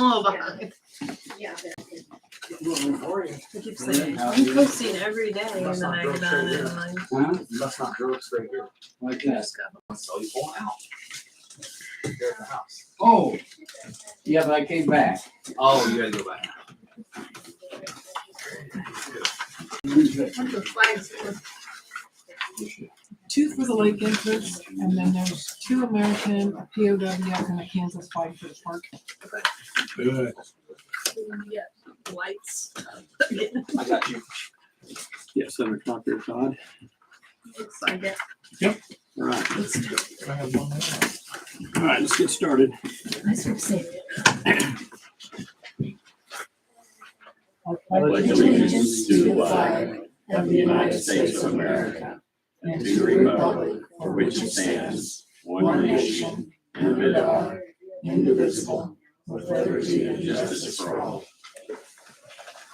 little behind. Yeah. I keep saying, I'm posting every day and then I get on it and like, Huh? That's not drugs right here. Like you that. just go. So you pull it out. Here at the house. Oh, yeah, but I came back. Oh, you gotta go back. What's the flags for? 2 for the lake entrance, and then there's 2 American, a POW, and a Kansas fight for the park. Good. Yeah, lights. I got you. Yeah, 7 o'clock there, Todd. Looks like it. All right, I have one there. all right, let's get started. I sort of say, Pledge allegiance to the flag of the United States of America and to the republic for which it stands, one nation, under God, indivisible, with liberty and justice for all.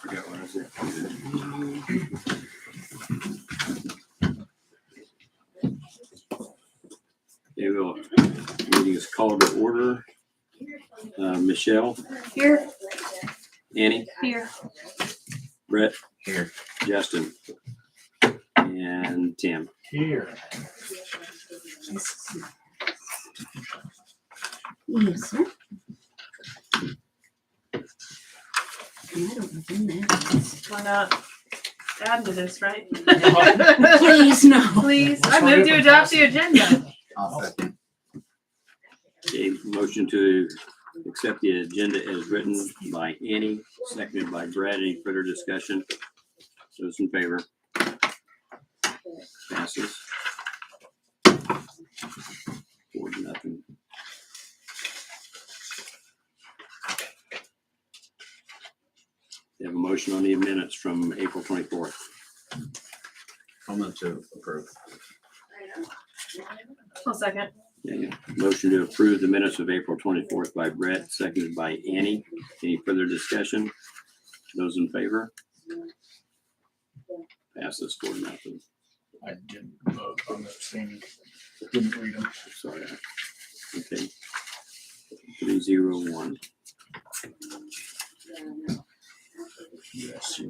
Forgot what I said. Okay, well, meeting is called to order. Michelle, Here, Annie, here. Brett, Here. Justin, and Tim. Here. yes, sir. And I don't know when that is. Why not add to this, right? Please, no. Please, I move to adopt the agenda. I'll second. Okay, motion to accept the agenda as written by Annie, seconded by Brad. Any further discussion? Those in favor? Passes. 4-0. We have a motion on the minutes from April 24th. I'm going to approve. I'll second. Okay, motion to approve the minutes of April 24th by Brett, seconded by Annie. Any further discussion? Those in favor? Passes 4-0. I didn't vote on the abstaining. Didn't read them. Sorry. Okay. 3-0-1. Yes.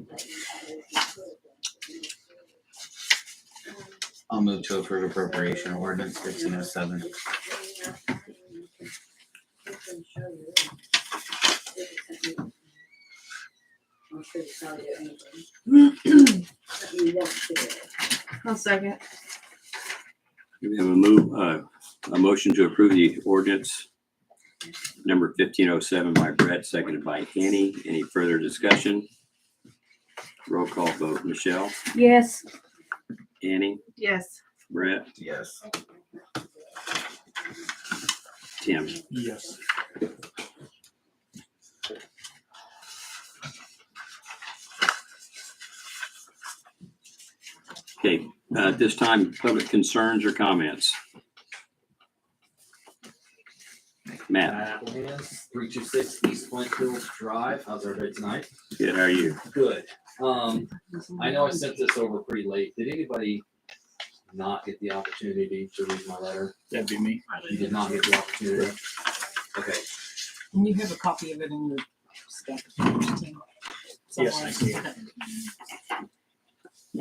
I'll move to approve appropriation ordinance 1507. I'll second. We have a motion to approve the ordinance number 1507 by Brett, seconded by Annie. Any further discussion? Roll call vote. Michelle, Yes. Annie, Yes. Brett, Yes. Tim. Yes. Okay, at this time, public concerns or comments? Matt, Applehands, 326 East Flint Hills Drive. How's everybody tonight? good, how are you? Good. I know I sent this over pretty late. Did anybody not get the opportunity to read my letter? That'd be me. You did not get the opportunity? Okay. And you have a copy of it in your stack. Yes, I see. I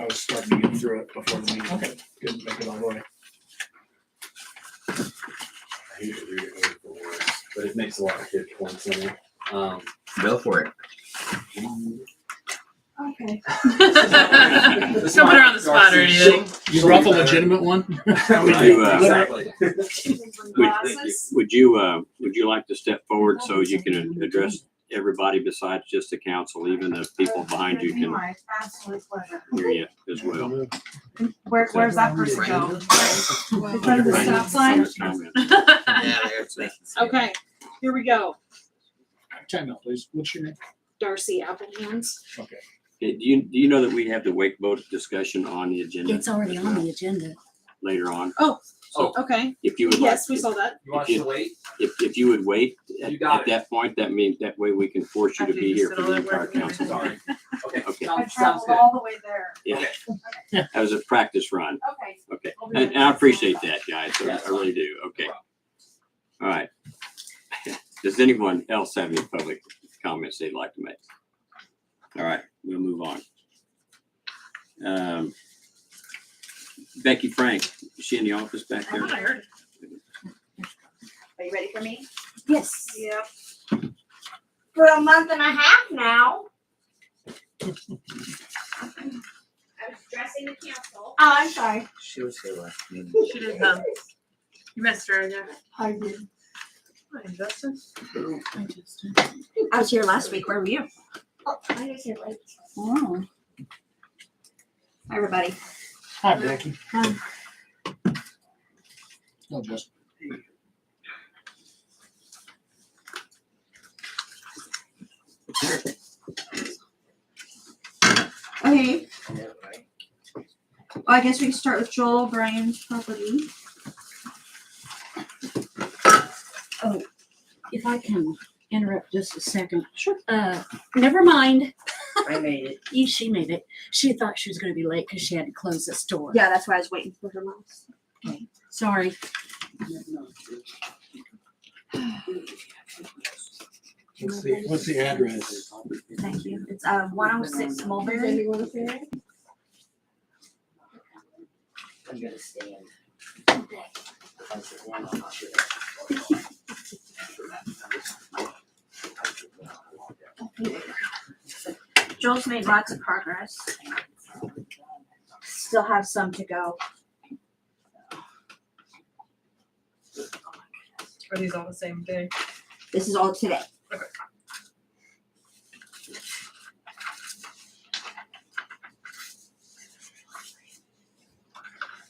was starting to get through it before the meeting. Okay. Couldn't make it all the way. I usually read it word for word, but it makes a lot of good points in it. Go for it. Okay. Don't put her on the spot or anything. You brought the legitimate one? Would you, Exactly. would you like to step forward so you can address everybody besides just the council, even the people behind you can My absolute pleasure. hear you as well? Where's that person go? In front of the stop sign? Yeah, there's that. Okay, here we go. Time out, please. What's your name? Darcy Applehands. Okay. Okay, do you know that we have the wake vote discussion on the agenda? It's already on the agenda. Later on. Oh. So Okay, if you would like, yes, we saw that. You want us to wait? if you would wait at You got it. that point, that means that way we can force you to After be you here sit for all the that entire work. council. Sorry. Okay. Okay. I Sounds traveled good. all the way there. Yeah, Okay. that was a practice run. Okay. Okay, I'll be and right I back. appreciate that, guys. Yeah, I it's really do. Okay, all right. Does anyone else have any public comments they'd like to make? All right, we'll move on. Becky Frank, is she in the office back there? I heard. Are you ready for me? Yes. Yep. For a month and a half now. I was dressing the council. Oh, I'm sorry. She was here last meeting. She did come. You missed her, yeah. I did. Hi, Justin. I was here last week. Where were you? Oh, I was here late. Oh. Hi, everybody. Hi, Becky. Hi. No, just. Okay. Well, I guess we can start with Joel O'Brien's property. Oh, if I can interrupt just a second. Sure. Never mind. I made it. She made it. She thought she was going to be late because she had to close this door. Yeah, that's why I was waiting for her last. Sorry. What's the address? Thank you. It's 106 Mulberry. I'm going to stand. If I sit down, I'm not sure. Joel's made lots of progress. Still have some to go. Are these all the same day? This is all today. Okay.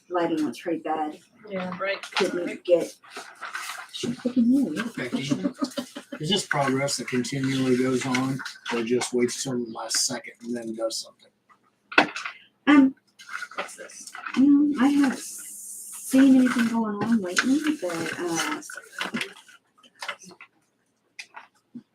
Lighting was pretty bad. Yeah, right. Couldn't get. Should have taken you. Becky, is this progress that continually goes on, or just waits till the last second and then does something? What's this? I haven't seen anything going on lately, but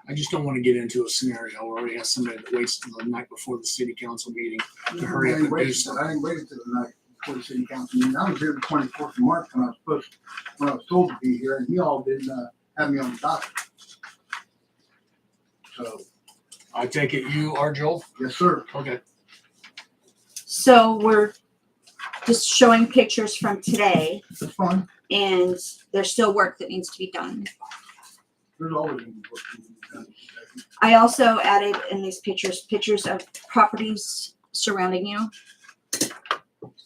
I just don't want to get into a scenario where we have somebody that waits till the night before the city council meeting to hurry up and do something. I ain't waited till the night before the city council meeting. I was here the 24th of March when I was told to be here, and you all didn't have me on the docket. So, I take it you are Joel? yes, sir. Okay. so we're just showing pictures from today, That's fine. and there's still work that needs to be done. There's always gonna be work to be done. I also added in these pictures of properties surrounding you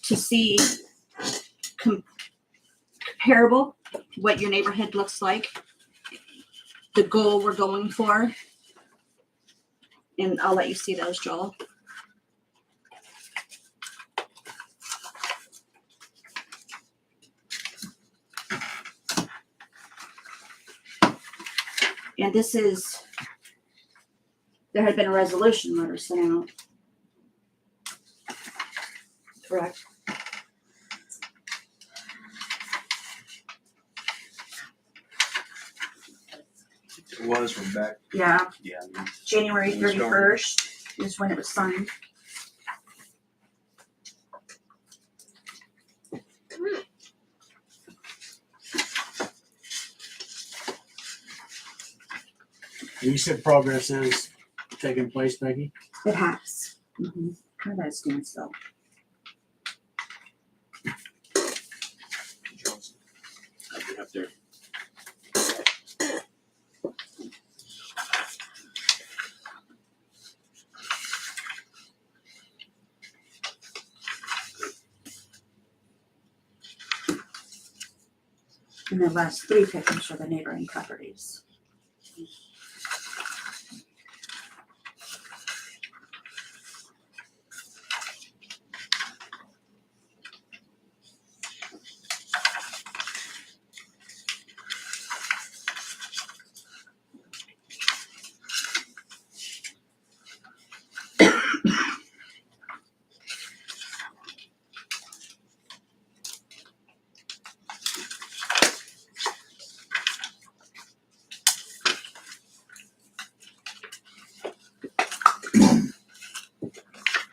to see comparable what your neighborhood looks like, the goal we're going for, and I'll let you see those, Joel. And this is, there had been a resolution letter sent out. Correct? It was from back. Yeah, Yeah. January When we started. 31st is when it was signed. You said progress is taking place, Becky? It has. Kind of a standstill. I'll get up there. And the last three pictures are the neighboring properties.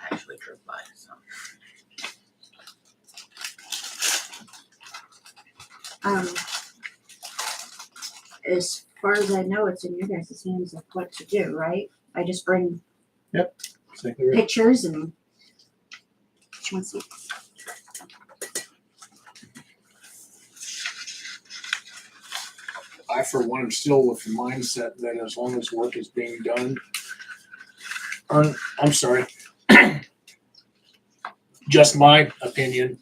I actually drove by, so. As far as I know, it's in your guys' hands of what to do, right? I just bring Exactly right. pictures and. Which one's it? I, for one, am still with the mindset that as long as work is being done, I'm sorry, just my opinion,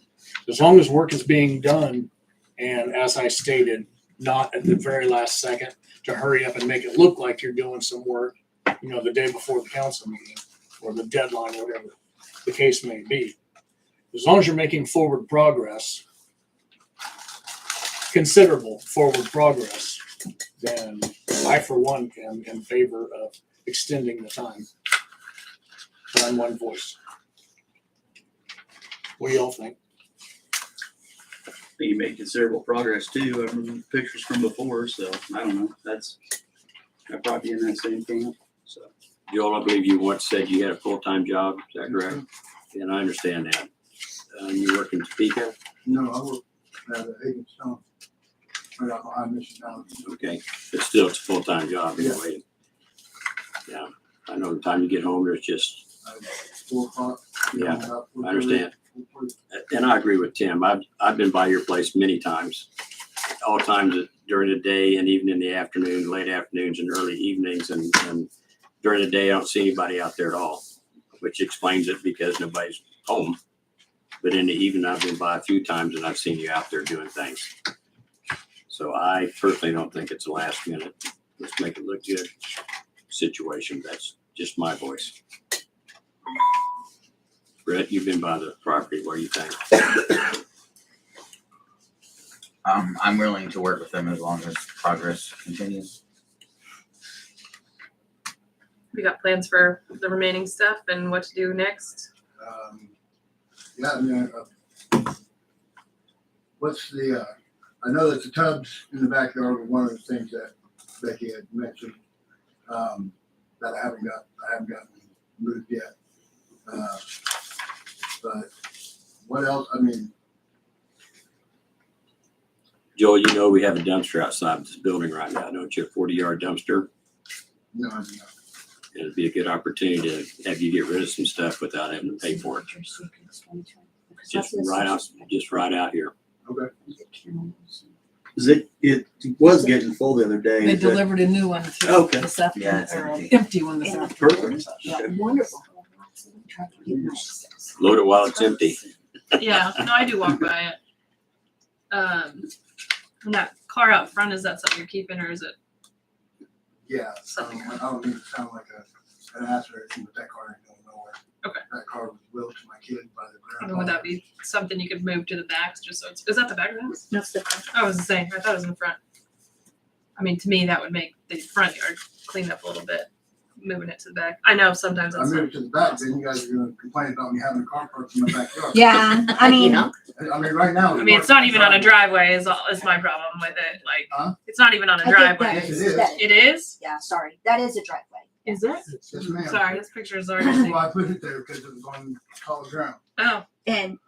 as long as work is being done, and as I stated, not at the very last second to hurry up and make it look like you're doing some work, the day before the council meeting or the deadline, whatever the case may be. As long as you're making forward progress, considerable forward progress, then I, for one, am in favor of extending the time. But I'm one voice. What do y'all think? You made considerable progress too. I remember pictures from before, so I don't know. I'd probably be in that same camp. So, Joel, I believe you once said you had a full-time job. Is that correct? And I understand that. You work in Topeka? No, I work at Hagen Stone. Right out behind Mission Town. Okay, but still, it's a full-time job anyway. Yeah, I know the time you get home, there's just, 4 o'clock. yeah, About I understand. 4:30. And I agree with Tim. I've been by your place many times, all times during the day and even in the afternoon, late afternoons and early evenings. And during the day, I don't see anybody out there at all, which explains it because nobody's home. But in the evening, I've been by a few times and I've seen you out there doing things. So I personally don't think it's a last minute, let's make it look good situation. That's just my voice. Brett, you've been by the property. What do you think? I'm willing to work with them as long as progress continues. We got plans for the remaining stuff and what to do next. Yeah, I mean, what's the, I know that the tubs in the backyard were one of the things that Becky had mentioned, that I haven't gotten moved yet. But what else? I mean, Joel, you know we have a dumpster outside this building right now, don't you? A 40-yard dumpster. no, I mean, It'd be a good opportunity to have you get rid of some stuff without having to pay for it. Just right out here. okay. It was getting full the other day. They delivered a new one too. Okay. This afternoon, Yeah, it's or an empty. empty one this afternoon. Perfect. Yeah. Wonderful. Load it while it's empty. Yeah, no, I do walk by it. And that car out front, is that something you're keeping or is it? Yeah, Something. I don't mean to sound like an ass or anything, but that car ain't going nowhere. Okay. That car was willed to my kid by the I grandpa. mean, would that be something you could move to the back just so it's, is that the back of the house? That's the. I was saying, I thought it was in the front. I mean, to me, that would make the front yard clean up a little bit, moving it to the back. I know sometimes I that's. moved to the back, then you guys are gonna complain about me having a car parked in my backyard. Yeah, I mean, I mean, right now. I mean, it's not even on a driveway is my problem with it. Like, Huh? it's not even on a I think that driveway. Yes, is, it is. that, It is? yeah, sorry, that is a driveway. Is it? Yes, ma'am. Sorry, this picture is already. Well, I put it there because it was on solid ground. Oh, And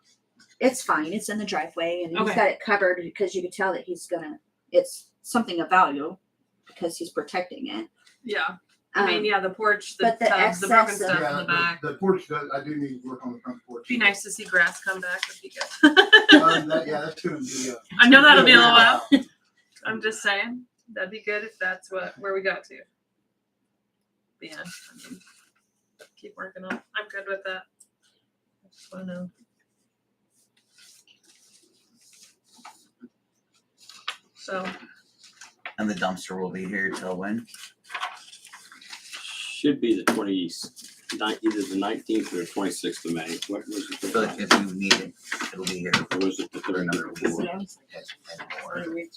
it's fine, it's in the driveway and he's Okay. got it covered because you can tell that it's something of value because he's protecting it. yeah. I mean, yeah, the porch, the but the tubs, the broken excess of- stuff Yeah, in the back. the porch does, I do need work on the front porch. Be nice to see grass come back. Would be good. Yeah, that's gonna be, I know that'll be a little while. I'm just saying that'd be good if that's where we got to. But yeah, I mean, keep working on it. I'm good with that. I just want to know. So And the dumpster will be here till when? Should be the either the 19th or the 26th of May. What was I feel like it? if you need it, it'll be here Or was it the for 3rd? another week.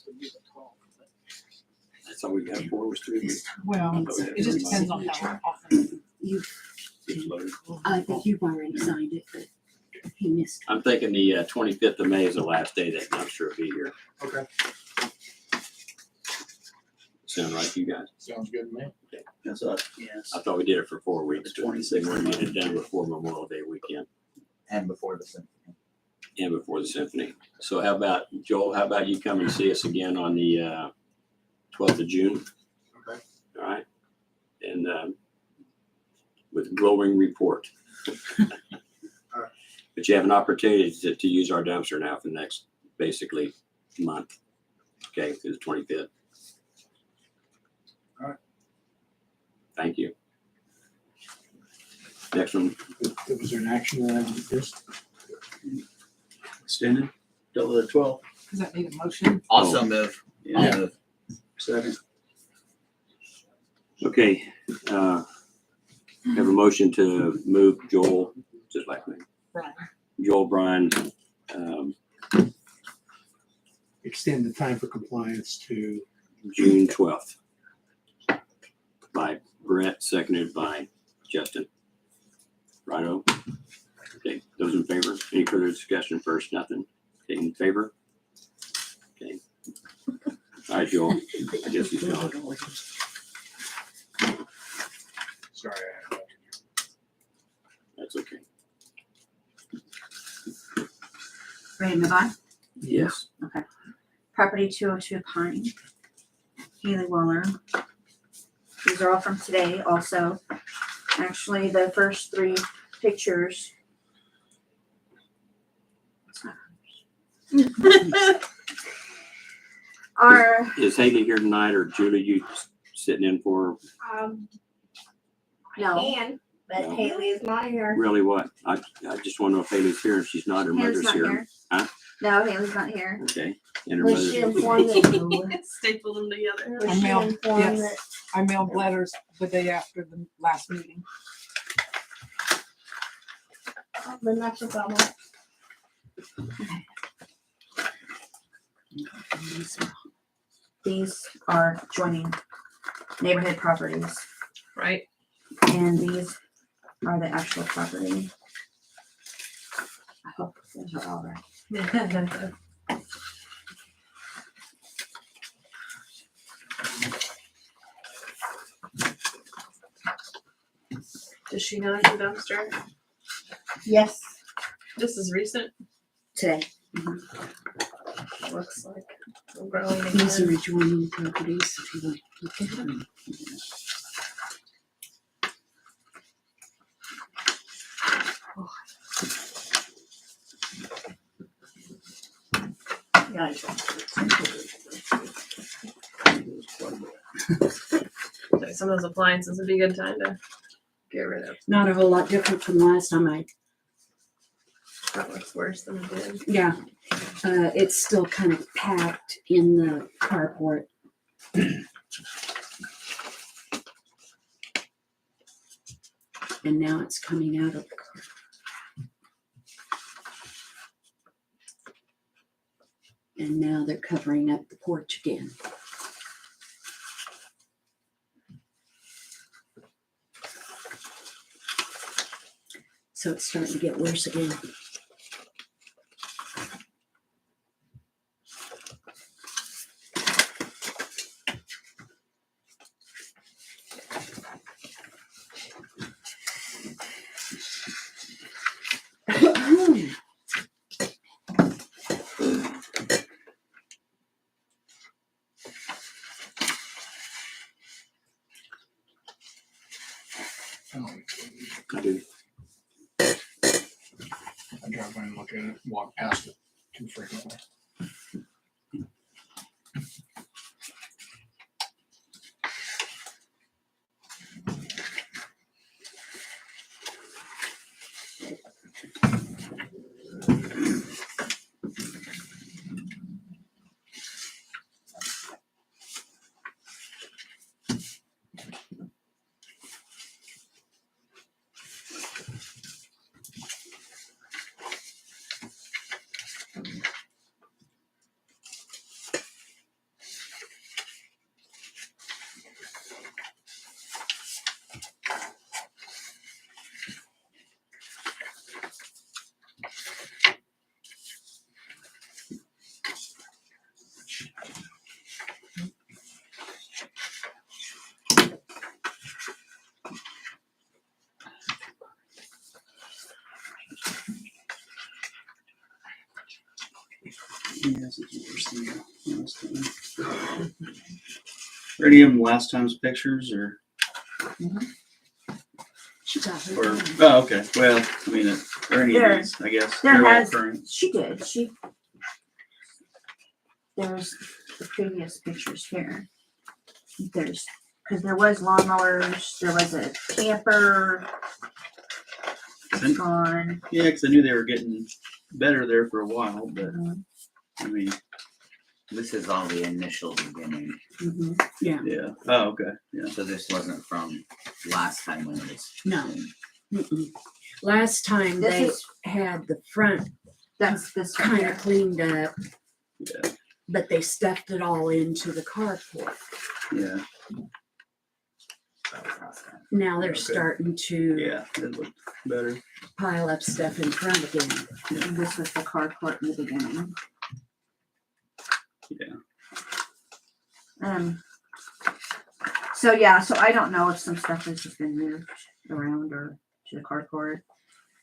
That's all we got for was 3 weeks. Well, it just depends on how often. It's loaded. I think you've already signed it, but he missed. I'm thinking the 25th of May is the last day that dumpster will be here. okay. Sound right to you guys? Sounds good to me. That's what, yes. I thought we did it for 4 weeks. The But 26th. they wanted to get it done before Memorial Day weekend And before the symphony. and before the symphony. So how about, Joel, how about you come and see us again on the 12th of June? glowing report. But you have an opportunity to use our dumpster now for the next, basically, month. Okay, through the 25th. All right. Thank you. Next one. Was there an action on this? Extended till the 12th. Does that need a motion? Also move. Yeah. Move. Second. Okay, have a motion to move Joel, just like me. Brian. Joel, Brian, Extend the time for compliance to June 12th. By Brett, seconded by Justin. Righto. Okay, those in favor? Any further discussion first? Nothing. Okay, in favor? Okay. All right, Joel. I guess he's gone. sorry. That's okay. Ready to move on? Yes. Property 202 Pine, Haley Waller. These are all from today also. Actually, the first 3 pictures. Are, Is Haley here tonight or Julie, you sitting in for no, And, but No. Haley is not here. really what? I just want to know if Haley's here. If she's not, her Haley's mother's not here. here. Huh? No, Haley's not here. Okay. And her Was she mother's. informed that, Staple them together. was she mailed- informed yes. that, I mailed letters the day after the last meeting. then that's a problem. These are joining neighborhood properties, Right. and these are the actual property. I hope these are all right. Does she know it's a dumpster? Yes. This is recent. Today. Looks like we're growing These again. are adjoining properties. If you want to look at them. Yeah. So some of those appliances would be a good time to get rid of. Not a whole lot different from last time That looks worse than it did. yeah, it's still kind of packed in the carport. And now it's coming out of the car. And now they're covering up the porch again. So it's starting to get worse again. I do. I drive by and look at it, walk past it too frequently. Yes, it's worse than last time. Are any of them last time's pictures or? Or, oh, okay, well, I mean, or any of these, I guess. There They're all has, current. she did, there's the previous pictures here. There's, cause there was lawnmowers, there was a camper. It's gone. Yeah, because I knew they were getting better there for a while, but I mean, This is all the initial beginning, yeah. Oh, okay. Yeah. so this wasn't from last time when it was. No. Mm-mm. Last time This they is- had the front That's this right kind here. of cleaned up, Yeah. but they stuffed it all into the carport. Yeah. Now they're Okay. starting to Yeah. It looked better. pile up stuff in front again. And this was the carport in the beginning. Yeah. So yeah, so I don't know if some stuff has just been moved around or to the carport.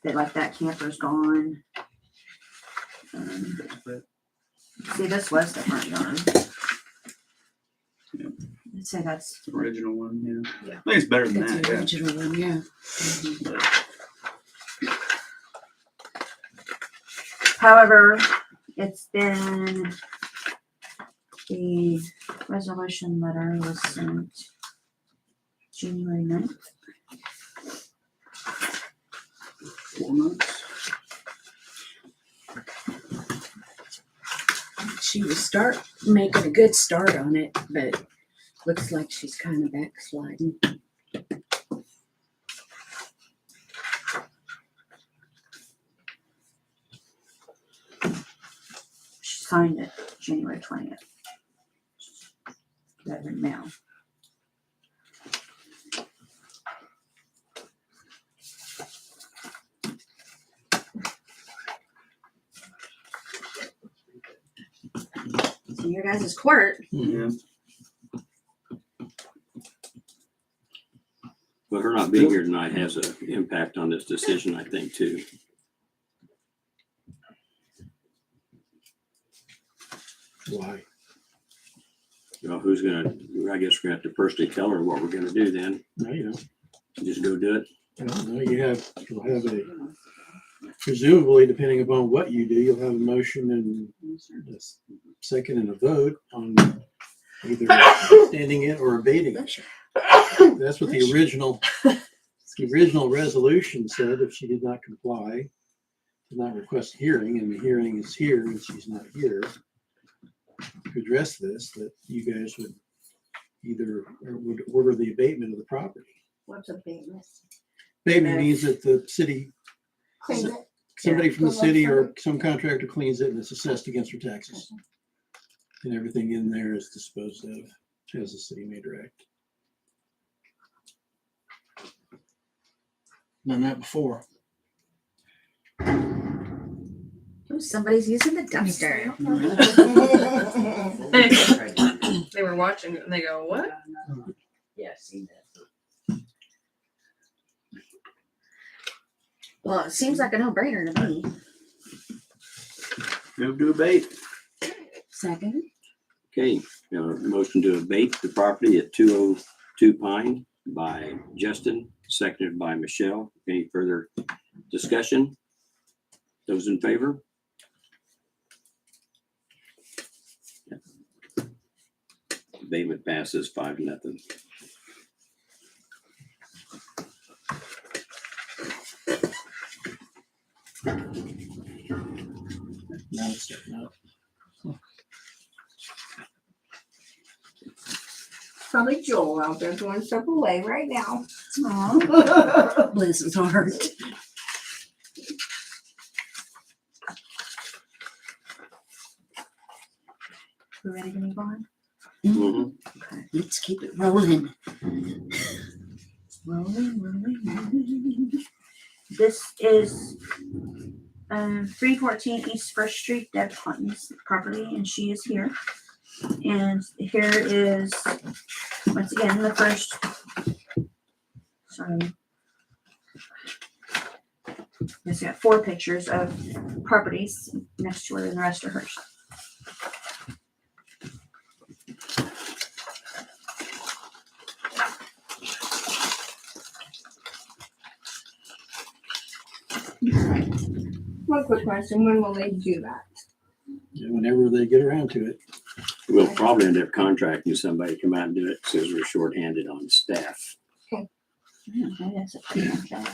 That like that camper's gone. See, this was the front yard. Yeah. I'd say that's The original one, yeah. Yeah. I think it's better than That's that. the Yeah. original one, yeah. But, however, it's been the resolution letter was sent January 9th. 4 months. She was making a good start on it, but looks like she's kind of backsliding. She signed it January 20th. That in mail. So your guys' court. Yeah. But her not being here tonight has an impact on this decision, I think, too. Why? You know, who's gonna, I guess we're gonna have to personally tell her what we're gonna do then. No, you know, Just go do it. no, you'll have a, presumably, depending upon what you do, you'll have a motion and a second and a vote on either extending it or abating it. That's what the original resolution said. If she did not comply, did not request a hearing, and the hearing is here and she's not here to address this, that you guys would either, or would order the abatement of the property. What's a famous? Abatement means that the city, Clean it. somebody from the city or some contractor cleans it and it's assessed against her taxes. And everything in there is disposed of as the city may direct. Done that before. Oh, somebody's using the dumpster. They were watching it and they go, what? Yeah, I've seen that. Well, it seems like a no-brainer to me. Move to abate. Second? Okay, motion to abate the property at 202 Pine by Justin, seconded by Michelle. Any further discussion? Those in favor? Abatement passes 5-0. Now it's starting up. Probably Joel out there doing stuff away right now. Bless his heart. We ready to move on? Mhm. Let's keep it rolling. Rolling. This is 314 East First Street, Deb Clinton's property, and she is here. And here is, once again, the first, sorry. Yes, we got 4 pictures of properties next to her, and the rest are hers. One quick question, when will they do that? Whenever they get around to it. We'll probably end up contracting somebody to come out and do it because we're shorthanded on staff. Yeah, maybe that's a pretty much job.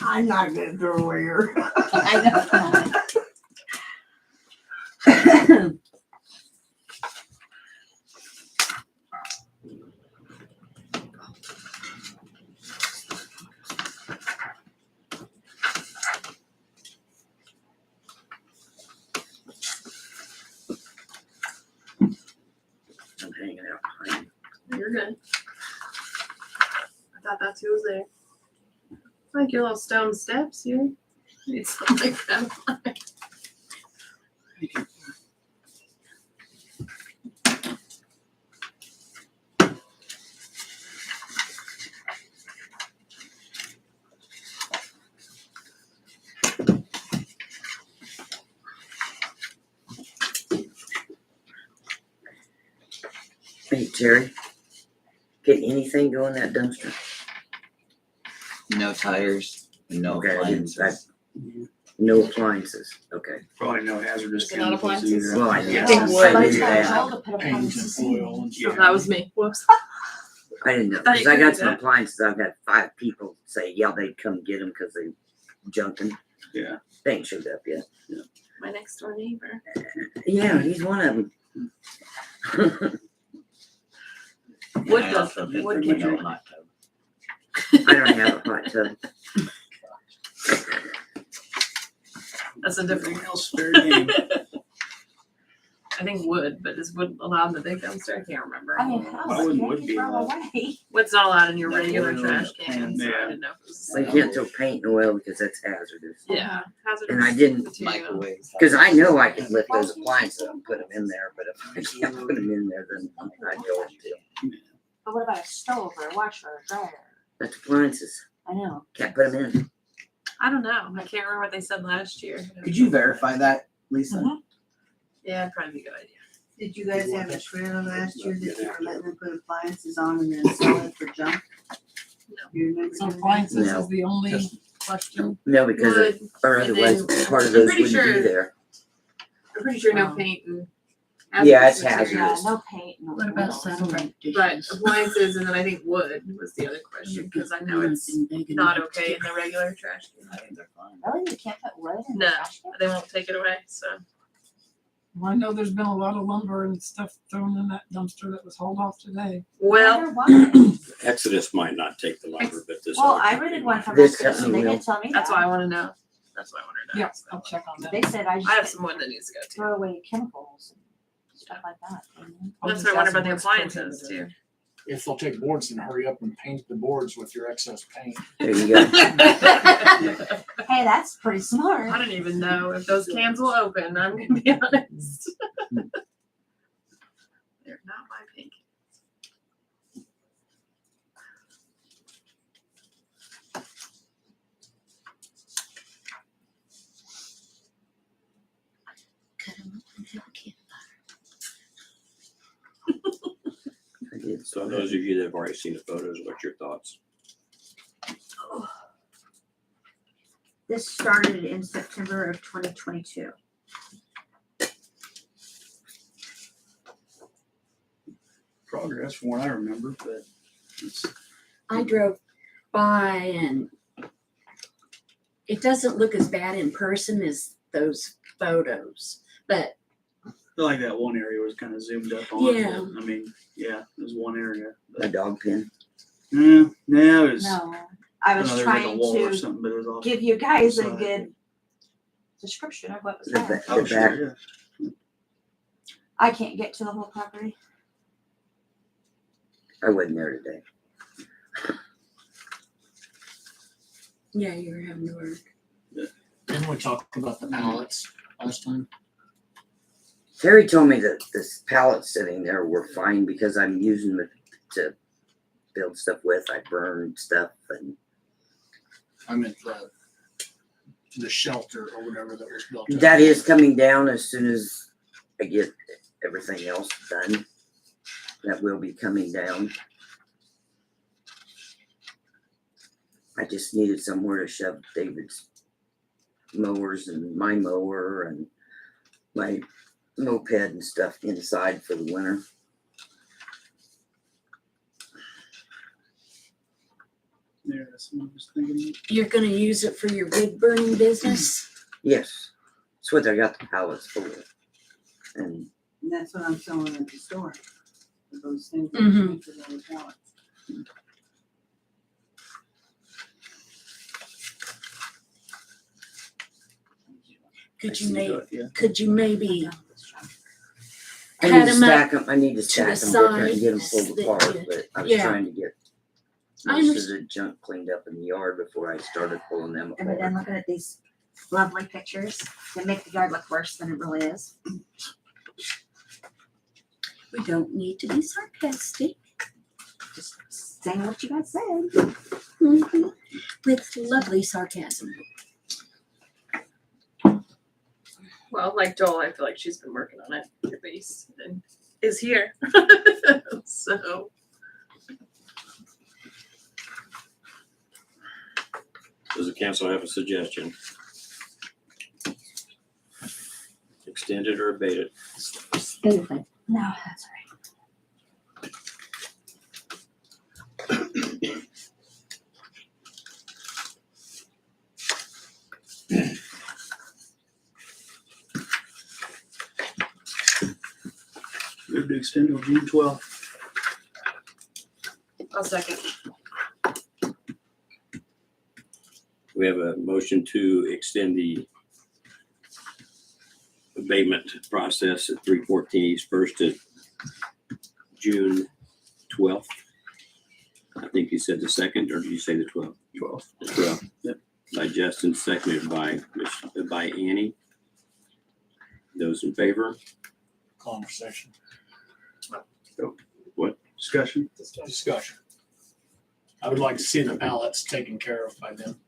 I'm not good for a lawyer. I know. I'm hanging out behind. You're good. I thought that's who was there. Like your little stone steps here. Need something like that. Hey, Terry, get anything go in that dumpster? No tires, no Okay, I didn't- appliances. No appliances, okay. Probably no hazardous Is it not chemicals appliances? either. Well, I think didn't wood. I Somebody's didn't got a know. job to put Paint and oil and Oh, that was me. Whoops. I didn't know, Thought cause you I could got do some that. appliances, I've had 5 people say, yeah, they'd come get them cause they junked them. Yeah. They ain't showed up yet. My next door neighbor. Yeah, he's one of them. Wood And I does- also put wood the can window drink. hot tub. I don't have a hot tub. That's a different. Everything else fair game. I think wood, but is wood allowed in the big dumpster? I can't remember. I mean, how Why wouldn't wood can't be you throw allowed? away? Wood's not allowed in your Like regular oil, trash can, so I yeah. didn't know if it was. Well, you can't throw paint and oil because that's hazardous. Yeah. Hazardous And I didn't- material. Microwave. Cause I know I could lift those appliances up and put them in there, but if I can't put them in there, then I'd go into. But what about a stove or a washer or a dryer? That's appliances, I know. can't put them in. I don't know. I can't remember what they said last year. Could you verify that, Lisa? Yeah, it'd probably be a good idea. Did you guys have a trailer last year that you were letting them put appliances on and then sell it for junk? No. You remember So doing that? appliances No. is the only question. No, because Wood, or and otherwise then- part of I'm those pretty wouldn't be sure- there. I'm pretty sure no Wow. paint and. Yeah, it's hazardous material. hazardous. Yeah, no paint, no. What about oils. satellite dishes? But appliances and then I think wood was the other question, because I know it's not okay in the regular trash I can. think they're fine. Really? You can't put wood in the No. trash can? They won't take it away, so. Well, I know there's been a lot of lumber and stuff thrown in that dumpster that was hauled off today. Well, Wonder why. Exodus might not take the lumber, but this. Well, other I company rented might. one from This Exodus and company they will. didn't tell me that's that. why I wanna know. That's why I wanted to Yeah, ask. I'll check on that. They said I I have just some wood that needs to go too. throw away chemicals and stuff like that. I'll That's just what I wonder ask about the what's appliances too. prohibited. If they'll take boards, then hurry up and paint the boards with your excess paint. There you go. Hey, that's pretty smart. I don't even know if those cans will open, I'm gonna be honest. They're not my pink. Cut 'em up and have a campfire. I did. So those of you that have already seen the photos, what's your thoughts? This started in September of 2022. Progress from what I remember, but it's, I drove by and it doesn't look as bad in person as those photos, but I feel like that one area was kind of zoomed up on. Yeah. But, I mean, yeah, there's one area. A dog pen. Yeah, no, it was. No, I was don't know, there was like a trying wall or to something, but it was off. give you guys a side. good description of what was The there. back, Oh, the back. sure, yeah. I can't get to the whole property. I wasn't there today. yeah, you were having to work. Didn't we talk about the pallets last time? Terry told me that this pallets sitting there were fine because I'm using them to build stuff with. I burn stuff and I meant the shelter or whatever that was built. up. that is coming down as soon as I get everything else done. That will be coming down. I just needed somewhere to shove David's mowers and my mower and my moped and stuff inside for the winter. There, that's what I was thinking. You're gonna use it for your big burning business? Yes, that's what I got the pallets for. And And that's what I'm selling at the store. For those things that Mhm. you for those pallets. Could you maybe I cut need to 'em up stack them. I need to stack them different and get them size pulled that apart. you- But I was yeah. trying to get I most of the junk cleaned up in the yard before I started pulling them Ever done apart. looking at these lovely pictures that make the yard look worse than it really is? We don't need to be sarcastic. Just saying what you guys said. Mhm. With lovely sarcasm. Well, like Joel, I feel like she's been working on it at least and is here. So Does the council have a suggestion? Extend it or abate it? No, that's right. Move to extend till June 12th. I'll second. We have a motion to extend the abatement process at 314 East First to June 12th. I think you said the second, or did you say the 12th? 12th. The 12th. Yep. By Justin, seconded by Annie. Those in favor? Conversation, Discussion. discussion. I would like to see the pallets taken care of by them.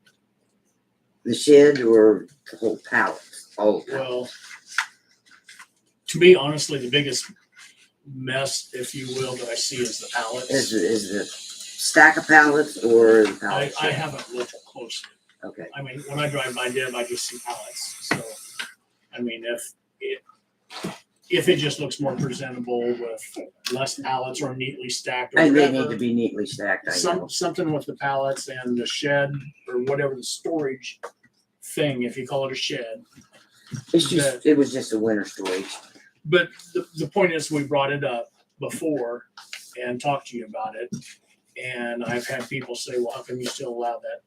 The shed or the whole pallet? All of it. Well, to me, honestly, the biggest mess, if you will, that I see is the pallets. Is it a stack of pallets or the I, pallet I shed? haven't looked closely. Okay. I mean, when I drive by Deb, I just see pallets. So, I mean, if it just looks more presentable with less pallets or neatly stacked or And they whatever. need to be neatly stacked, I know. Something with the pallets and the shed or whatever the storage thing, if you call it a shed. It's just, it was just a winter storage. But the point is, we brought it up before and talked to you about it. And I've had people say, well, how come you still allow that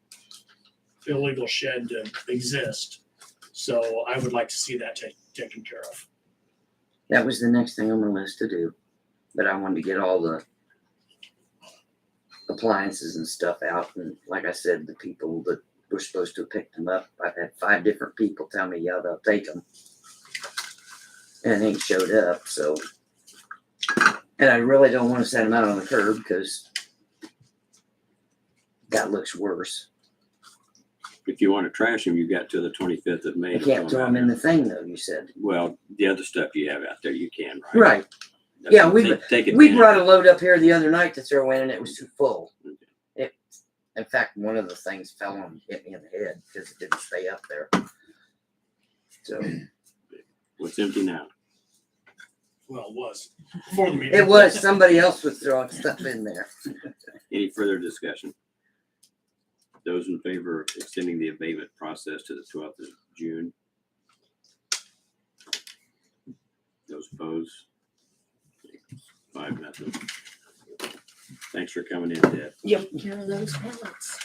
illegal shed to exist? So I would like to see that taken care of. That was the next thing on my list to do. But I wanted to get all the appliances and stuff out. And like I said, the people that were supposed to have picked them up, I've had 5 different people tell me, yeah, they'll take them. And they ain't showed up, so. And I really don't want to set them out on the curb because that looks worse. If you want to trash them, you've got till the 25th of May. You to can't throw throw 'em them out in the thing though, you said. Well, the other stuff you have out there, you can, right? Right. That's Yeah, what- we take we advantage. brought a load up here the other night to throw in and it was too full. In fact, one of the things fell and hit me in the head because it didn't stay up there. So What's empty now? Well, it was before the meeting. it was, somebody else was throwing stuff in there. Any further discussion? Those in favor of extending the abatement process to the 12th of June? Those opposed? 5-0. Thanks for coming in, Deb. Take care of those pallets.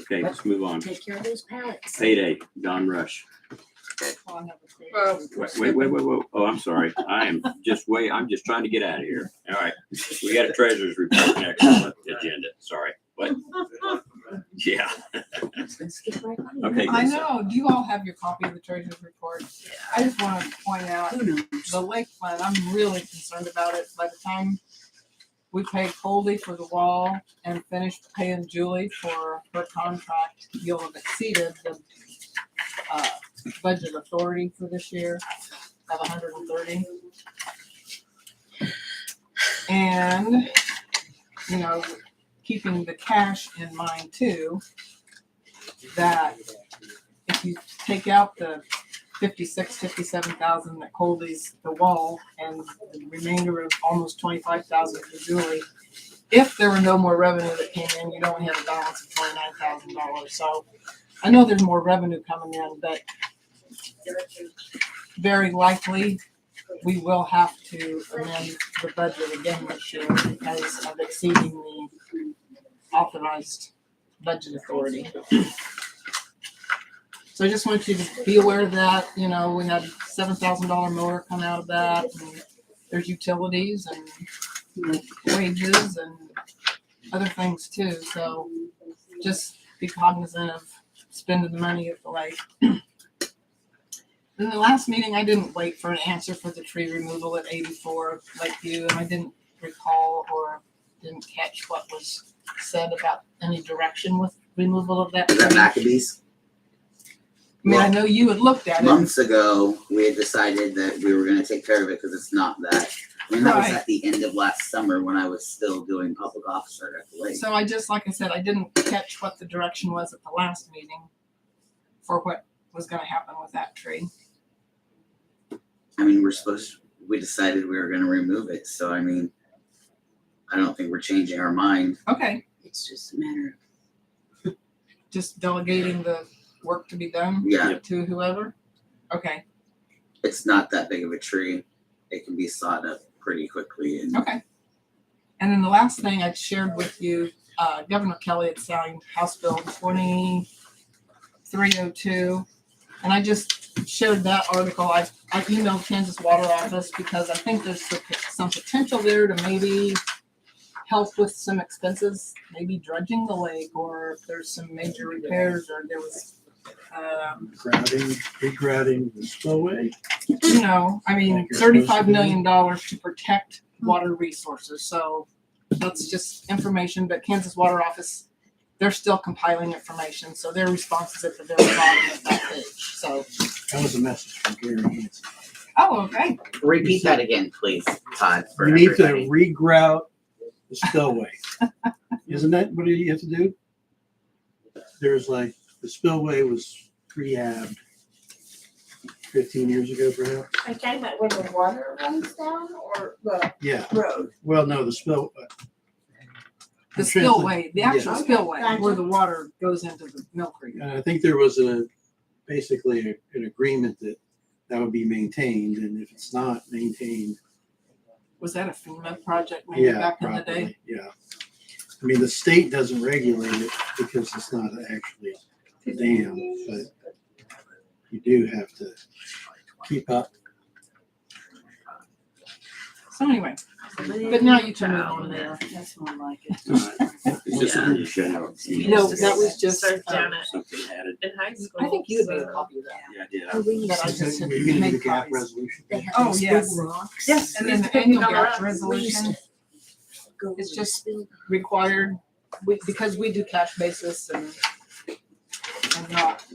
Okay, let's move on. Take care of those pallets. Payday, Don Rush. Well, Wait. Oh, I'm sorry. I'm just trying to get out of here. All right. We got a treasurer's report next on the agenda. Sorry. What? Yeah. Let's skip right by it. Okay. I Lisa. know, do you all have your copy of the treasurer's report? I just want to point out, Who knows? the lake fund, I'm really concerned about it. By the time we pay Colby for the wall and finish paying Julie for her contract, you'll have exceeded the budget authority for this year of 130. And, you know, keeping the cash in mind too, that if you take out the 57,000 that Colby's the wall and the remainder of almost 25,000 for Julie, if there were no more revenue that came in, you'd only have a balance of $29,000. So I know there's more revenue coming in, but very likely we will have to amend the budget again this year because of exceeding the authorized budget authority. So I just want you to be aware of that. You know, we had $7,000 mower come out of that, and there's utilities and wages and other things too. So just be cognizant of spending the money at the lake. In the last meeting, I didn't wait for an answer for the tree removal at 84 Lakeview, and I didn't recall or didn't catch what was said about any direction with removal of that The tree. Maccabees. I mean, I know you had looked at it. Months ago, we had decided that we were gonna take care of it because it's not that. I mean, that was Right. at the end of last summer when I was still doing public officer at the lake. So I just, like I said, I didn't catch what the direction was at the last meeting for what was gonna happen with that tree. I mean, we decided we were gonna remove it, so I mean, I don't think we're changing our mind. Okay, It's just a matter just delegating the work to be done Yeah, to whoever? Okay, it's not that big of a tree. It can be sawed up pretty quickly and okay. And then the last thing I shared with you, Governor Kelly had signed House Bill 2302. And I just shared that article. I emailed Kansas Water Office because I think there's some potential there to maybe help with some expenses, maybe dredging the lake, or if there's some major repairs, or there was, Regrouting the spillway. you know, I mean, $35 million to protect water resources. So that's just information, but Kansas Water Office, they're still compiling information, so their response is at the very bottom of that page. So, That was a message from Gary Hansen. oh, okay. repeat that again, please, Todd, for You need to everybody. regrout the spillway. Isn't that what you have to do? There's like, the spillway was rehabbed 15 years ago, perhaps. Are you talking about where the water runs down or the Yeah. road? Well, no, the spill. The spillway, the actual Yeah. spillway, Gotcha. where the water goes into the Mill Creek. I think there was basically an agreement that would be maintained, and if it's not maintained, Was that a FEMA project maybe yeah, back in the probably, day? yeah. I mean, the state doesn't regulate it because it's not actually a dam, but you do have to keep up. So anyway, but now you can move on there. That's more like it. It's just something you should have. No, that was just, Start down it Something added. in high school. I think you made a so- copy of that. Yeah, I did. of, we used That I to, just had You're gonna do made the gap copies. resolution. they had Oh, those big yes. rocks. Yes, and then the annual gap We used resolution to go It's and just- spin. required, because we do cash basis and not,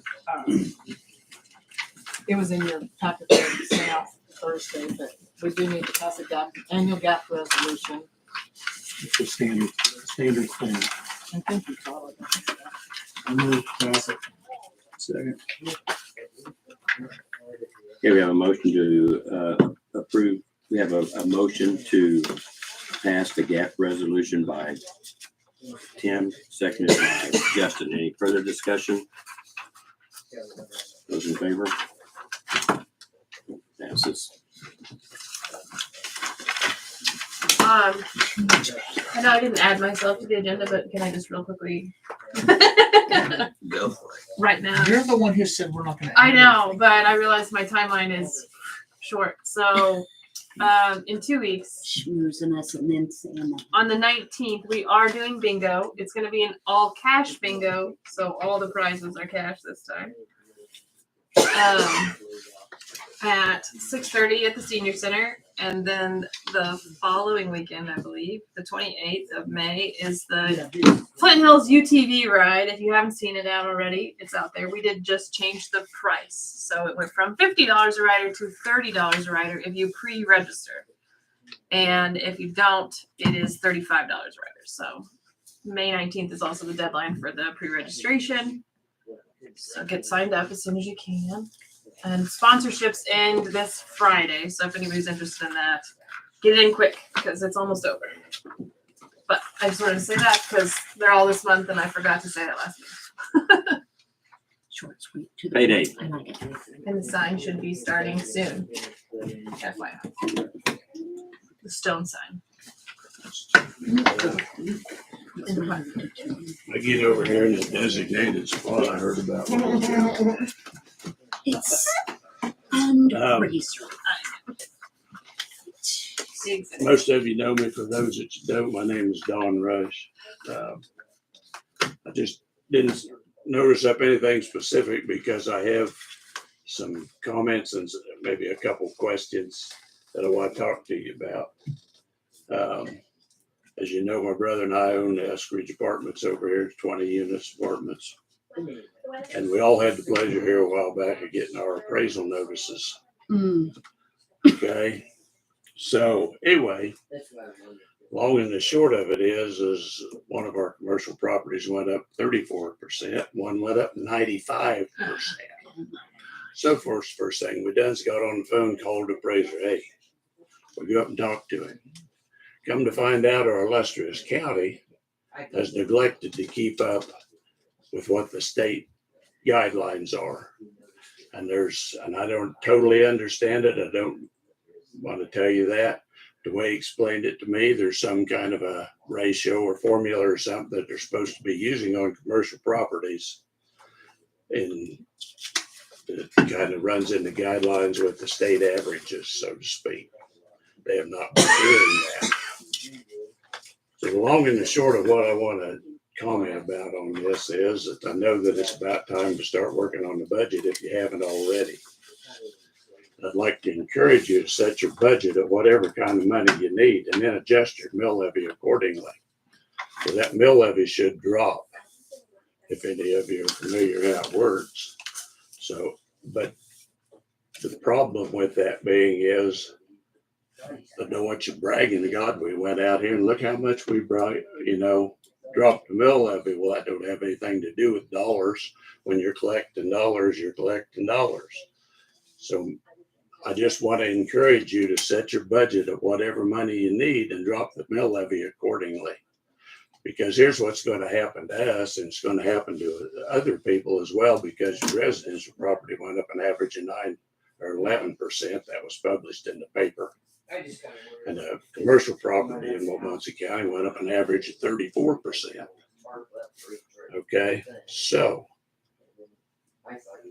it was in your packet there, sent out Thursday, but we do need to pass a annual gap resolution. It's a standard thing. I think you call it. I move to pass it. Second. Okay, we have a motion to approve, we have a motion to pass the gap resolution by Tim, seconded by Justin. Any further discussion? Those in favor? Passes. I know I didn't add myself to the agenda, but can I just real quickly? Go for it. Right now. You're the one who said we're not gonna. I know, but I realize my timeline is short. So, in 2 weeks, Schmoozing us and then saying that. on the 19th, we are doing bingo. It's going to be an all cash bingo. So all the prizes are cash this time. At 6:30 at the senior center. And then the following weekend, I believe, the 28th of May, is the Flint Hills UTV ride. If you haven't seen it out already, it's out there. We did just change the price. So it went from $50 a rider to $30 a rider if you pre-register. And if you don't, it is $35 a rider. So May 19th is also the deadline for the pre-registration. So get signed up as soon as you can. And sponsorships end this Friday. So if anybody's interested in that, get it in quick because it's almost over. But I just wanted to say that because they're all this month and I forgot to say that last week. Short, sweet, to the Payday. point. I like it. And the sign should be starting soon. FYI. The stone sign. I get over here in the designated spot I heard about. It's fundraiser. Most of you know me. For those that you don't, my name is Don Rush. I just didn't notice up anything specific because I have some comments and maybe a couple questions that I want to talk to you about. As you know, my brother and I own the Eskridge Apartments over here, 20 units apartments. And we all had the pleasure here a while back of getting our appraisal notices. Okay. So anyway, long and the short of it is one of our commercial properties went up 34%. One went up 95%. So first thing we done is got on the phone, called the appraiser. Hey, we go up and talk to him. Come to find out, our illustrious county has neglected to keep up with what the state guidelines are. And I don't totally understand it. I don't want to tell you that. The way he explained it to me, there's some kind of a ratio or formula or something that they're supposed to be using on commercial properties. And it kind of runs in the guidelines with the state averages, so to speak. They have not been doing that. So the long and the short of what I want to comment about on this is that I know that it's about time to start working on the budget if you haven't already. I'd like to encourage you to set your budget at whatever kind of money you need and then adjust your mill levy accordingly. So that mill levy should drop if any of you are familiar how it works. So, but the problem with that being is, I don't want you bragging to God, we went out here and look how much we brought, dropped the mill levy. Well, that don't have anything to do with dollars. When you're collecting dollars, you're collecting dollars. So I just want to encourage you to set your budget at whatever money you need and drop the mill levy accordingly. Because here's what's going to happen to us, and it's going to happen to other people as well, because your residential property went up an average of 9 or 11%. That was published in the paper. And the commercial property in Waubonsee County went up an average of 34%. Okay, so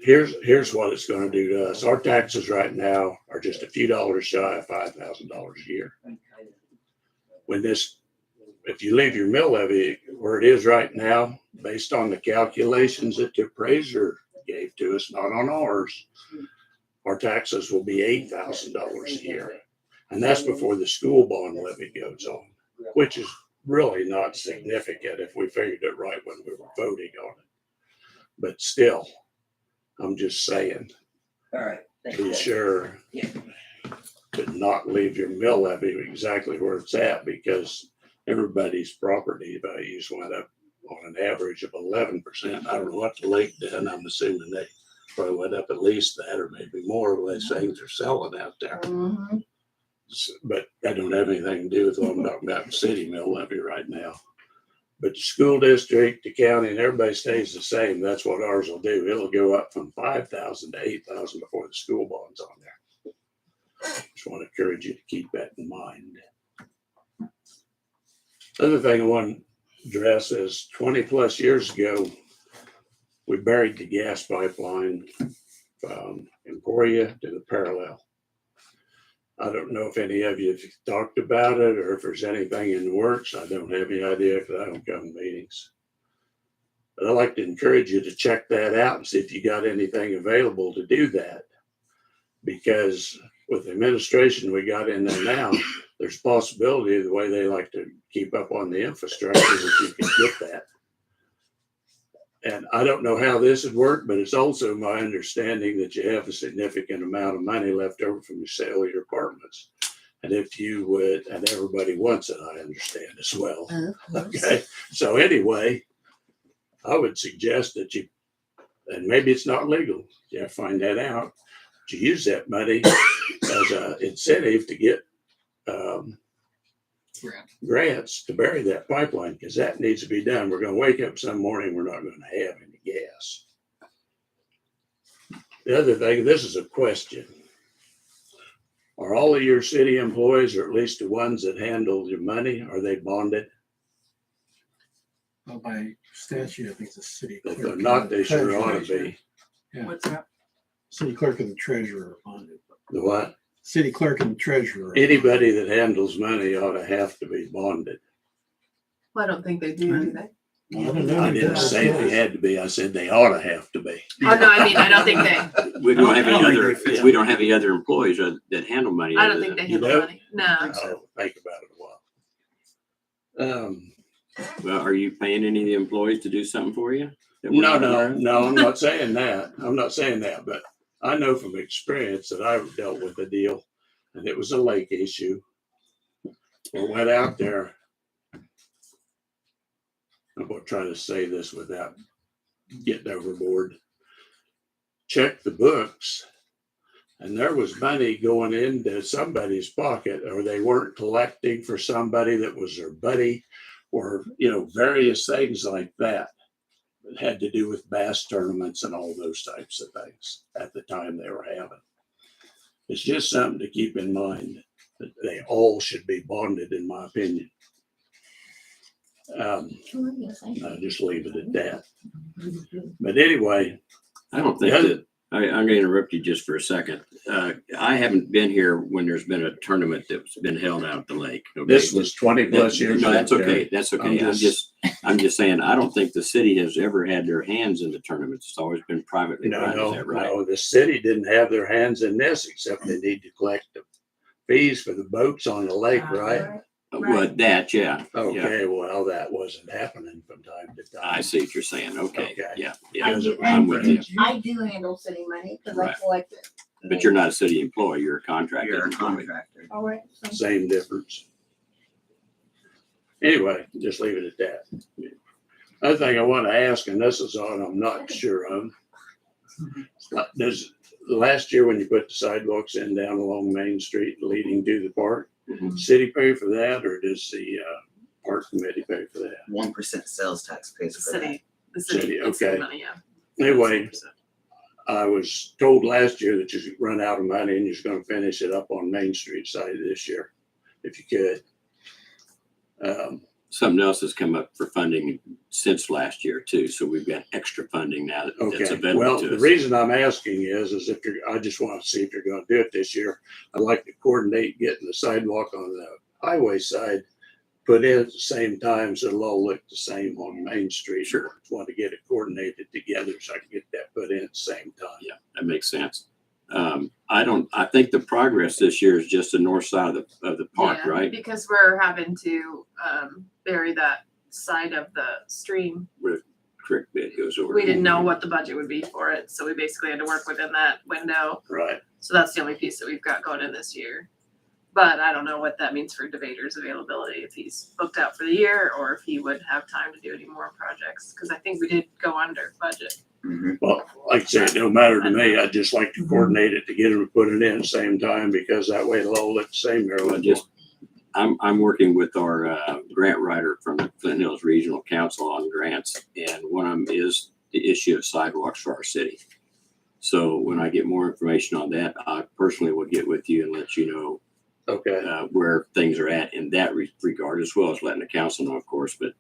here's what it's going to do to us. Our taxes right now are just a few dollars shy of $5,000 a year. If you leave your mill levy where it is right now, based on the calculations that the appraiser gave to us, not on ours, our taxes will be $8,000 a year. And that's before the school bond levy goes on, which is really not significant if we figured it right when we were voting on it. But still, I'm just saying, be sure to not leave your mill levy exactly where it's at, because everybody's property values went up on an average of 11%. I don't know what the lake did. I'm assuming they probably went up at least that or maybe more when these things are selling out there. Mm-hmm. But that don't have anything to do with what I'm talking about, the city mill levy right now. But the school district, the county, and everybody stays the same. That's what ours will do. It'll go up from 5,000 to 8,000 before the school bond's on there. Just want to encourage you to keep that in mind. Other thing I want to address is 20 plus years ago, we buried the gas pipeline from Emporia to the Parallel. I don't know if any of you have talked about it or if there's anything in the works. I don't have any idea because I don't come to meetings. But I'd like to encourage you to check that out and see if you got anything available to do that. Because with the administration we got in there now, there's a possibility of the way they like to keep up on the infrastructure that you can get that. And I don't know how this would work, but it's also my understanding that you have a significant amount of money left over from your sale of your apartments. And if you would, and everybody wants it, I understand as well. Okay. So anyway, I would suggest that you and maybe it's not legal. You have to find that out. To use that money as an incentive to get grants to bury that pipeline, because that needs to be done. We're going to wake up some morning, we're not going to have any gas. The other thing, this is a question. Are all of your city employees, or at least the ones that handle your money, are they bonded? Well, by statute, I think the city If clerk. they're and not, the they sure ought to treasurer. be. Yeah. What's that? City clerk and the treasurer are bonded. The what? City clerk and the treasurer. are Anybody that handles money ought to have to be bonded. Well, I don't think they do they? bonded. I don't know. I didn't say they had to be. I said they ought to have to be. Oh, no, I mean, I don't think they, We don't have I any don't other, think they- we don't have any other employees that handle money. I other don't think they than- handle know? money. No. I'll think about it a while. Well, are you paying any of the employees to do something for you? that we're No, not no, aware of? no, I'm not saying that. I'm not saying that, but I know from experience that I've dealt with a deal and it was a lake issue. We went out there. I'm going to try to say this without getting overboard. Checked the books and there was money going into somebody's pocket, or they weren't collecting for somebody that was their buddy, or, various things like that. It had to do with bass tournaments and all those types of things at the time they were having. It's just something to keep in mind that they all should be bonded, in my opinion. I'll just leave it at that. But anyway, I don't think that, I'm going to interrupt you just for a second. I haven't been here when there's been a tournament that's been held out at the lake. Okay? this was 20 plus years No, ago. that's okay. That's okay. I'm just saying, I don't think the city has ever had their hands in the tournaments. It's always been privately run. Is No, that right? no, the city didn't have their hands in this, except they need to collect the fees for the boats on the lake, right? Well, that, yeah. Yeah. Okay, well, that wasn't happening from time to time. I see what you're saying. Okay. Okay. Yeah. I Yeah. do, I'm with you. I do handle city money because I Right. collect it. But you're not a city employee. You're a contracted You're a employee. contractor. All right. so- Same difference. Anyway, just leave it at that. Other thing I want to ask, and this is on, I'm not sure of. Does, last year when you put the sidewalks in down along Main Street leading to the park, Mhm. city pay for that, or does the park committee pay for that? 1% sales tax pays for that. City, the city, City, gets the okay. money, yeah. Anyway, I was told last year that you run out of money and you're going to finish it up on Main Street side this year, if you could. Something else has come up for funding since last year too. So we've got extra funding now that's Okay, available well, to the us. reason I'm asking is if I just want to see if you're going to do it this year. I'd like to coordinate getting the sidewalk on the highway side put in at the same time, so it'll all look the same on Main Street. Sure. Just want to get it coordinated together so I can get that put in at the same time. Yeah, that makes sense. I think the progress this year is just the north side of the park, Yeah, right? Because we're having to bury that side of the stream. Creek bed goes over. We didn't know what the budget would be for it, so we basically had to work within that window. Right. So that's the only piece that we've got going in this year. But I don't know what that means for Debater's availability, if he's booked out for the year or if he would have time to do any more projects, because I think we did go under budget. Mhm. Well, like I said, it don't matter to me. I'd just like to coordinate it to get them to put it in at the same time, because that way it'll all look the same here. Well, I'm working with our grant writer from the Flint Hills Regional Council on grants, and one of them is the issue of sidewalks for our city. So when I get more information on that, I personally will get with you and let you know Okay. where things are at in that regard, as well as letting the council know, of course. But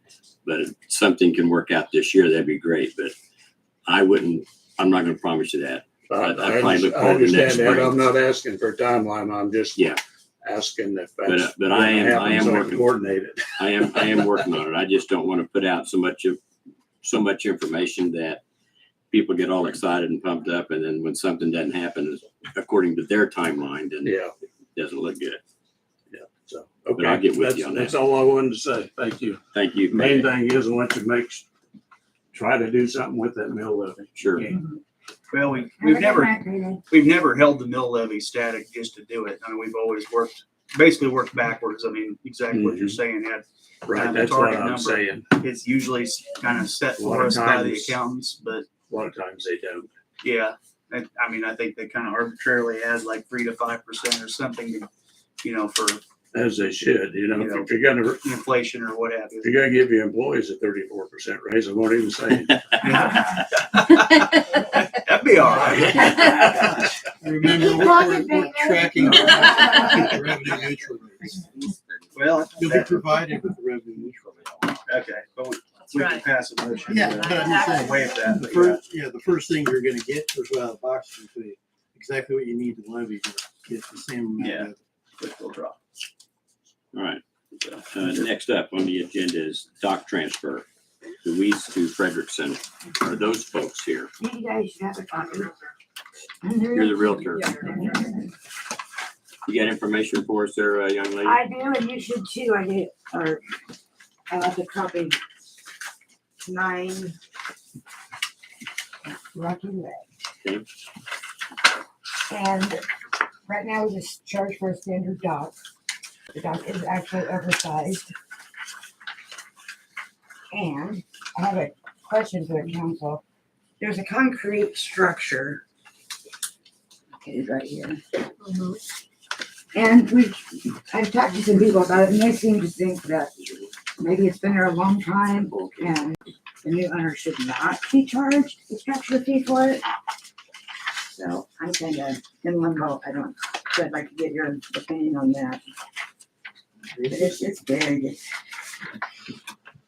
if something can work out this year, that'd be great. But I'm not going to promise you that. I'd probably look I forward to next understand that. spring. I'm not asking for a timeline. I'm just Yeah. asking if But, that's but I am gonna happen, so I can working. coordinate it. I am working on it. I just don't want to put out so much information that people get all excited and pumped up, and then when something doesn't happen according to their timeline, then Yeah. it doesn't look good. So, But I'll okay. get with you on That's that. all I wanted to say. Thank you. Thank you. Main thing is I want you to try to do something with that mill levy. Sure. Well, we've Have a good never night, Rita. we've never held the mill levy static just to do it. I mean, we've always basically worked backwards. I mean, exactly what you're saying. Had Right, the that's what target I'm number. saying. It's usually kind of set A lot for of us by the times- accountants, but A A lot of times they don't. Yeah, I mean, I think they kind of arbitrarily add like 3 to 5% or something, for As they should, You know, if you're gonna, inflation or what have if you. you're gonna give your employees a 34% raise, I won't even say it. That'd be all right. Remember, we're tracking the revenue neutral rates. Well, You'll be provided with the revenue neutral rate. okay, but we That's can right. pass a motion. Yeah, to but I'm just saying, Waive that. the but first, the first thing you're gonna get is out of the box is gonna be exactly what you need to levy to get the same amount. Yeah. of- Quick little drop. All right. Next up on the agenda is dock transfer, Louise to Frederickson. Are those folks here? You guys should have a copy. You're the realtor. You got information for us there, young lady? I do, and you should too. I left a copy. 9 Rocky Way. Okay. And right now we just charge for a standard dock. The dock is actually oversized. And I have a question for the council. There's a concrete structure. Okay, it's right here. And I've talked to some people about it, and they seem to think that maybe it's been there a long time, and the new owner should not be charged the structure fee for it. So I'm kind of in limbo. I'd like to get your opinion on that. But it's big.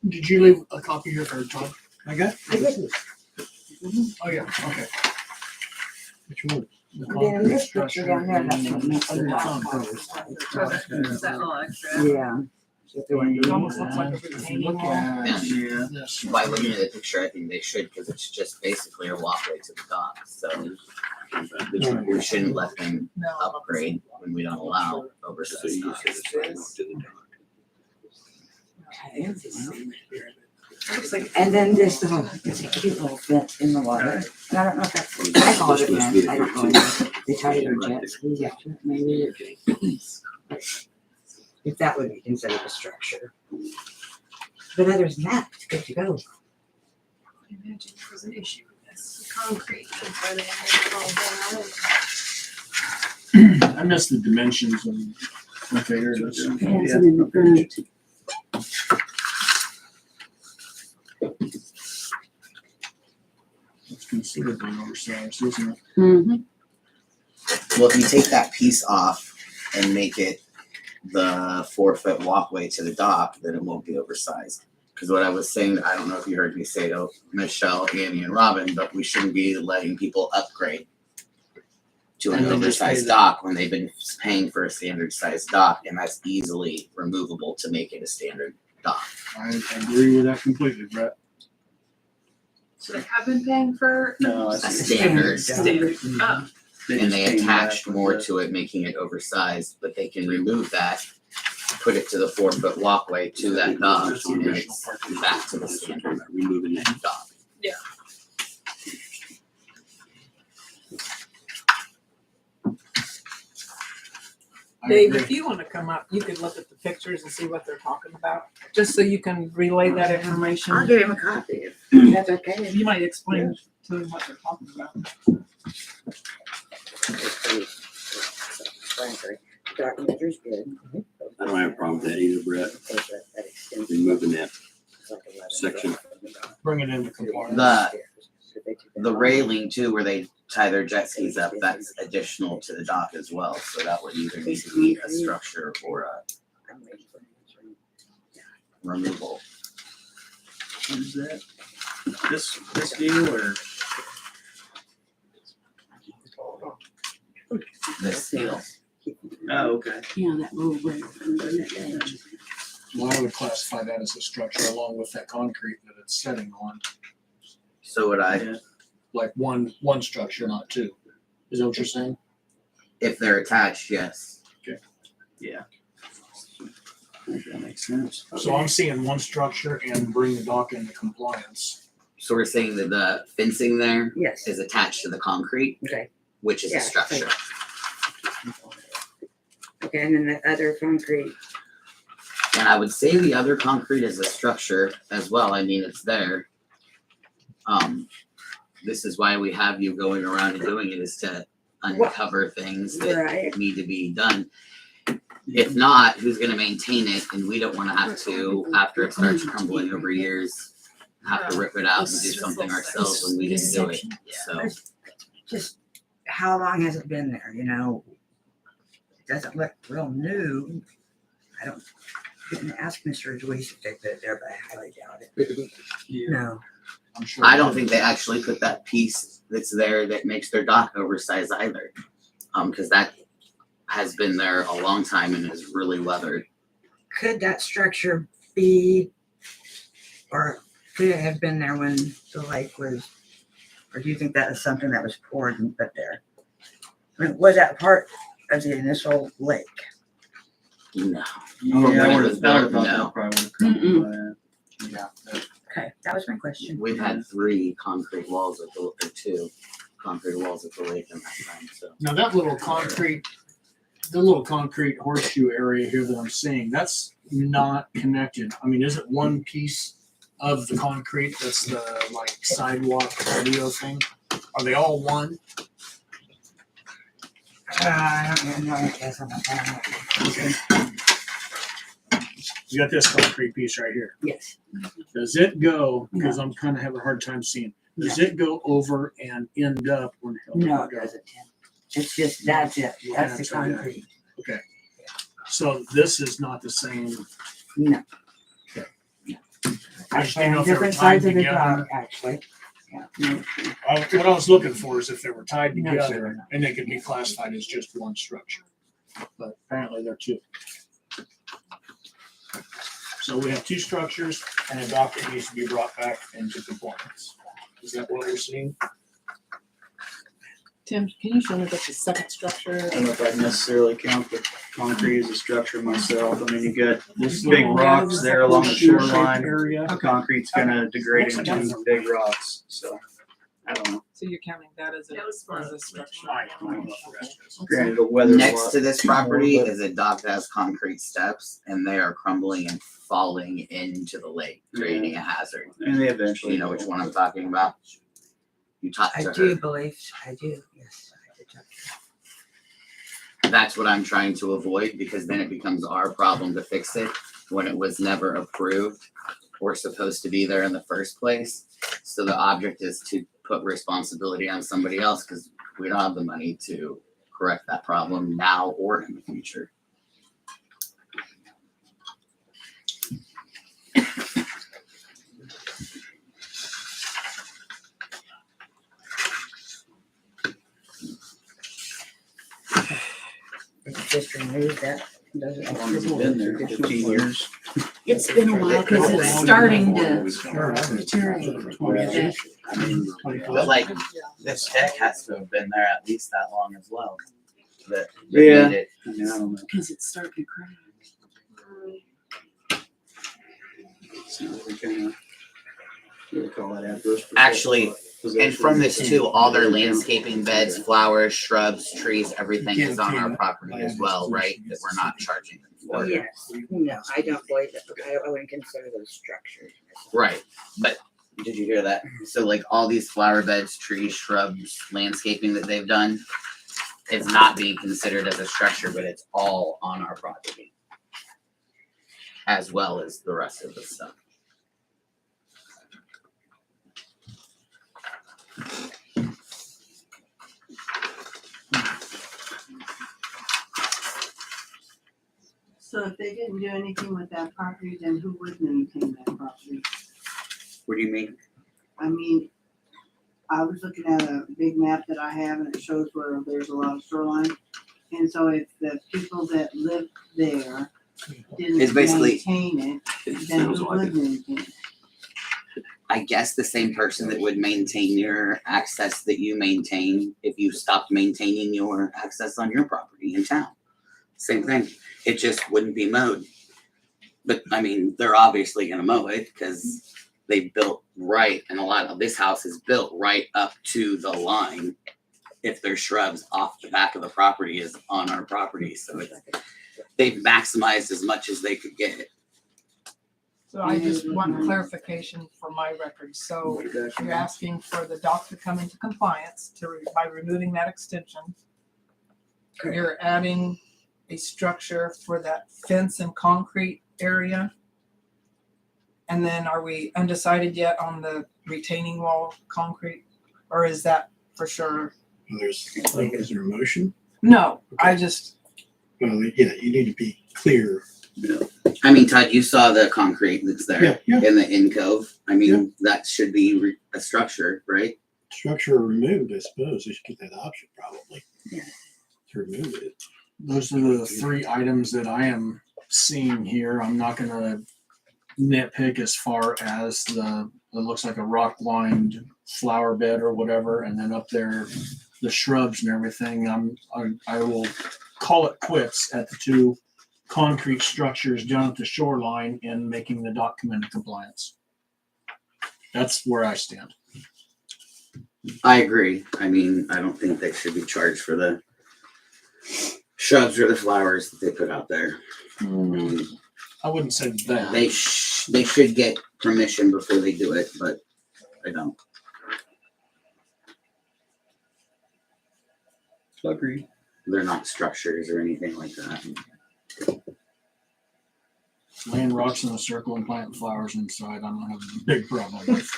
Did you leave a copy here for Todd? I got. I didn't. Oh, yeah, okay. Which one? The And then concrete this picture down there, that's what makes it Is that little extra? Yeah. It almost looks like a If you retaining look wall. at Yeah. this. By looking at the picture, I think they should, because it's just basically a walkway to the dock, so we shouldn't let them No. upgrade when we don't allow So oversized you docks. said it's sidewalk to the dock. Looks like And then this little, it's a cute little vent in the water. And I don't know if that's, I call it a vent, I don't know. They tie your jet skis after it, maybe. If that would be considered a structure. But other than that, it's good to go. I imagine there was an issue with this concrete. That's why they had it all done. I missed the dimensions and, okay, here it is. It has it in the front. It's considerably oversized, isn't it? Mm-hmm. Well, if you take that piece off and make it the 4-foot walkway to the dock, then it won't be oversized. Because what I was saying, I don't know if you heard me say to Michelle, Annie, and Robin, but we shouldn't be letting people upgrade to an And then just pay oversized the- dock when they've been paying for a standard sized dock, and that's easily removable to make it a standard dock. I agree with that completely, Brett. So they have been paying for No, A I see. standard. standard. Oh, And they attached more to it, making it oversized, but they can remove that, put it to the 4-foot walkway to that dock, and it's back to the standard Removing that. dock. I Dave, agree. if you wanna come up, you could look at the pictures and see what they're talking about, just so you can relay that I'll information. give him a copy if that's okay. You might explain to them what they're talking about. Frankly, documenter's good. I don't have a problem with that either, Brett. Removing that section. Bring it into compliance. The railing too, where they tie their jet skis up, that's additional to the dock as well, so that would either need to be a structure or a removal. Who's that? This deal or? This deal. Oh, okay. Yeah, that little way. Well, I would classify that as a structure along with that concrete that it's setting on, So would I, like one structure, not two. Is that what you're saying? if they're attached, yes. Yeah. I think that makes sense. So I'm seeing one structure and bring the dock into compliance. So we're saying that the fencing there Yes. is attached to the concrete, Okay. which is Yeah, a structure. Okay, and then the other concrete. And I would say the other concrete is a structure as well. I mean, it's there. this is why we have you going around and doing it, is to uncover things that Right. need to be done. If not, who's gonna maintain it? And we don't wanna have to, after it starts crumbling over years, have to rip it out and do something ourselves when we didn't do it. So, Just how long has it been there, you know? It doesn't look real new. I didn't ask Mr. Deweese if they put it there, but I highly doubt it. No. I'm sure. I don't think they actually put that piece that's there that makes their dock oversized either. Cause that has been there a long time and is really weathered. Could that structure be, or could it have been there when the lake was, or do you think that is something that was poured and put there? I mean, was that part of the initial lake? No. Yeah, When I it would was have built, thought no. that probably would have come by that. Yeah. Okay, that was my question. We've had 3 concrete walls at the, or 2 concrete walls at the lake in that time, so. Now that little concrete, the little concrete horseshoe area here that I'm seeing, that's not connected. I mean, is it one piece of the concrete that's the like sidewalk patio thing? Are they all one? I don't even know, I guess I'm not gonna. You got this concrete piece right here. Yes. Does it go, because I'm kind of having a hard time seeing, does it go over and end up where the hell did No, it it go? doesn't. It's just, that's it. That's the That's right. concrete. Okay. So this is not the same. No. I just didn't know if they were Different tied sides of the together. dog, actually. Yeah. What I was looking for is if they were tied No, together sure. and they could be classified as just one structure. But apparently they're 2. So we have 2 structures and a dock that needs to be brought back into conformance. Is that what we're seeing? Tim, can you show me what's the second structure? I don't know if I'd necessarily count the concrete as a structure myself. I mean, you've got This big little rocks there along the horseshoe-shaped shoreline. area. The concrete's gonna degrade into big rocks, so I don't know. So you're counting that as a, It was as a structure? I don't know what the rest is. Granted, it'll weather a Next lot to this more, property but- is a dock that has concrete steps and they are crumbling and falling into the lake, creating a hazard. And they eventually. You know which one I'm talking about? You talked I to do her. believe, I do, yes. I did talk to her. That's what I'm trying to avoid because then it becomes our problem to fix it when it was never approved or supposed to be there in the first place. So the object is to put responsibility on somebody else because we don't have the money to correct that problem now or in the future. It's just removed that. Doesn't. How long has it been there? 15 years? It's been a while because it's starting to deteriorate. But like this deck has to have been there at least that long as well. That Yeah. made it. I mean, I don't know. Because it's starting to crack. It's not really kinda, what do they call that, adverse Actually, possession. and from this too, all their landscaping beds, flowers, shrubs, trees, everything is on our property as well, right? That we're not charging them for. Yes, no, I don't believe that, I wouldn't consider those structures. Right, but did you hear that? So like all these flower beds, trees, shrubs, landscaping that they've done, it's not being considered as a structure, but it's all on our property. As well as the rest of the stuff. So if they didn't do anything with that property, then who would maintain that property? What do you mean? I mean, I was looking at a big map that I have and it shows where there's a lot of shoreline. And so if the people that live there It's didn't basically- maintain it, then who would maintain it? I guess the same person that would maintain your access that you maintain if you stopped maintaining your access on your property in town. Same thing. It just wouldn't be mowed. But I mean, they're obviously gonna mow it because they built right, and a lot of this house is built right up to the line. If there's shrubs off the back of the property is on our property, so it's, they've maximized as much as they could get. So I just want clarification for my records. So you're asking for the dock to come into compliance by removing that extension. You're adding a structure for that fence and concrete area. And then are we undecided yet on the retaining wall concrete? Or is that for sure? Is there a motion? No, I just, Well, yeah, you need to be clear. I mean, Todd, you saw the concrete that's there Yeah, yeah. in the in cove. I mean, that should be a structure, right? Structure removed, I suppose. They should get that option probably. Yeah. To remove it. Those are the three items that I am seeing here. I'm not gonna nitpick as far as it looks like a rock lined flower bed or whatever, and then up there, the shrubs and everything. I will call it quits at the two concrete structures down at the shoreline and making the dock come into compliance. That's where I stand. I agree. I mean, I don't think they should be charged for the shrubs or the flowers that they put out there. I wouldn't say that. They should get permission before they do it, but I don't. Agree. They're not structures or anything like that. Laying rocks in a circle and planting flowers inside, I don't have a big problem with.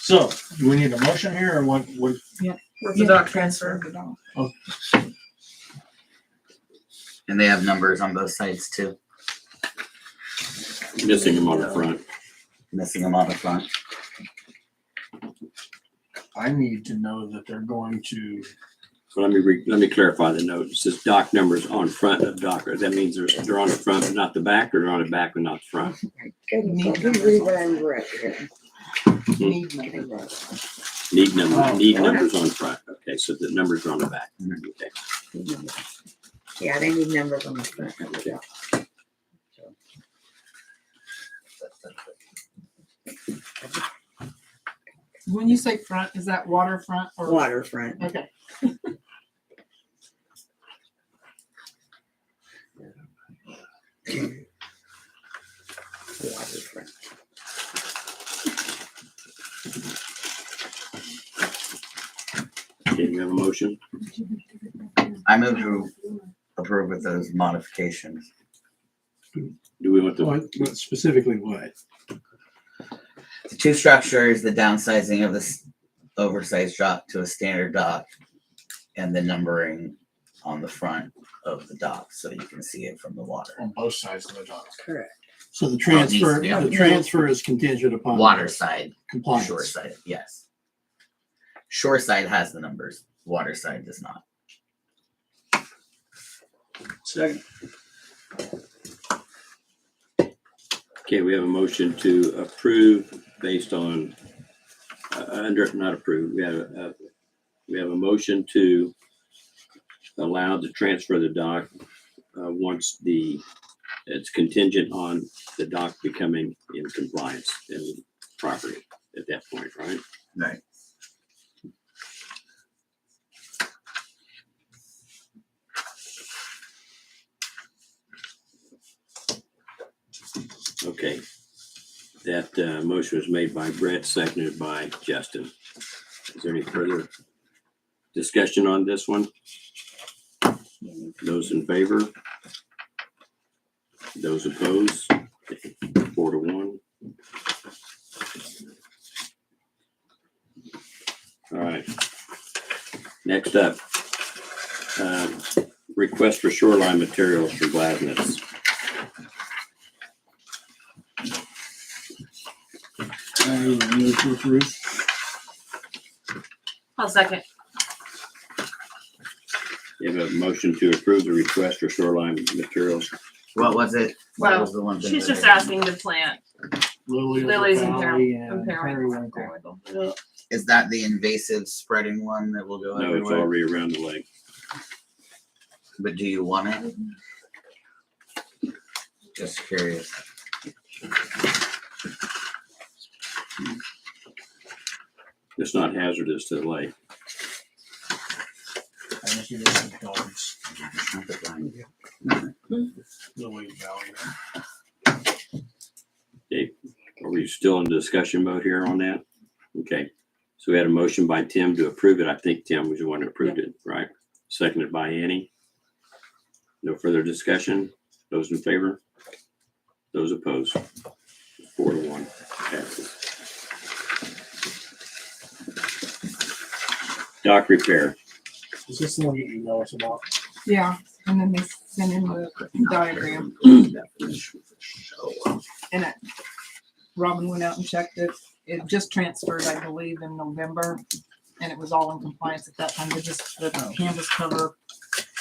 So, do we need a motion here or what? Where's the dock transfer? Oh, And they have numbers on both sides too. Missing them on the front. Missing them on the front. I need to know that they're going to. So let me clarify the note. It says dock numbers on front of docker. That means they're on the front but not the back, or they're on the back but not the front. Goodness, let me read what I read here. need numbers. Need numbers on front. Okay, so the numbers are on the back. Okay. Yeah, they need numbers on the front. Okay. When you say front, is that waterfront or? Waterfront. Okay. Waterfront. Okay, you have a motion? I move to approve with those modifications. Do we want What specifically what? The two structures, the downsizing of this oversized dock to a standard dock, and the numbering on the front of the dock so you can see it from the water. On both sides of the dock. Correct. So the transfer, yeah. the transfer is contingent upon. Water side, Compliance. shore side, yes. Shore side has the numbers, water side does not. Second. Okay, we have a motion to approve based on, not approve, we have a motion to allow the transfer of the dock once it's contingent on the dock becoming in compliance in property at that point, right? Right. Okay. That motion was made by Brett, seconded by Justin. Is there any further discussion on this one? Those in favor? Those opposed? 4-1. All right. Next up, request for shoreline materials for Glasness. I move to approve. I'll second. You have a motion to approve the request for shoreline materials. What was it? What Well, was the one thing she's that just I- asking to plant lilies and periwinkle. periwinkle. Is that the invasive spreading one that will go No, it's everywhere? already around the lake. But do you want it? Just curious. It's not hazardous to the lake. I think it is the dogs. Lily Valley. we still in discussion mode here on that? Okay, so we had a motion by Tim to approve it. I think Tim was the one who approved it, right? Seconded by Annie. No further discussion. Those in favor? Those opposed? 4-1 passes. Dock repair. Is this the one you emailed us about? Yeah, and then they sent in the diagram. And Robin went out and checked it. It just transferred, I believe, in November, and it was all in compliance at that time. The canvas cover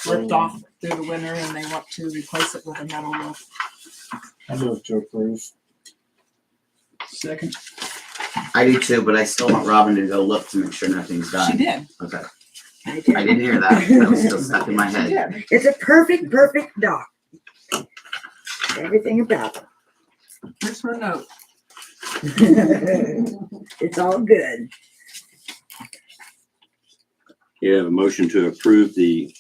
ripped off through the winter, and they want to replace it with a metal roof. I move to approve. Second. I do too, but I still want Robin to go look to make sure nothing's done. She did. Okay. I didn't hear that. That was still stuck in my head. It's a perfect dock. Everything about it. Here's her note. It's all good. You have a motion to approve the,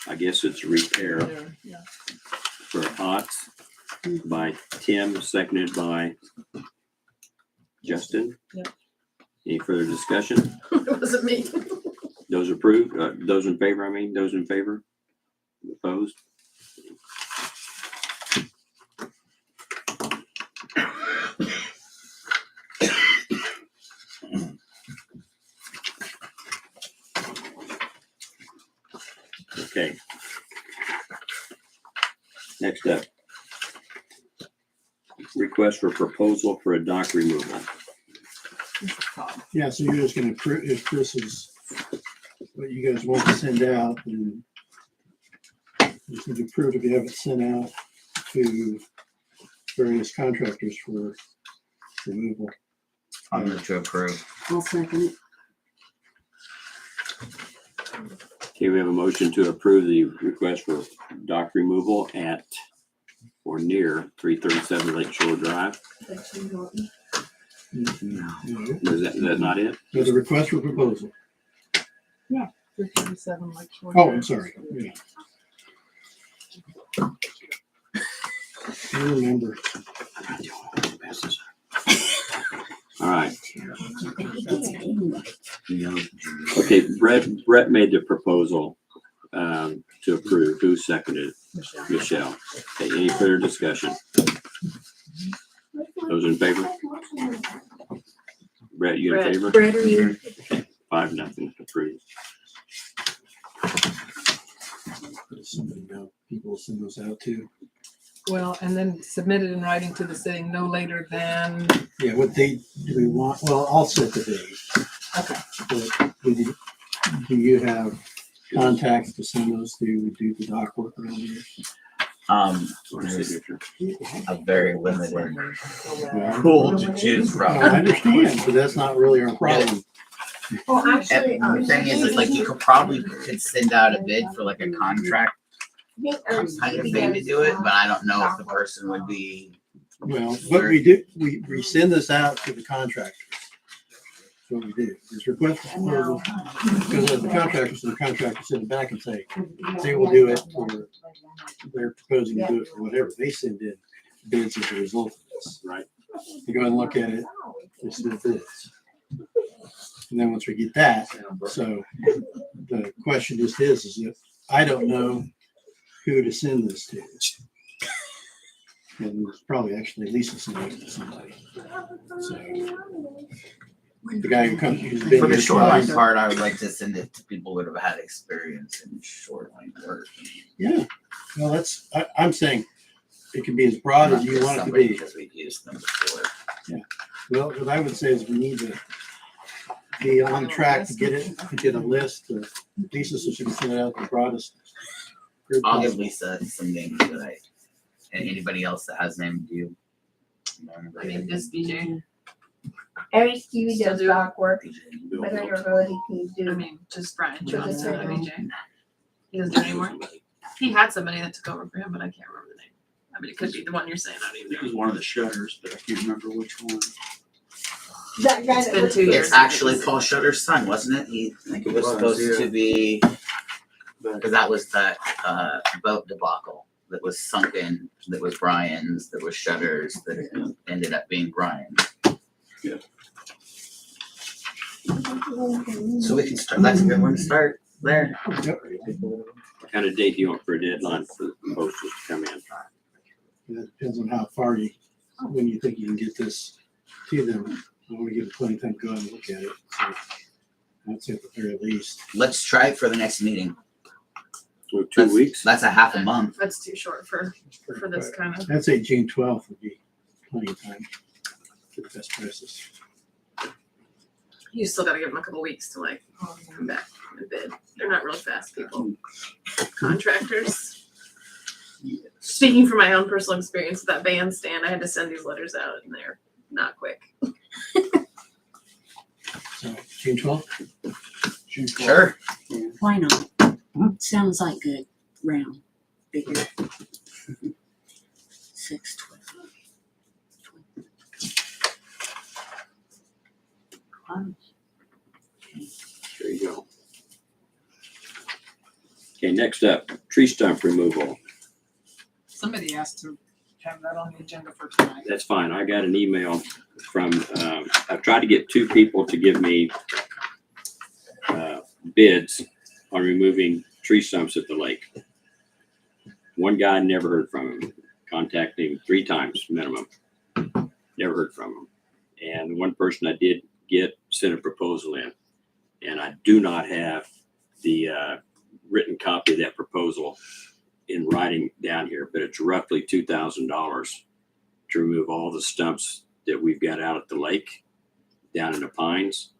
I guess it's repair Yeah. for Otts by Tim, seconded by Justin. Yep. Any further discussion? It wasn't me. Those approved, those in favor, those in favor? Opposed? Okay. Next up. Request for proposal for a dock removal. Yeah, so you're just gonna approve, if this is what you guys want to send out, then you just need to approve if you have it sent out to various contractors for removal. I'll move to approve. I'll second it. Okay, we have a motion to approve the request for dock removal at or near 337 Lake Shore Drive. No, Is that not it? there's a request for proposal. 337 Lake Shore. Oh, I'm sorry. Yeah. I remember. All right. Okay, Brett made the proposal to approve. Who seconded it? Michelle. Okay, any further discussion? Those in favor? Brett, you in Brett. favor? Brett, are you? Okay, 5-0 approved. Does somebody know people will send those out to? Well, and then submitted in writing to the city no later than, Yeah, what date do we want? Well, I'll set the date. okay. But do you have contacts to send those to do the dock work around here? There's a very limited Well, pool to choose no, I from. understand, but that's not really our problem. Well, actually, And the thing is like you could send out a bid for like a contract kind of thing to do it, but I don't know if the person would be. Well, what we do, we send this out to the contractors. That's what we do. It's request for proposal. Because of the contractors send it back and say, they will do it, or they're proposing to do it for whatever. They send in bids as a result of this, right? You go and look at it, they submit bids. And then once we get that, so the question just is if I don't know who to send this to. And it's probably actually Lisa sending it to somebody. So the guy who comes, who's been For the here shoreline twice. part, I would like to send it to people that have had experience in shoreline work. Yeah, well, I'm saying it can be as broad as you want it to be. Because we've used them before. Well, what I would say is we need to be on track to get a list of pieces that should be sent out to the broadest group. I'll give Lisa some names that and anybody else that has named you. I mean, just BJ. Every Stevie Still does do. dock work, but I don't know if he can I do. mean, just Brian Just Johnson, a BJ. He doesn't do it anymore. He had somebody that took over for him, but I can't remember the name. I mean, it could be the one you're saying. I don't even It was know. one of the shutters, but I can't remember which one. That guy It's that been lives 2 years. It's actually Paul Shutter's son, wasn't it? He, I think it was It was, supposed yeah. to be, because that was that boat debacle. that was sunken, that was Brian's, that was Shutters, that ended up being Brian's. Yeah. So we can start, that's a good one to start there. What kind of date do you want for a deadline for the posters to come in? It depends on how far when you think you can get this to them. I want to give it plenty of time to go and look at it. So I'd say at the very least. Let's try it for the next meeting. So 2 weeks? That's a half a month. That's too short for this kind of. I'd say June 12th would be plenty of time for the best prices. You still gotta give them a couple weeks to like come back and bid. They're not real fast people. Contractors. Speaking from my own personal experience with that bandstand, I had to send these letters out and they're not quick. So June 12th? June 12th. Sure. Why not? Sounds like good round figure. 612. There you go. Okay, next up, tree stump removal. Somebody asked to have that on the agenda for tonight. That's fine. I got an email from, I've tried to get 2 people to give me bids on removing tree stumps at the lake. One guy, never heard from him. Contacted him 3 times minimum. Never heard from him. And one person I did get sent a proposal in. And I do not have the written copy of that proposal in writing down here, but it's roughly $2,000 to remove all the stumps that we've got out at the lake, down in the pines.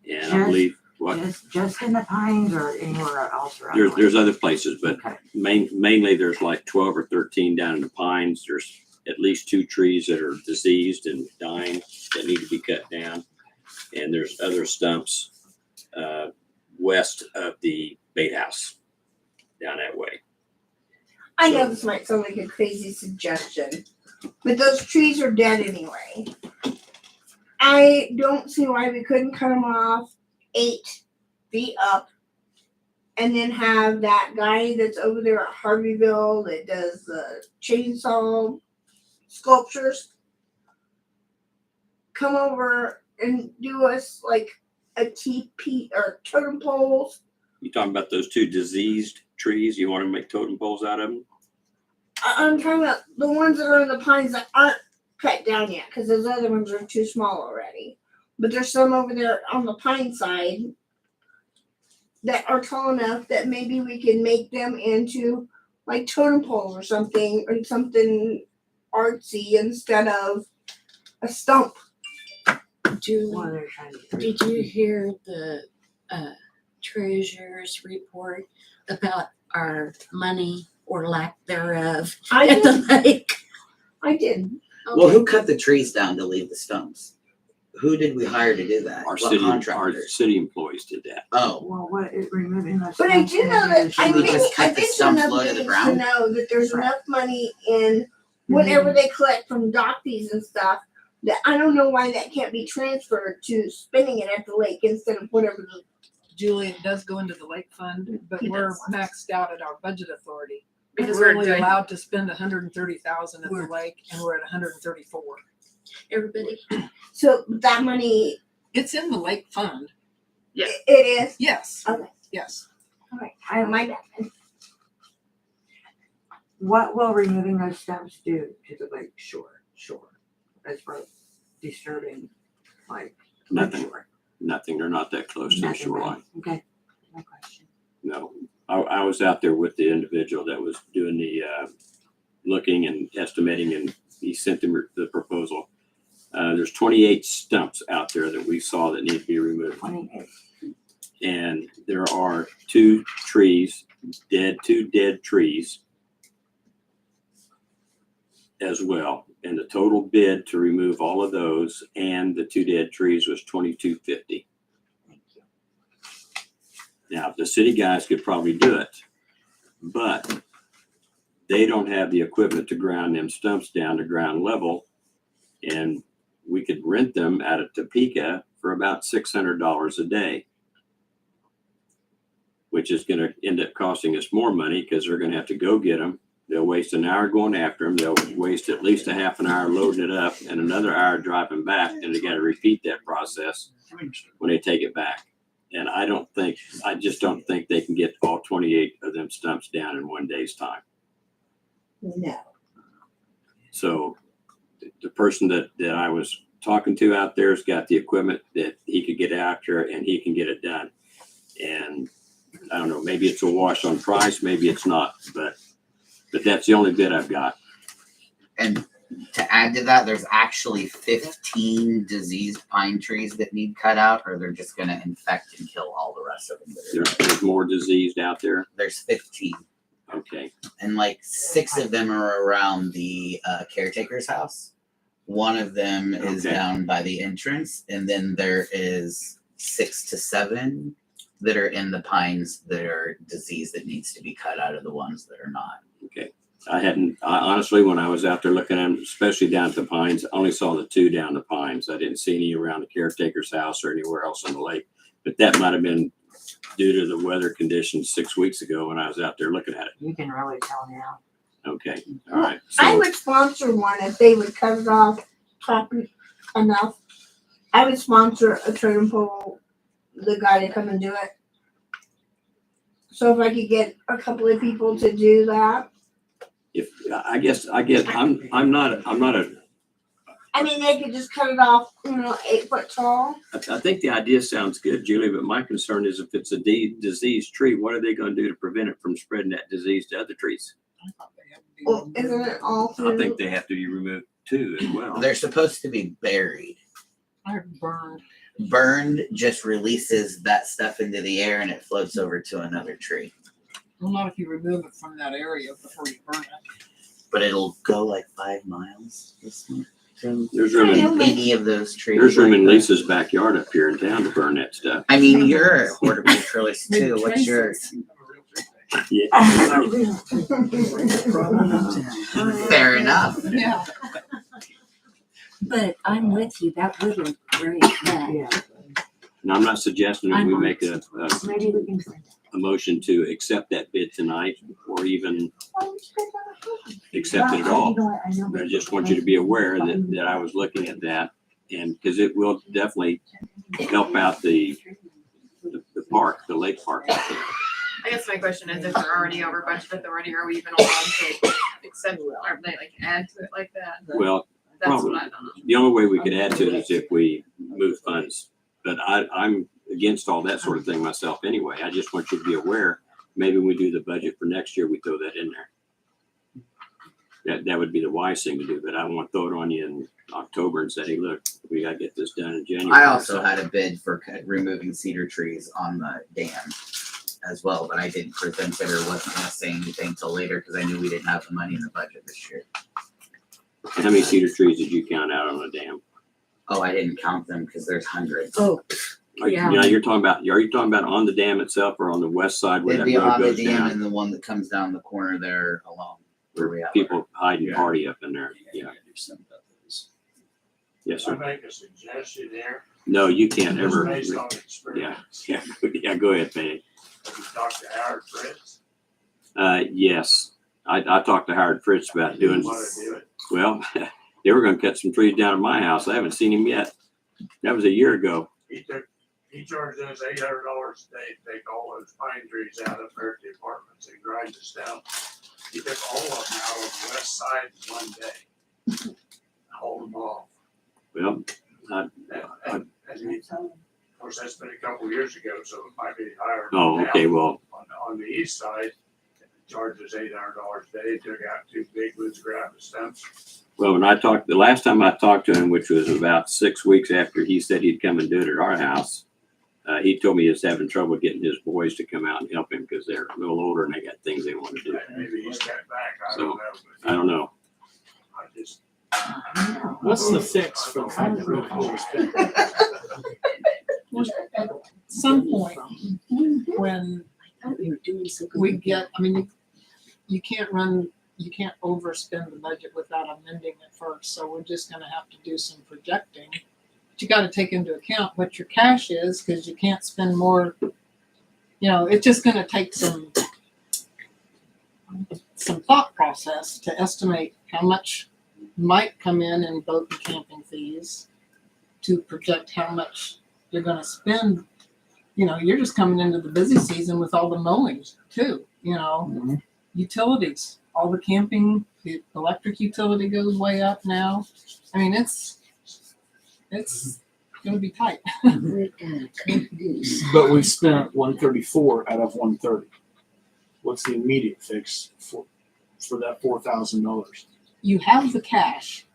And I believe, what? Just in the Pines or anywhere else around? There's other places, but mainly there's like 12 or 13 down in the pines. There's at least 2 trees that are diseased and dying that need to be cut down. And there's other stumps west of the bait house down that way. I know this might sound like a crazy suggestion, but those trees are dead anyway. I don't see why we couldn't cut them off 8 feet up and then have that guy that's over there at Harveyville that does the chainsaw sculptures come over and do us like a TP or totem poles. You talking about those 2 diseased trees? You want to make totem poles out of them? I'm talking about the ones that are in the pines that aren't cut down yet, because those other ones are too small already. But there's some over there on the pine side that are tall enough that maybe we can make them into like totem poles or something artsy instead of a stump. Did you hear the treasurer's report about our money or lack thereof I at the lake? I did. Well, who cut the trees down to leave the stumps? Who did we hire to do that? Our What city contractors? employees did that. Oh, Well, what is removing the? But I do know that Should we just cut I've the been to stumps enough low to the meetings to ground? know that there's enough money in whenever they collect from dock fees and stuff that I don't know why that can't be transferred to spending it at the lake instead of whatever the Julie, it does go into the lake fund, but He we're does. maxed out at our budget authority. Because We're we're only doing- allowed to spend 130,000 at the lake, and we're at 134. Everybody, so that money It's in the lake fund. Yeah. it is. Yes. Okay. Yes. Okay. I my bad. What will removing those stumps do to the lake shore as far as disturbing like? Nothing. Nothing. They're not that close to the Nothing, right? shoreline. Okay, no question. No. I was out there with the individual that was doing the looking and estimating, and he sent them the proposal. There's 28 stumps out there that we saw that need to be removed. 28. And there are 2 trees, 2 dead trees as well. And the total bid to remove all of those and the 2 dead trees was $22.50. Now, the city guys could probably do it, but they don't have the equipment to ground them stumps down to ground level. And we could rent them out of Topeka for about $600 a day, which is going to end up costing us more money because they're going to have to go get them. They'll waste an hour going after them. They'll waste at least a half an hour loading it up and another hour driving back, and they got to repeat that process when they take it back. And I just don't think they can get all 28 of them stumps down in one day's time. No. So the person that I was talking to out there has got the equipment that he could get out there and he can get it done. And I don't know, maybe it's a wash on price, maybe it's not, but that's the only bid I've got. And to add to that, there's actually 15 diseased pine trees that need cut out, or they're just gonna infect and kill all the rest of them. There's more diseased out there. There's 15. Okay. And like 6 of them are around the caretaker's house. One of them is Okay. down by the entrance, and then there is 6 to 7 that are in the pines that are diseased that needs to be cut out of the ones that are not. Okay. I honestly, when I was out there looking at them, especially down at the pines, I only saw the 2 down the pines. I didn't see any around the caretaker's house or anywhere else on the lake. But that might have been due to the weather conditions 6 weeks ago when I was out there looking at it. You can really tell now. Okay. All right. I So, would sponsor one if they would cut it off top enough. I would sponsor a totem pole, the guy to come and do it. So if I could get a couple of people to do that. if I guess I'm not a I mean, they could just cut it off, 8 foot tall. I think the idea sounds good, Julie, but my concern is if it's a diseased tree, what are they going to do to prevent it from spreading that disease to other trees? Well, isn't it all through? I think they have to be removed too as well. They're supposed to be buried. I burned. Burned just releases that stuff into the air and it floats over to another tree. Well, not if you remove it from that area before you burn it. But it'll go like 5 miles. There's room in, Any of those trees. there's room like in that. Lisa's backyard up here in town to burn that stuff. I mean, you're a horticulturalist too. What's yours? Yeah. Fair enough. Yeah. But I'm with you, that wouldn't break that. Yeah. Now, I'm not suggesting that we make a Maybe we can send motion to accept that bid tonight or even accept it at all. But I just want you to be aware that I was looking at that, and because it will definitely help out the park, the lake park. I guess my question is, if we're already over budget authority, are we even allowed to accept, or they like add to it like that? Well, That's probably. what I don't know. The only way we could add to it is if we move funds. But I'm against all that sort of thing myself anyway. I just want you to be aware, maybe when we do the budget for next year, we throw that in there. That would be the wise thing to do, but I don't want to throw it on you in October and say, hey, look, we gotta get this done in January. I also had a bid for removing cedar trees on the dam as well, but I didn't present it or wasn't gonna say anything till later because I knew we didn't have the money in the budget this year. How many cedar trees did you count out on the dam? Oh, I didn't count them because there's hundreds. Oh, yeah. Are you talking about on the dam itself or on the west side where It'd that be road on the goes dam down? and the one that comes down the corner there along where we have. People hide and party up in there. Yeah. Yes, I sir. make a suggestion there. No, you can't Just ever. based on Yeah, experience. yeah, go ahead, Penny. Have you talked to Howard Fritz? Yes, I talked to Howard Fritz about doing, Want to do it? well, they were gonna cut some trees down at my house. I haven't seen him yet. That was a year ago. He charged us $800 a day to take all those pine trees out up there at the apartments and grind us down. He took all of them out on the west side in one day. Hauled them off. Well, And of course, that's been a couple years ago, so it might be higher. oh, now. okay, well, On the east side, it charges $800 a day, took out 2 big woods gravel stumps. well, the last time I talked to him, which was about 6 weeks after he said he'd come and do it at our house, he told me he was having trouble getting his boys to come out and help him because they're a little older and they got things they want to do. Maybe he's got back, I So, don't know. I don't know. I just. What's the fix for the fact that we're overspending? At some point, when we get, I mean, you can't overspend the budget without amending it first, so we're just gonna have to do some projecting. But you gotta take into account what your cash is, because you can't spend more, it's just gonna take some some thought process to estimate how much might come in boat and camping fees, to project how much you're gonna spend. You know, you're just coming into the busy season with all the mowing too, you know, utilities, all the camping, the electric utility goes way up now. I mean, it's gonna be tight. But we spent 134 out of 130. What's the immediate fix for that $4,000? You have the cash.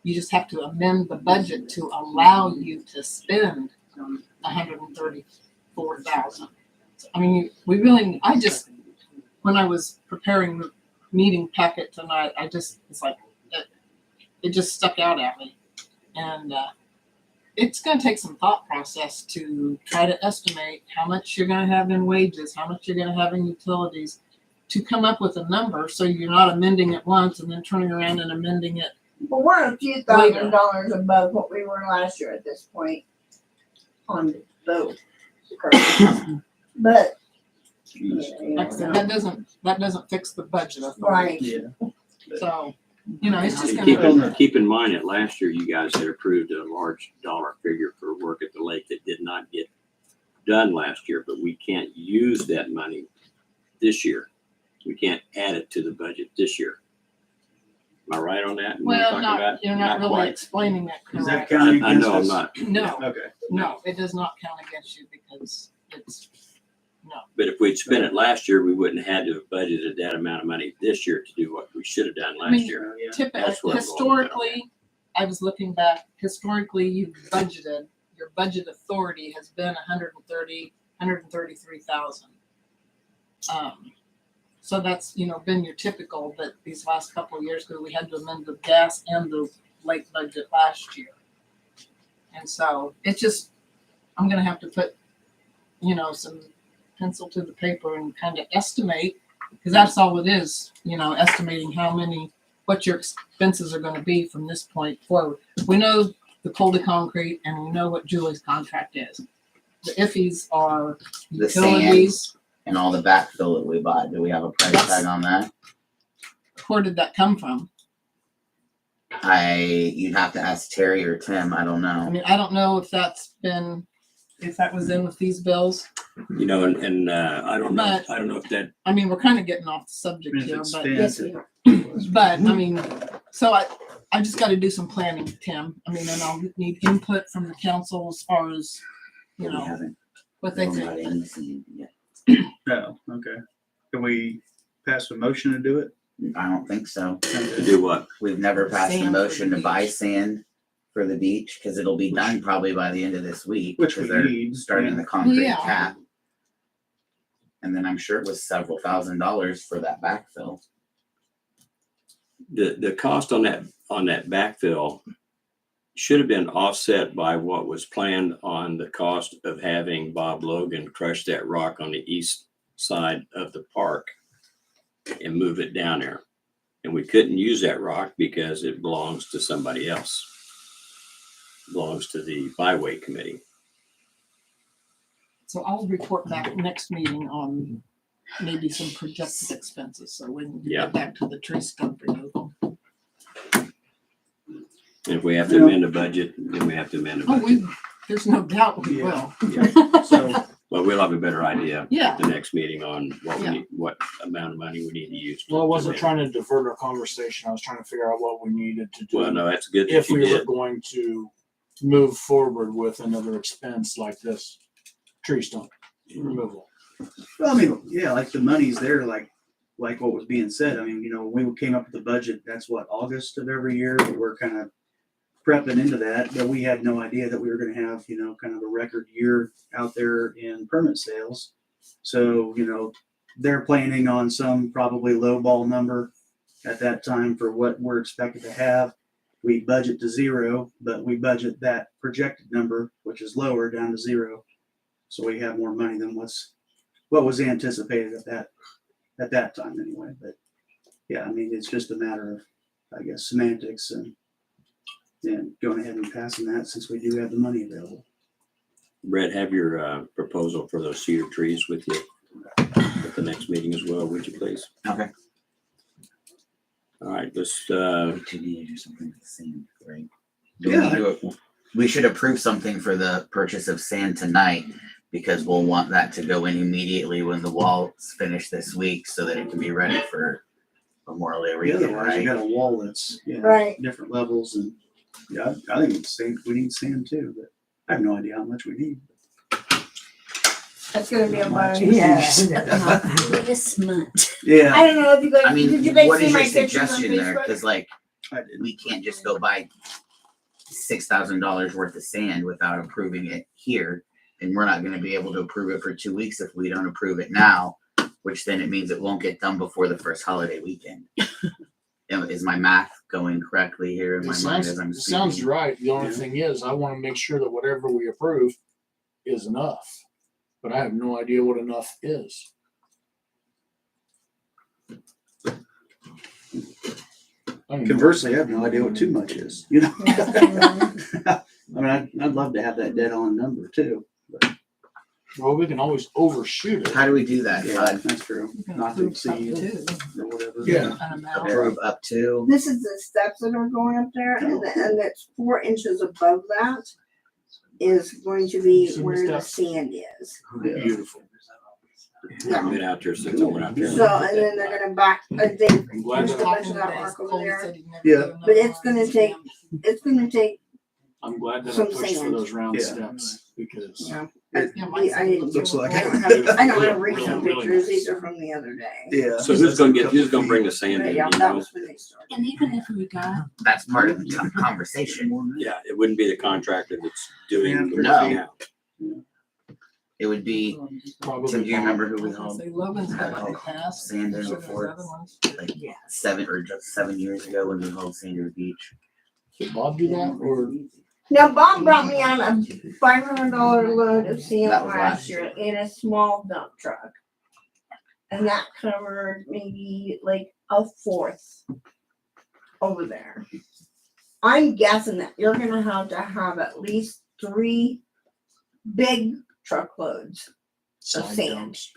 You just have to amend the budget to allow you to spend $134,000. I mean, when I was preparing the meeting packet tonight, it's like, it just stuck out at me. And it's going to take some thought process to try to estimate how much you're going to have in wages, how much you're going to have in utilities, to come up with a number so you're not amending it once and then turning around and amending it. Well, we're a few $1,000s above what we were last year at this point on the boat. But Like I said, that doesn't fix the budget. right. Yeah. So, you know, it's just Keep gonna. keep in mind that last year you guys had approved a large dollar figure for work at the lake that did not get done last year, but we can't use that money this year. We can't add it to the budget this year. Am I right on that? Well, Talking you're not really quite. explaining that Is that correctly. counting I against know I'm us? not. No, Okay. no, it does not count against you because it's, no. But if we'd spent it last year, we wouldn't have had to have budgeted that amount of money this year to do what we should have done I last mean, year. Typically, That's where I'm going with that. historically, I was looking back, historically, you've budgeted, your budget authority has been 133,000. So that's, you know, been your typical, but these last couple of years, because we had to amend the gas and the lake budget last year. And so it's just, I'm gonna have to put, you know, some pencil to the paper and kind of estimate, because that's all it is, you know, estimating what your expenses are gonna be from this point forward. We know the Coldy concrete and we know what Julie's contract is. The iffies are The sand. utilities. And all the backfill that we bought, do we have a price tag on that? Where did that come from? You'd have to ask Terry or Tim, I don't I know. mean, I don't know if that was in with these bills. You know, and I don't know. But- I don't know if that. I mean, we're kind of getting off the subject If here, it's but spent, yes, it- but I mean, so I just got to do some planning, Tim. I mean, and I'll need input from the council as far as, you We know, haven't what they gone think. right in the scene yet. Oh, okay. Can we pass a motion to do it? I don't think so. To do what? We've never passed a Sand for motion the to buy beach. sand for the beach, cause it'll be done probably by the end of this week. Which 'cause we they're need, starting yeah. the concrete Yeah. cap. And then I'm sure it was several $1,000s for that backfill. The cost on that backfill should have been offset by what was planned on the cost of having Bob Logan crush that rock on the east side of the park and move it down there. And we couldn't use that rock because it belongs to somebody else. It belongs to the byway committee. So I'll report back next meeting on maybe some projected expenses. So we can Yeah. get back to the tree stump removal. And if we have to amend the budget, then we have to amend the Oh, budget. there's no doubt we Yeah. will. So, But we'll have a better idea Yeah. at the next meeting on what we Yeah. need, what amount of money we need to use. Well, I wasn't trying to divert our conversation. I was trying to figure out what we needed to do. Well, no, that's good that If you we were did. going to move forward with another expense like this tree stump removal. well, I mean, yeah, like the money's there, like what was being said. I mean, you know, when we came up with the budget, that's what, August of every year. We're kind of prepping into that, but we had no idea that we were going to have, you know, kind of a record year out there in permit sales. So, you know, they're planning on some probably low ball number at that time for what we're expected to have. We budget to zero, but we budget that projected number, which is lower, down to zero. So we have more money than what was anticipated at that time anyway. But yeah, I mean, it's just a matter of, I guess, semantics and going ahead and passing that since we do have the money available. Brett, have your proposal for those cedar trees with you at the next meeting as well, would you please? Okay. All right, let's, We do need to do something with the sand, right? Yeah. We should approve something for the purchase of sand tonight, because we'll want that to go in immediately when the wall's finished this week, so that it can be ready for Memorial Day Yeah, weekend, otherwise you right? got a wall that's, you know, Right. different levels and, yeah, I think it's sand, we need sand too, but I have no idea how much we need. That's gonna be a bunch. This month. Yeah. I don't know if you guys, I mean, did you guys what see is my your pictures on suggestion there? Facebook? Cause like, we can't just go buy $6,000 worth of sand without approving it here. And we're not gonna be able to approve it for 2 weeks if we don't approve it now, which then it means it won't get done before the first holiday weekend. Is my math going correctly here in my mind as I'm It sounds speaking? right. The only Yeah. thing is, I wanna make sure that whatever we approve is enough. But I have no idea what enough is. I mean, Conversely, I have no idea what too much is, you know? I mean, I'd love to have that dead on number too. Well, we can always overshoot it. How do we do that, Yeah, Todd? that's true. Not to exceed or whatever. Yeah. Approve up to? This is the steps that are going up there, and that's 4 inches above that is going to be See the where the steps? sand is. Beautiful. I haven't been out there since I went out there. So, and then they're gonna back, they I'm glad pushed a that, bunch of that rock over there, Yeah. but it's gonna take, I'm glad that I Some pushed for sand. those round Yeah. steps because yeah. It I didn't. looks like I it. don't have recent Really pictures, nice. these are from the other day. Yeah. So who's gonna bring the sand But in, yeah, you that know? was when they started. And even if we got, That's part of the conversation. Yeah, it wouldn't be the contractor that's doing the No. work now. It would be, probably. so do you remember who we hauled Say Logan's got like a pass. sand in Sure there's before? other ones. Like 7 years ago when we hauled Sanders Beach? Did Bob do that or? Now, Bob brought me on a $500 load of sand That was last last year in a small dump truck. And that covered maybe like a fourth over there. I'm guessing that you're gonna have to have at least 3 big truckloads of Side sand. dumps.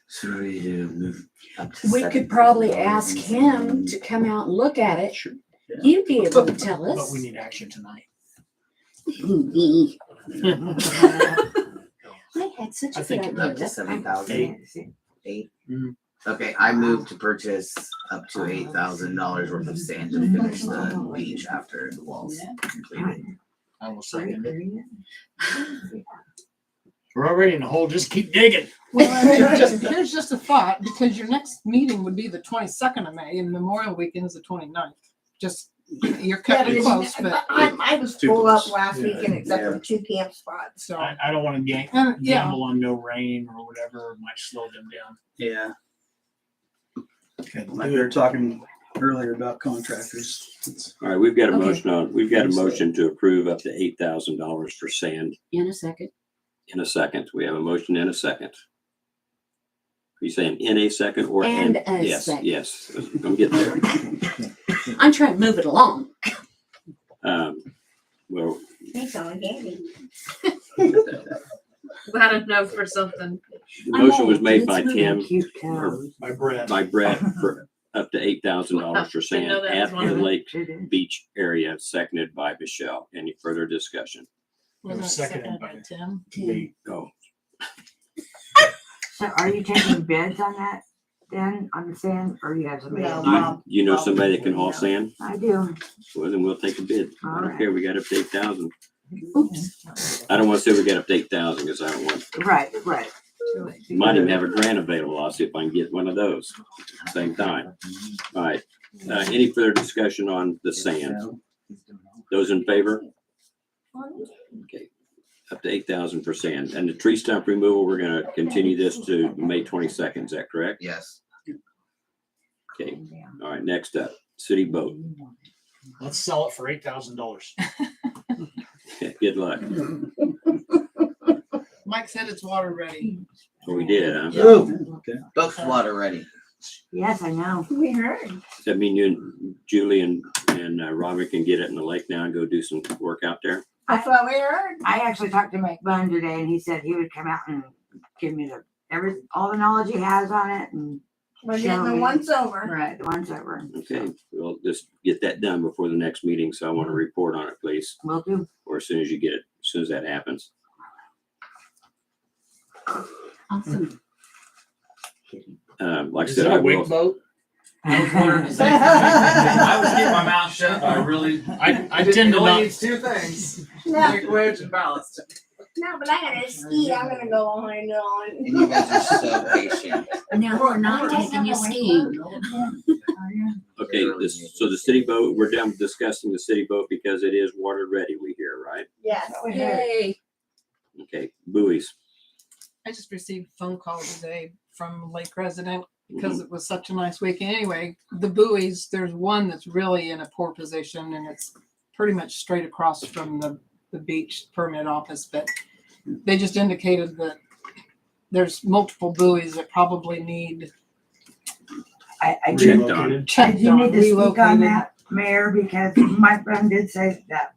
So what do we do? Move up to we could probably ask him to come out and look at it. You'd be able to tell But us. we need action tonight. I had such I a think good Up to idea. 7,000. Eight. Mhm. Okay, I moved to purchase up to $8,000 worth of sand to finish the beach after the wall's completed. I will second it. We're already in the hole. Just keep digging. Well, here's just a thought, because your next meeting would be the 22nd of May and Memorial Weekend is the 29th. Just, you're Yeah, cutting it but close, but I was Too full up close. last Yeah. weekend except Yeah. for 2 camp spots. so. I don't want to Yeah. gamble on no rain or whatever. It might slow them down. Yeah. Okay, Like we were talking earlier about contractors. It's- All right, we've got a Okay. motion to approve up to $8,000 for sand In a second. in a second. We have a motion in a second. Are you saying in a second or And in? a Yes, second. yes. Don't get there. I'm trying to move it along. Well, Thanks, Alan Candy. Glad enough for something. the motion was made It's by moving. Tim, or by Brett. by Brett for up to $8,000 for Didn't sand know that was at one the of them. Lake Beach area, seconded by Michelle. Any further discussion? Wasn't it Seconded seconded by by Tim? Me. Oh, So are you taking bids on that then, on the sand, or you have somebody? No. else? you know somebody that can haul sand? I do. Well, then we'll take a bid. I All don't right. care. We got up to 8,000. Oops. I don't want to say we got up to 8,000 because I don't want, Right. might even have a grant available. I'll see if I can get one of those at the same time. All right. Any further discussion on the sand? Those in favor? Okay. Up to 8,000 for sand. And the tree stump removal, we're gonna continue this to May 22nd. Is that correct? Yes. Okay. All right. Next up, city boat. Let's sell it for $8,000. Good luck. Mike said it's water ready. Oh, we did, huh? Oh, okay. Boat's water ready. Yes, I know. We heard. Does that mean you and Julie and Robin can get it in the lake now and go do some work out there? That's what we heard. I actually talked to Mike Bunn today and he said he would come out and give me all the knowledge he has on it and. We're show getting the me. once over. Right, the once over. Okay, we'll just get that done before the next meeting, so I want to report on it, please, Will do. or as soon as you get it, as soon as that happens. Awesome. Like I Is said, it I a wig will. boat? I was wondering the same thing. I was keeping my mouth shut, but I really. I tend to It only not. needs two things: No, wig wedge and ballast. no, but I gotta ski. I'm gonna go on and on. And you guys are so patient. No, we're not taking you skiing. Okay, so the city boat, we're done discussing the city boat because it is water ready, we hear, right? Yes. Yay. Okay, buoys. I just received a phone call today from a lake resident because it was such a nice weekend. Anyway, the buoys, there's one that's really in a poor position and it's pretty much straight across from the beach permit office, but they just indicated that there's multiple buoys that probably need I do Checked need on. I checked do on, need to speak on relocated. that, Mayor, because my friend did say that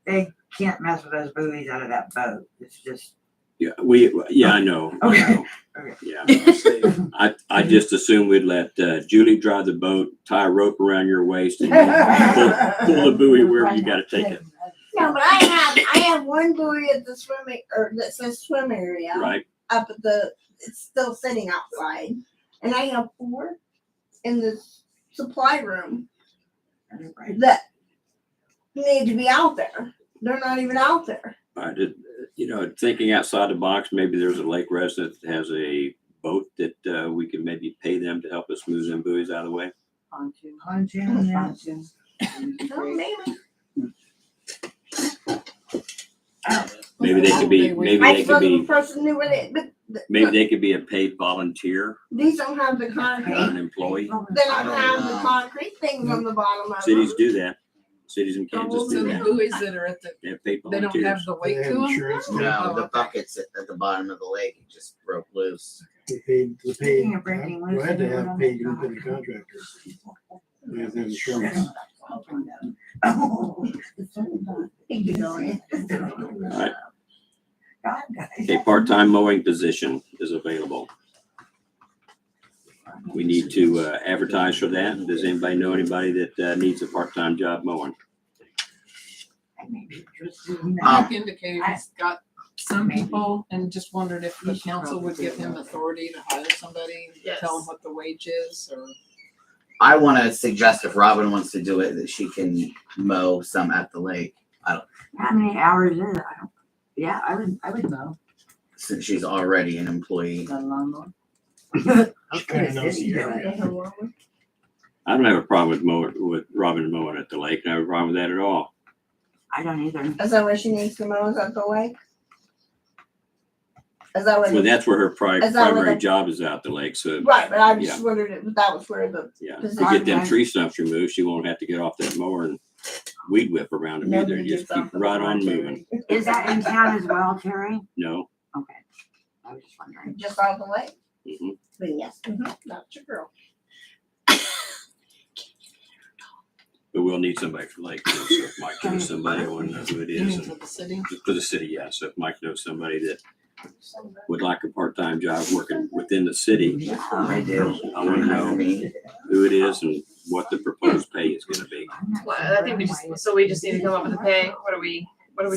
they can't mess with those buoys out of that boat. It's just. Yeah, I know. I Okay. know. Okay. Yeah. I just assumed we'd let Julie drive the boat, tie a rope around your waist and pull the buoy wherever you gotta take it, No, but I have one buoy at the swimming or that says swim area right? up at it's still sitting outside. And I have 4 in the supply room that need to be out there. They're not even out there. I did, thinking outside the box, maybe there's a lake resident that has a boat that we can maybe pay them to help us move them buoys out of the way. Pontoon, yeah. Oh, maybe. Maybe they could be, maybe I they could suppose the be, person knew where maybe they could be a paid volunteer, these don't have the not concrete. an employee. They don't have the concrete things on the bottom of Cities them. do that. Cities in Kansas So do the that. buoys that are at the, They have paid they don't have volunteers. the weight They have to them? insurance. No, the buckets at the bottom of the lake, you just broke loose. They paid, Speaking of breaking loose, glad to they do it have on paid the independent contractors. They have insurance. Alright. A part-time mowing position is available. We need to advertise for that. Does anybody know anybody that needs a part-time job mowing? Mark indicated he's got some people and just wondered if the council would give him authority to hire somebody, tell him what the wage is or. I want to suggest if Robin wants to do it, that she can mow some at the lake. How many hours is it? I don't. Yeah, I would know. Since she's already an employee. Got a lawnmower. She kinda knows the area. I don't have a problem with Robin mowing at the lake. I don't have a problem with that at all. I don't either. Is that where she needs to mow? Is at the lake? Is that where? Well, that's where her Is that where primary the- job is out the lake, so. Right, but I Yeah. just wondered if that was where the Yeah, to position. get them tree stumps removed, she won't have to get off that mower and weed whip around them either. Nobody Just gets keep off the right on mower, moving. Is that in town as well, Terry? No. Okay. I was just wondering. Just off the lake. Mhm. Then yes, that's your girl. But we'll need somebody for lake too. So if Mike knows somebody, I want to know who it You is. mean for the city? For the city, yeah. So if Mike knows somebody that would like a part-time job working within the city, I do. I want to know who it is and what the proposed pay is gonna be. Well, I think we just need to come up with a pay. What do we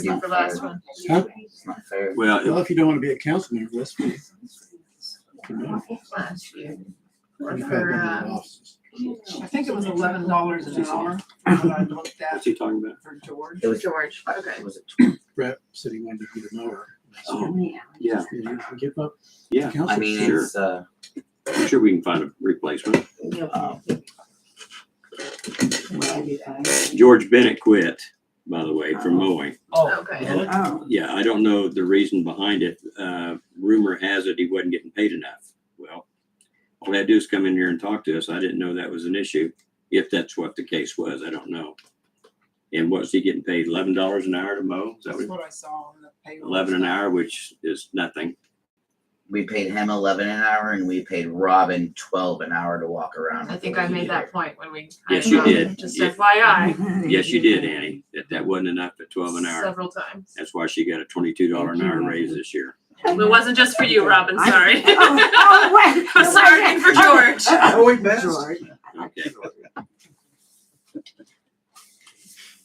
do for last one? Huh? It's not fair. Well, if you don't want to be a council member, that's fine. Last year. Or you For, have one of the offices. I think it was $11 an hour. What I looked at What's he talking about? for George. It was George, okay. Was it? Brett said he wanted to get a mower. Oh, yeah, You can give up. yeah. I mean, Sure. it's I'm sure we can find a replacement. George Bennett quit, by the way, from mowing. Okay. Oh. Yeah, I don't know the reason behind it. Rumor has it he wasn't getting paid enough. Well, all they had to do is come in here and talk to us. I didn't know that was an issue. If that's what the case was, I don't know. And what was he getting paid? $11 an hour to mow? Is that That's what? what I saw on the payroll. 11 an hour, which is nothing. we paid him 11 an hour, and we paid Robin 12 an hour to walk around. I think I made that point when we. Yes, you did. Just Yeah. FYI, Yes, you did, Annie. That wasn't enough at 12 an hour. several times. That's why she got a $22 an hour raise this year. It wasn't just for you, Robin, sorry. Oh, I'm sorry for George. Oh, wait, best. Okay.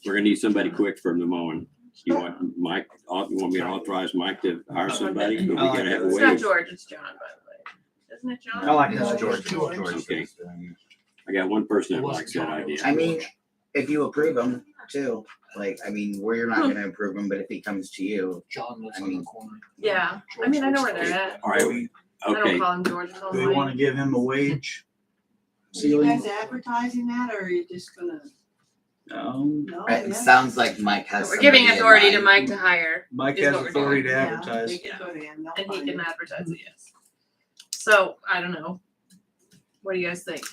We're gonna need somebody quick from the mowing. You want Mike, you want me to authorize Mike to hire somebody? But we gotta have a It's not wage. George, it's John, by the way. Isn't it John? I like No, this George. George. Okay. I got one person that likes that idea. I mean, if you approve him too, like, I mean, we're not gonna approve him, but if he comes to you, John lives I on the mean, corner. Yeah, I mean, I know where they're at. All right, I don't okay. call him George, I call Do him we want Mike. to give him a wage Are you ceiling? guys advertising that, or are you just gonna? No, it yeah. sounds like Mike has. We're giving somebody in authority to mind. Mike to hire. Mike is has what we're authority doing. to Yeah, advertise. they can go to him, they'll And he find can it. advertise it, yes. So, I don't know. What do you guys think?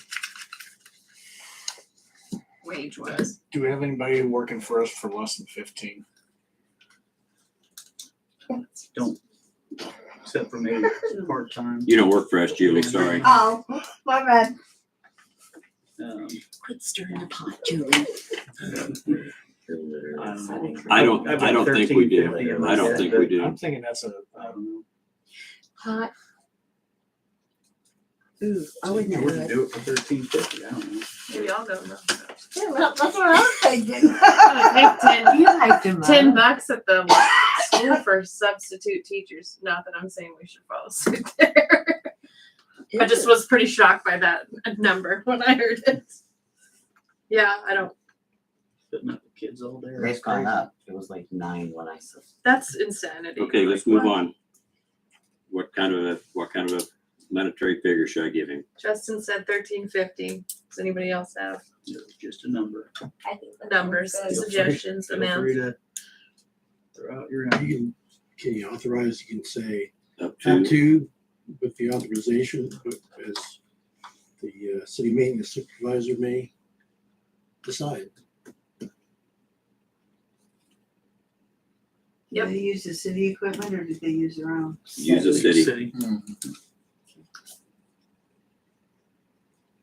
Wage wise. Do we have anybody working for us for less than 15? Don't, except for maybe part-time. You don't work for us, Julie, sorry. Oh, my bad. Quit stirring the pot, Julie. I don't think we do. I don't think we do. I'm thinking that's a, I don't know. Hot. Ooh, I wouldn't You do wouldn't it. do it for $13.50, I don't know. Maybe I'll go. No. Yeah, well, that's what I was thinking. I think 10, You liked him. $10 at the school for substitute teachers. Not that I'm saying we should follow suit there. I just was pretty shocked by that number when I heard it. Yeah, I don't. Putting up with kids all day. They've that's gone crazy. up. It was like 9 when I saw. That's insanity. Okay, let's move on. What kind of a monetary figure should I give him? Justin said $13.50. Does anybody else have It was just a number. numbers, Feel free- suggestions, feel free amounts? to throw out your. Can you authorize, you can say Up up to, to, with the authorization, but as the city maintenance supervisor may decide. Yep. Did they use the city equipment, or did they use their own? use a city.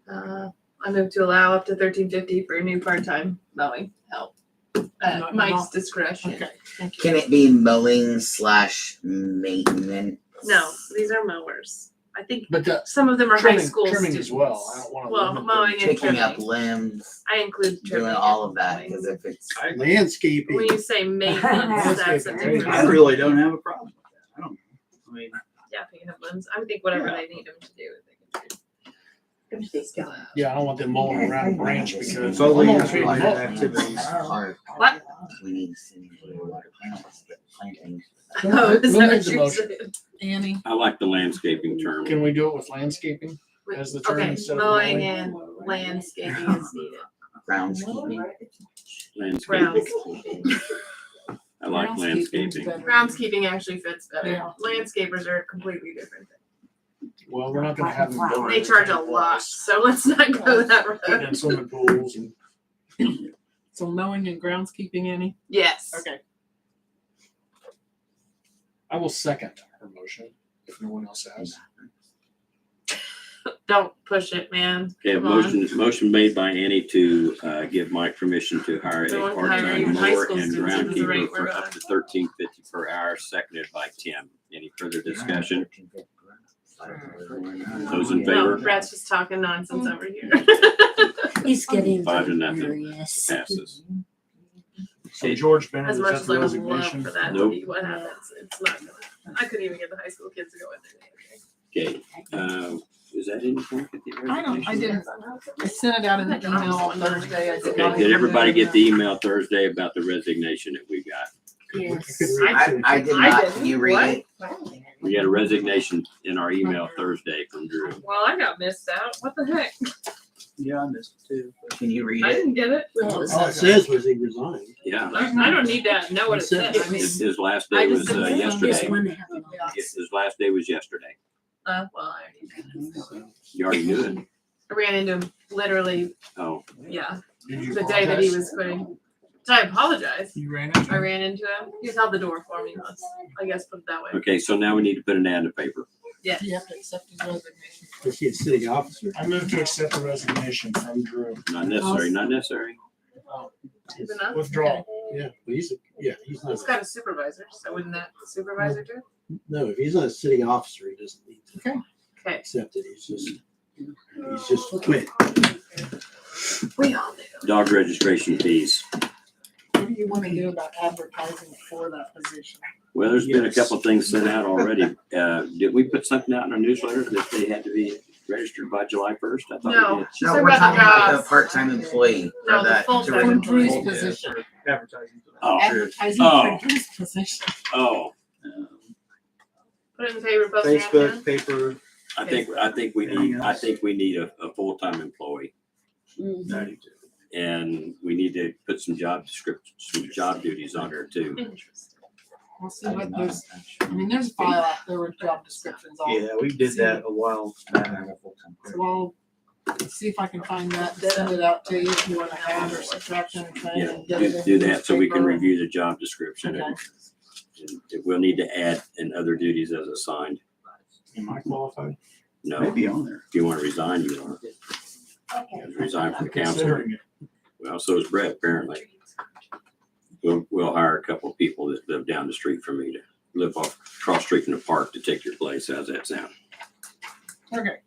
I move to allow up to $13.50 for new part-time mowing help at Not- Mike's not- discretion. Okay, thank you. Can it be mowing / maintenance? No, these are mowers. I think but the some of them are high trimming, school trimming students. as well. I don't want to Well, limit mowing them. and Picking up trimming. limbs, I include trimming. doing all of and that, mowing. because if it's, Landscaping. When you say maintenance, that's a Landscaping, different. I really don't have a problem with that. I don't know. I mean, Yeah, picking up limbs. I would think whatever Yeah. they need them to do, they can do. Yeah, I don't want them mowing around a branch because it's all I'm the gonna pay related them. activities. What? we need to send water plants, but planting. Oh, is We'll that make what the you motion. said? Annie, I like the landscaping term. Can we do it with landscaping as the term Okay, instead of mowing mowing? and landscaping is needed. Groundskeeping. Landscaping. Groundskeeping. I like Groundskeeping's landscaping. better. Groundskeeping actually fits better. Yeah. Landscapers are a completely different thing. Well, we're not gonna have them go. They charge a lot, so let's not go that Putting in road. swimming pools and so mowing and groundskeeping, Annie? Yes. Okay. I will second her motion if no one else has. Don't push it, man. Okay, a Come on. motion made by Annie to give Mike permission to hire Don't a hire part-time even high mower school and students at the groundkeeper rate for we're up on. to $13.50 per hour, seconded by Tim. Any further discussion? Those in No, favor? Brad's just talking nonsense over here. He's getting 5-0. furious. Passes. So George Bennett, As is much that as the I would love resignation? for that to Nope. be what happens, it's not gonna. I couldn't even get the high school kids to go in there. Okay, is that anything? I don't, I didn't, I sent it out in the email on Thursday. I did not Okay, did everybody include it get the email Thursday about the resignation that we got? Yes. I did I not, didn't. can you read it? We had a resignation in our email Thursday from Drew. Well, I got missed out. What the heck? Yeah, I missed it too. Can you read I it? didn't get it. Well, All it says was he resigned. Yeah, I don't need to know what it says. I mean, his last I day just was said that. Just yesterday. one to have an Yeah. office. His last day was yesterday. well, I already knew. You already knew it? I ran into him literally, Oh, yeah, Did you the day that he apologize? was quitting. So I apologize. You ran into I him? ran into him. He held the door for me once. I guess put it that way. okay, so now we need to put an ad in the paper. Yes. You have to accept his resignation. Is he a city officer? I move to accept the resignation from Drew. Not necessary, not necessary. Is it not? Withdraw. Yeah, but he's not. He's got a supervisor, so wouldn't that supervisor do it? No, if he's not a city officer, he doesn't need to Okay. accept it. He's just quit. We all do. Dog registration fees. What do you want to do about advertising for that position? Well, there's been a couple things sent out already. Did we put something out in our newsletter that they had to be registered by July 1st? I thought No. we did. She's No, talking we're about talking the about the jobs. part-time employee. No, or the that full-time direct- For Drew's full- position. Advertising. Oh, Advertising Oh. for Drew's position. oh, Put it in favor of posting. Facebook, paper. I think we need a full-time employee. Mhm. And we need to put some job descriptions, some job duties on there too. Interesting. We'll see what there's, I mean, there's a file out there with job descriptions all. Yeah, we did that a while back. So I'll see if I can find that, send it out to you if you want to add or subtract anything. Yeah, and get it in do the that so we can newspaper. review the job description. Okay. And we'll need to add and other duties as assigned. Am I qualified? No, Maybe on there. if you want to resign, you are. Resign from the council. Considering it. Well, so is Brett, apparently. We'll hire a couple of people that live down the street from me to live across the street from the park to take your place. How's that sound? Okay,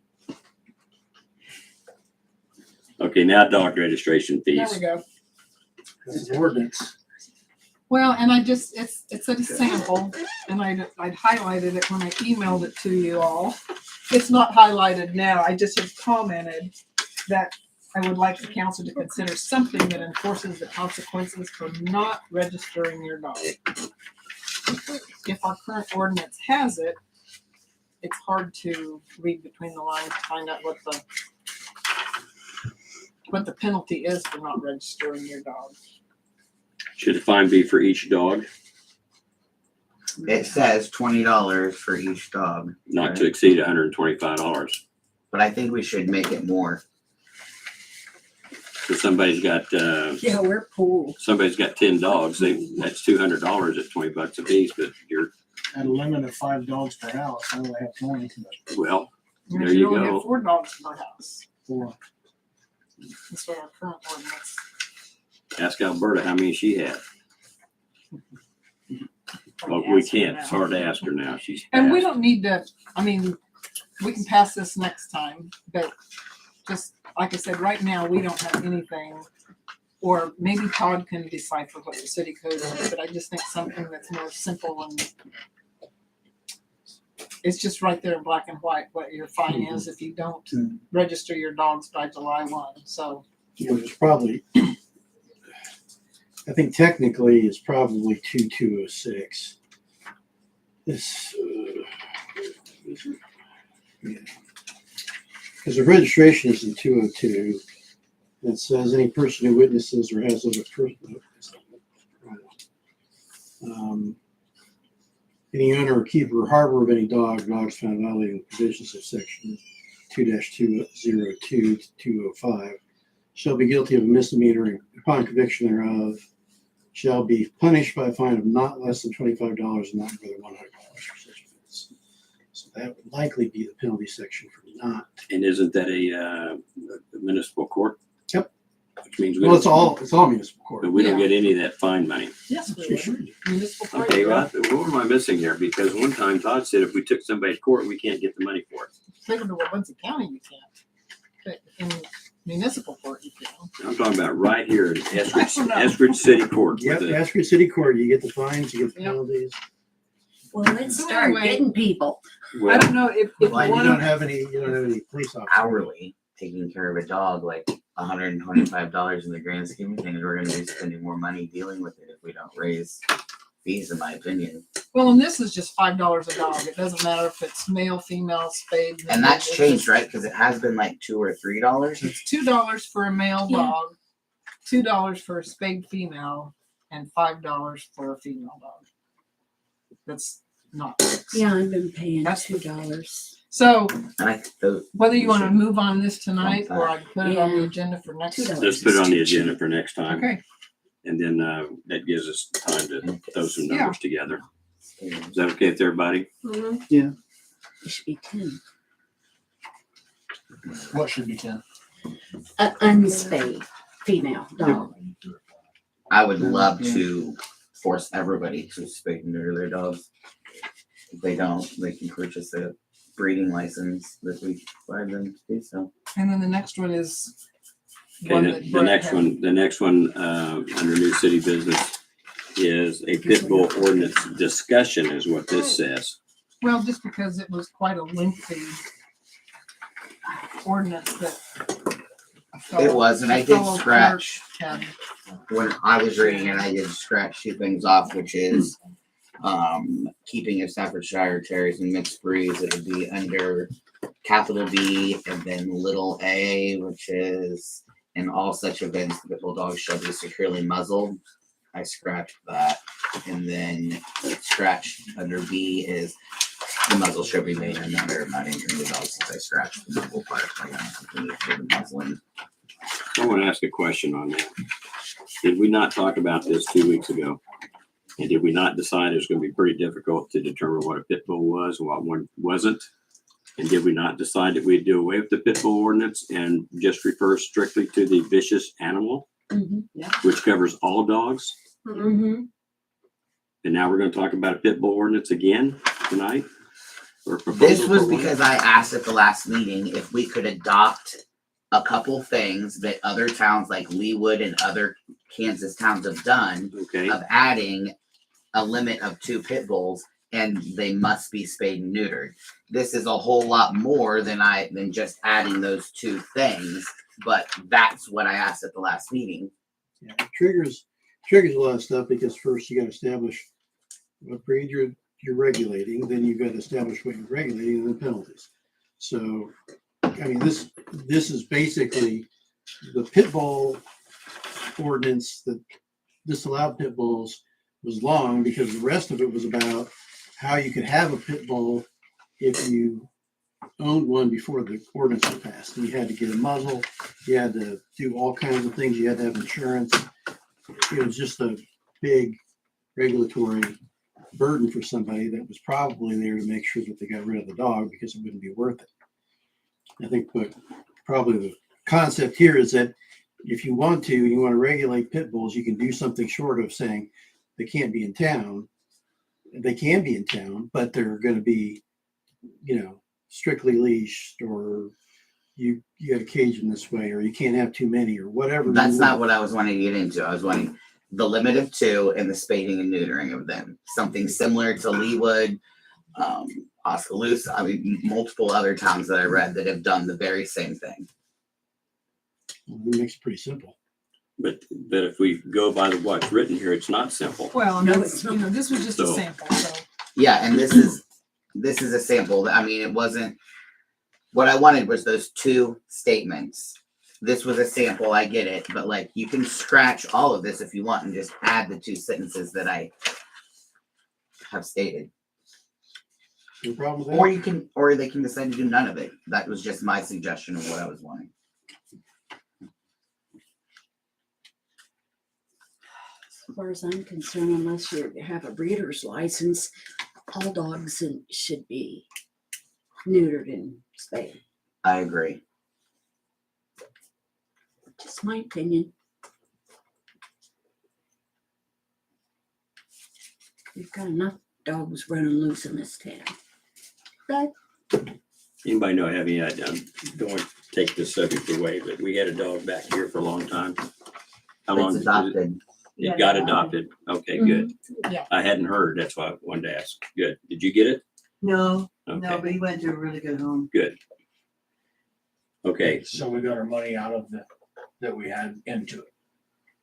Okay, now dog registration there fees. we go. That's an ordinance. Well, and I just, it's a sample, and I'd highlighted it when I emailed it to you all. It's not highlighted now, I just have commented that I would like the council to consider something that enforces the consequences for not registering your dog. If our current ordinance has it, it's hard to read between the lines to find out what the penalty is for not registering your dog. Should the fine be for each dog, It says $20 for each dog. not to exceed $125? But I think we should make it more. If somebody's got, Yeah, we're poor. somebody's got 10 dogs, that's $200 at $20 a piece, but you're, At a limit of 5 dogs per house, I only have 20. well, And there if you only have go. 4 dogs per house, For that's what our current ordinance. Ask Alberta how many she had. Well, Probably we ask her can't, now. it's hard to ask her now, she's. And we passed. don't need to, I mean, we can pass this next time, but just, like I said, right now, we don't have anything. Or maybe Todd can decipher what the city code is, but I just think something that's more simple and it's just right there in black and white what your fine is if you don't register your dogs by July 1, so. Which is probably, I think technically it's probably 2206. This, because the registration is in 202. It says any person who witnesses or has other person. Any owner or keeper or harbor of any dogs found violating the provisions of section 2-202 to 205 shall be guilty of a misdemeanor and upon conviction thereof shall be punished by a fine of not less than $25 and not more than $100 for such offense. So that would likely be the penalty section for not. And isn't that a municipal court? Yep. Which means Well, it's all municipal court. but we don't get any of that fine money. Yes, we would. Municipal court. Okay, well, what am I missing here? Because one time Todd said if we took somebody to court, we can't get the money for it. Taken to Wabaunsett County, you can't. But in municipal court, you can. I'm talking about right here in Eskridge City Court. Yep, with the- Eskridge City Court, you get the fines, you get the Yep. penalties. Well, let's So start anyway- getting people. I Well, don't know if you Well, you want You don't to. have any police officers. Hourly, taking care of a dog, like $125 in the grand scheme of things, we're gonna be spending more money dealing with it if we don't raise fees, in my opinion. Well, and this is just $5 a dog. It doesn't matter if it's male, female, spayed. And that's neutered. changed, right? Because it has been like $2 or $3. It's $2 for a male Yeah. dog, $2 for a spayed female, and $5 for a female dog. That's not fixed. Yeah, I've been paying That's $2. So And I think those, whether you we want to should move on this tonight or I can put it on the Yeah. agenda for next. $2. let's put it on the agenda for next time. Okay. And then that gives us time to throw some Yeah. numbers together. Is that okay with everybody? It should be 10. what should be 10? Unspayed female dog. I would love to force everybody to spay and neuter their dogs. If they don't, they can purchase a breeding license that we provide them to do so. And then the next one is Okay, one the, that the Brett next had. one, under new city business is a pit bull ordinance discussion is what this says. Well, just because it was quite a lengthy ordinance that. a fellow- It was, and I a did fellow scratch. clerk had. When I was reading it, I did scratch two things off, which is keeping of Staffordshire Terriers and mixed breeds. It would be under capital B and then little a, which is in all such events the bulldogs shall be securely muzzled. I scratched that, and then scratch under B is the muzzle should be made and not injuring the dog, since I scratched the muzzle part. Like I'm for the muzzling. I want to ask a question on that. Did we not talk about this 2 weeks ago? And did we not decide it was going to be pretty difficult to determine what a pit bull was and what one wasn't? And did we not decide that we'd do away with the pit bull ordinance and just refer strictly to the vicious animal, Yeah. which covers all dogs? Mm-hmm. And now we're going to talk about a pit bull ordinance again tonight? Or proposal This was for one? because I asked at the last meeting if we could adopt a couple things that other towns like Leewood and other Kansas towns have done Okay. of adding a limit of 2 pit bulls, and they must be spayed and neutered. This is a whole lot more than just adding those 2 things, but that's what I asked at the last meeting. Yeah, it triggers a lot of stuff because first you got to establish what breed you're regulating, then you've got to establish what you're regulating, and then penalties. So, I mean, this is basically the pit bull ordinance that disallowed pit bulls was long because the rest of it was about how you could have a pit bull if you owned one before the ordinance was passed. You had to get a muzzle, you had to do all kinds of things, you had to have insurance. It was just a big regulatory burden for somebody that was probably there to make sure that they got rid of the dog because it wouldn't be worth it. I think what probably the concept here is that if you want to regulate pit bulls, you can do something short of saying they can't be in town. They can be in town, but they're going to be, strictly leashed, or you got to cage them this way, or you can't have too many, or whatever. That's not what I was wanting to get into. I was wanting the limit of 2 and the spading and neutering of them. Something similar to Leewood, Oskaloosa. I mean, multiple other towns that I read that have done the very same thing. It makes it pretty simple. But if we go by what's written here, it's not simple. Well, No, no, it's this was just a So- sample, so. Yeah, and this is a sample. I mean, it wasn't what I wanted was those 2 statements. This was a sample, I get it, but like you can scratch all of this if you want and just add the 2 sentences that I have stated. No problem with that. Or you can, or they can decide to do none of it. That was just my suggestion of what I was wanting. As far as I'm concerned, unless you have a breeder's license, all dogs should be neutered and spayed. I agree. Just my opinion. We've got enough dogs running loose in this town. But Anybody know, have any idea? Don't want to take this subject away, but we had a dog back here for a long time. How long? It's adopted. It got adopted. Okay, good. Yeah. I hadn't heard. That's why I wanted to ask. Good. Did you get it? No, Okay. no, but he went to a really good home. Good. Okay. So we got our money out of that we had into it.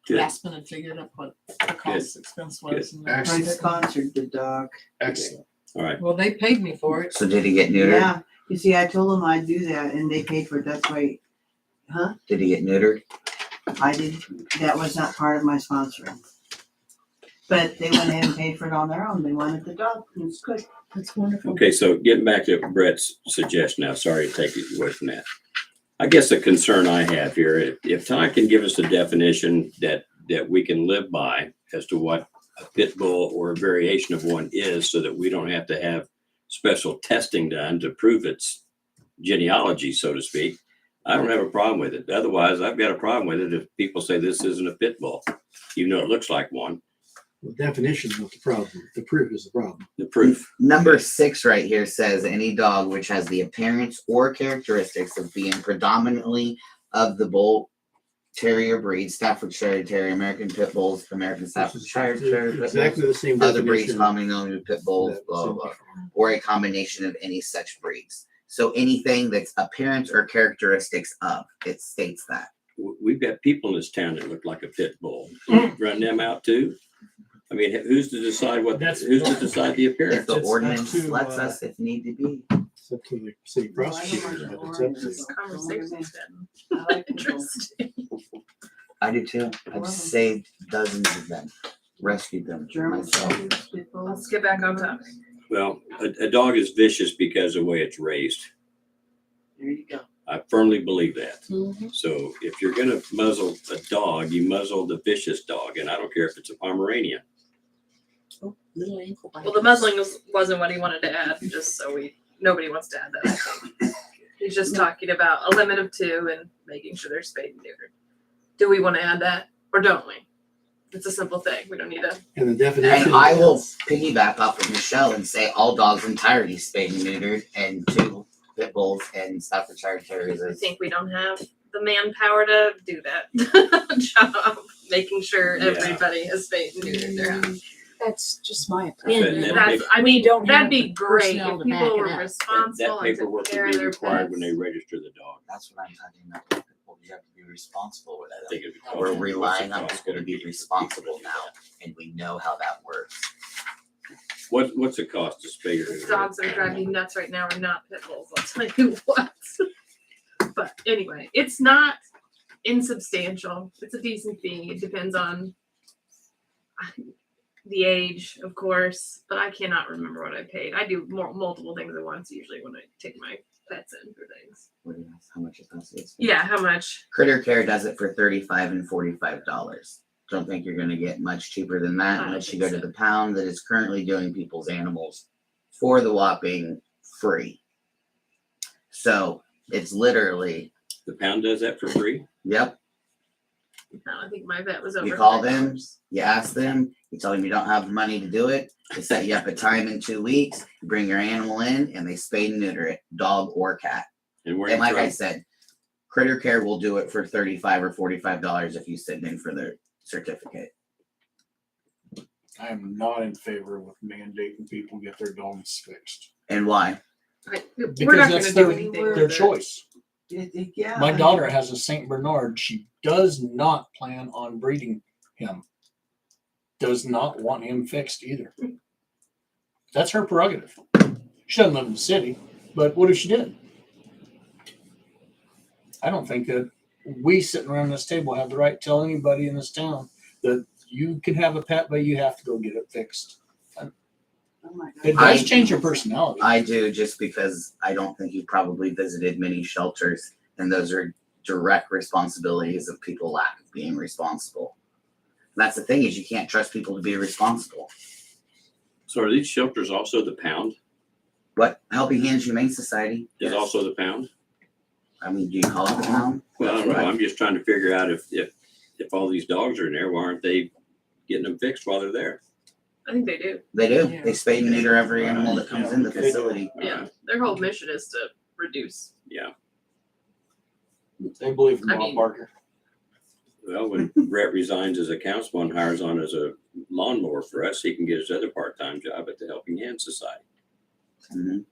Good. Aspen had figured out what the cost expense was. and I everything. sponsored the dog. Excellent. All right. Well, they paid me for it. So did he get neutered? Yeah, you see, I told him I'd do that and they paid for it. That's why, Did he get neutered? I did, that was not part of my sponsoring. But they went ahead and paid for it on their own. They wanted the dog. It was good. that's wonderful. Okay, so getting back to Brett's suggestion now, sorry to take you away from that. I guess the concern I have here, if Ty can give us a definition that we can live by as to what a pit bull or a variation of one is, so that we don't have to have special testing done to prove its genealogy, so to speak, I don't have a problem with it. Otherwise, I've got a problem with it if people say this isn't a pit bull, even though it looks like one. The definition is not the problem. The proof is the problem. The proof. Number 6 right here says any dog which has the appearance or characteristics of being predominantly of the Bull Terrier breed, Staffordshire Terrier, American Pit Bulls, American Staffordshire Terrier, Pit Exactly Bulls, the same other breeds definition. commonly known as Pit Bulls, blah, blah, blah, or a combination of any such breeds. So anything that's appearance or characteristics of, it states that. We've got people in this town that look like a pit bull. Run them out too. I mean, who's to decide who's to decide the If appearance? the ordinance lets us, if need to be. It's up to the city prosecutor, but it's up to. This conversation's been interesting. I do too. I've saved dozens of them, rescued them myself. Let's get back on topic. Well, a dog is vicious because of the way it's raised. There you go. I firmly believe that. Mm-hmm. So if you're gonna muzzle a dog, you muzzle the vicious dog, and I don't care if it's a Pomeranian. Oh, little ankle bite. Well, the muzzling wasn't what he wanted to add, just so nobody wants to add that, I think. He's just talking about a limit of 2 and making sure they're spayed and neutered. Do we want to add that or don't we? It's a simple thing. We don't need to. And the definition. And I will piggyback off of Michelle and say all dogs entirety spayed and neutered, and 2 pit bulls and Staffordshire Terriers. I think we don't have the manpower to do that job, making sure Yeah. everybody is spayed and neutered their house. That's just my But opinion. that That's, paper- I mean, don't that'd have be the great personnel if to back people it were up. responsible That and paperwork took care would of be their required when pets. they register the dog. That's what I'm talking about. People, you have to be responsible with I that. think it'd be We're called- relying on what's it people to gonna be responsible now, and we know how that works. What's the cost to spay or The neuter? dogs that are driving me nuts right now are not pit bulls, I'll tell you what. But anyway, it's not insubstantial. It's a decent fee. It depends on the age, of course, but I cannot remember what I paid. I do multiple things at once usually when I take my pets in for things. What do you ask? How much it costs? Yeah, how much? Critter Care does it for $35 and $45. Don't think you're gonna get much cheaper than I that don't unless you think go to so. the pound that is currently doing people's animals for the whopping free. So it's literally, The pound does that for free? yep, I think my vet was over. you call $5. them, you ask them, you tell them you don't have the money to do it, they set you up a time in 2 weeks, you bring your animal in and they spay and neuter it, dog or cat. And where And you like I from? said, Critter Care will do it for $35 or $45 if you sit in for their certificate. I am not in favor with mandating people get their dogs fixed. And why? We're Because not gonna that's do their, anything their with it. choice. Yeah. My daughter has a Saint Bernard. She does not plan on breeding him. Does not want him fixed either. That's her prerogative. She doesn't live in the city, but what if she did? I don't think that we sitting around this table have the right to tell anybody in this town that you can have a pet, but you have to go get it fixed. Oh my God. It does change your personality. I do, just because I don't think you probably visited many shelters, and those are direct responsibilities of people lack of being responsible. And that's the thing, is you can't trust people to be responsible. So are these shelters also the pound? What Helping Hands Humane Society Is also the pound? I mean, do you call it the pound? Well, I don't know. I'm just trying to figure out if all these dogs are in there, why aren't they getting them fixed while they're there? I think they do. They do. Yeah. They spay and neuter every animal that comes in the facility. Yeah, their whole mission is to reduce. Yeah. They believe in I Bob mean- Well, Barker. when Brett resigns as a councilman, hires on as a lawnmower for us, he can get his other part-time job at the Helping Hand Society. Mhm.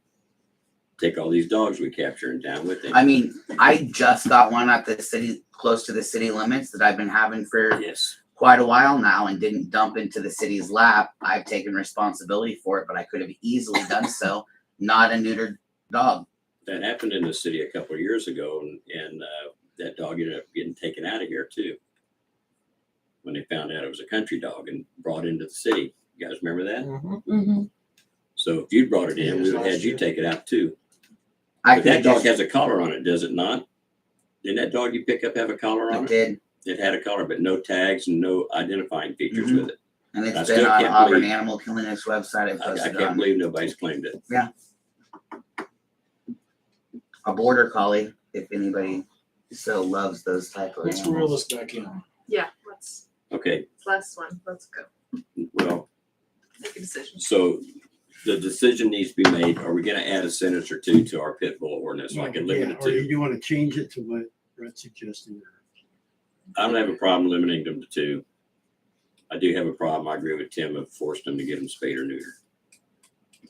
Take all these dogs we capture in town with him. I mean, I just got one at the city, close to the city limits, that I've been having for Yes. quite a while now, and didn't dump into the city's lap. I've taken responsibility for it, but I could have easily done so. Not a neutered dog. That happened in the city a couple of years ago, and that dog ended up getting taken out of here too. When they found out it was a country dog and brought into the city. You guys remember that? Mm-hmm. So if you brought it in, we would have had Last you year. take it out too. I But that could dog just- has a collar on it, does it not? Didn't that dog you pick up have a collar on I it? did, It had a collar, but no tags and no identifying features Mhm. with it. and I it's still been on can't Auburn believe- Animal Clinic's website. I I posted can't on believe nobody's claimed it. a border collie, if anybody so loves those type of Let's animals. reel this back in. Yeah, let's Okay, last one. Let's go. Well, Make a decision. so the decision needs to be made. Are we gonna add a sentence or two to our pit bull ordinance, like it Yeah, limited or to? you want to change it to what Brett's suggesting? I don't have a problem limiting them to 2. I do have a problem. I agree with Tim of forcing them to get them spayed or neutered.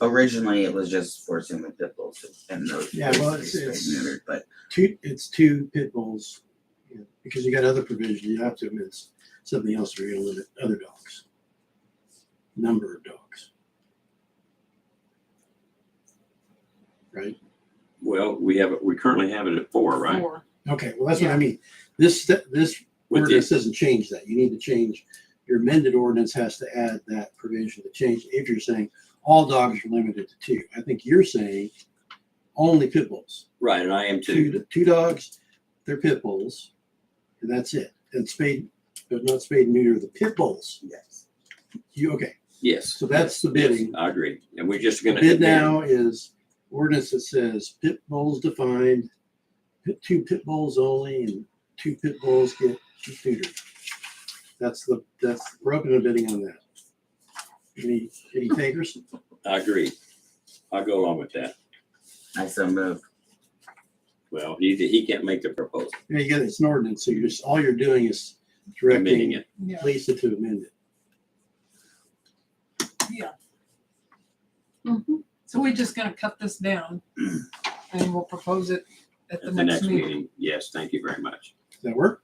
Originally, it was just forcing the pit bulls and those. Yeah, well, basically it's- neutered, but It's 2 pit bulls, you know, because you got other provision. You have to admit it's something else where you're gonna limit other dogs. Number of dogs. Right? Well, we currently have it at 4, right? 4. Okay, well, that's what I mean. This With ordinance doesn't change that. You need to change, your amended ordinance has to add that provision to change. If you're saying all dogs are limited to 2, I think you're saying only pit bulls. Right, and I am too. Two dogs, they're pit bulls, and that's it. And spayed, but not spayed and neuter the pit bulls. yes. Okay, Yes. so that's the bidding. Yes, I agree. And we're just The gonna. bid now is ordinance that says pit bulls defined, 2 pit bulls only, and 2 pit bulls get neutered. We're open to bidding on that. Any takers? I agree. I'll go along with that. I so move. Well, he can't make the proposal, Yeah, you got, it's an ordinance, so all you're doing is amending directing it. Yeah. Lisa to amend it. So we're just gonna cut this down and we'll propose it at the At the next next meeting. meeting. Yes, thank you very much. Does that work?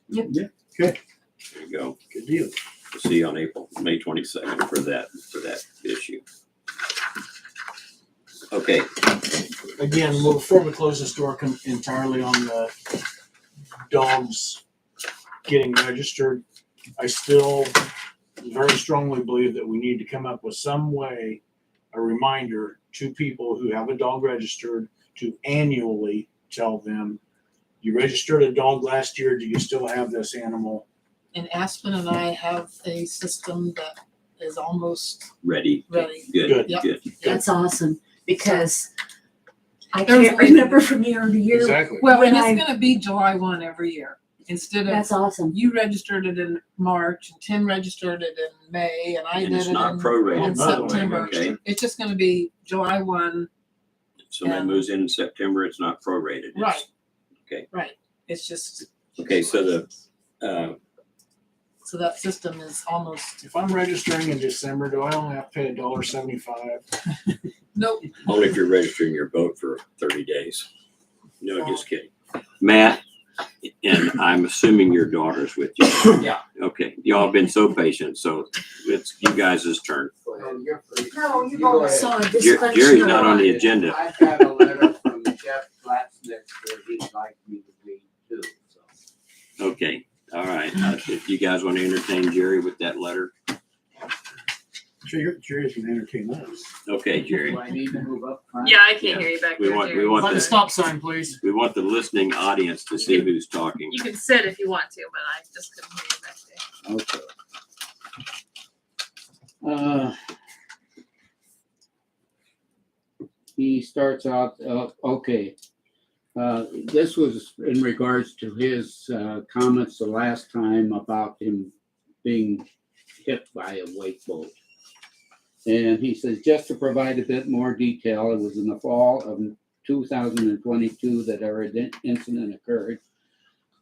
Yep. Yeah, okay, There you go. good deal. We'll see you on May 22nd for that issue. Okay, Again, before we close this door entirely on the dogs getting registered, I still very strongly believe that we need to come up with some way, a reminder to people who have a dog registered to annually tell them, you registered a dog last year, do you still have this animal? And Aspen and I have a system that is almost ready. ready. Good, Yep. good. That's awesome because I There's can't only- remember from year to year. Exactly. Well, and When I- it's gonna be July 1 every year. Instead of, That's awesome. you registered it in March, and Tim registered it in May, and I And did it's it not in prorated, by the way, September. okay? It's just gonna be July 1, If somebody moves in September, it's not prorated. It's- right? Okay. Right. It's just, Okay, so so that system is almost, If I'm registering in December, do I only have to pay $1.75? nope. only if you're registering your boat for 30 days. No, just kidding. Matt, and I'm assuming your daughter's with you. Yeah. Okay, y'all have been so patient, so it's you guys' turn. No, you go ahead. So a Jerry's not on the dysfunctional, agenda. I've got a letter from Jeff Platznick where he'd like me to be too, so. Okay, all right. If you guys want to entertain Jerry with that letter. Jerry's gonna entertain us. Okay, Jerry. Do I need to move up front? Yeah, I can't hear you back We there, want- we Jerry. want By the the- stop sign, please. We want the listening audience to see who's talking. You can sit if you want to, but I just couldn't hear you back there. Okay. He starts out, okay. This was in regards to his comments the last time about him being hit by a wake boat. And he says, just to provide a bit more detail, it was in the fall of 2022 that our incident occurred.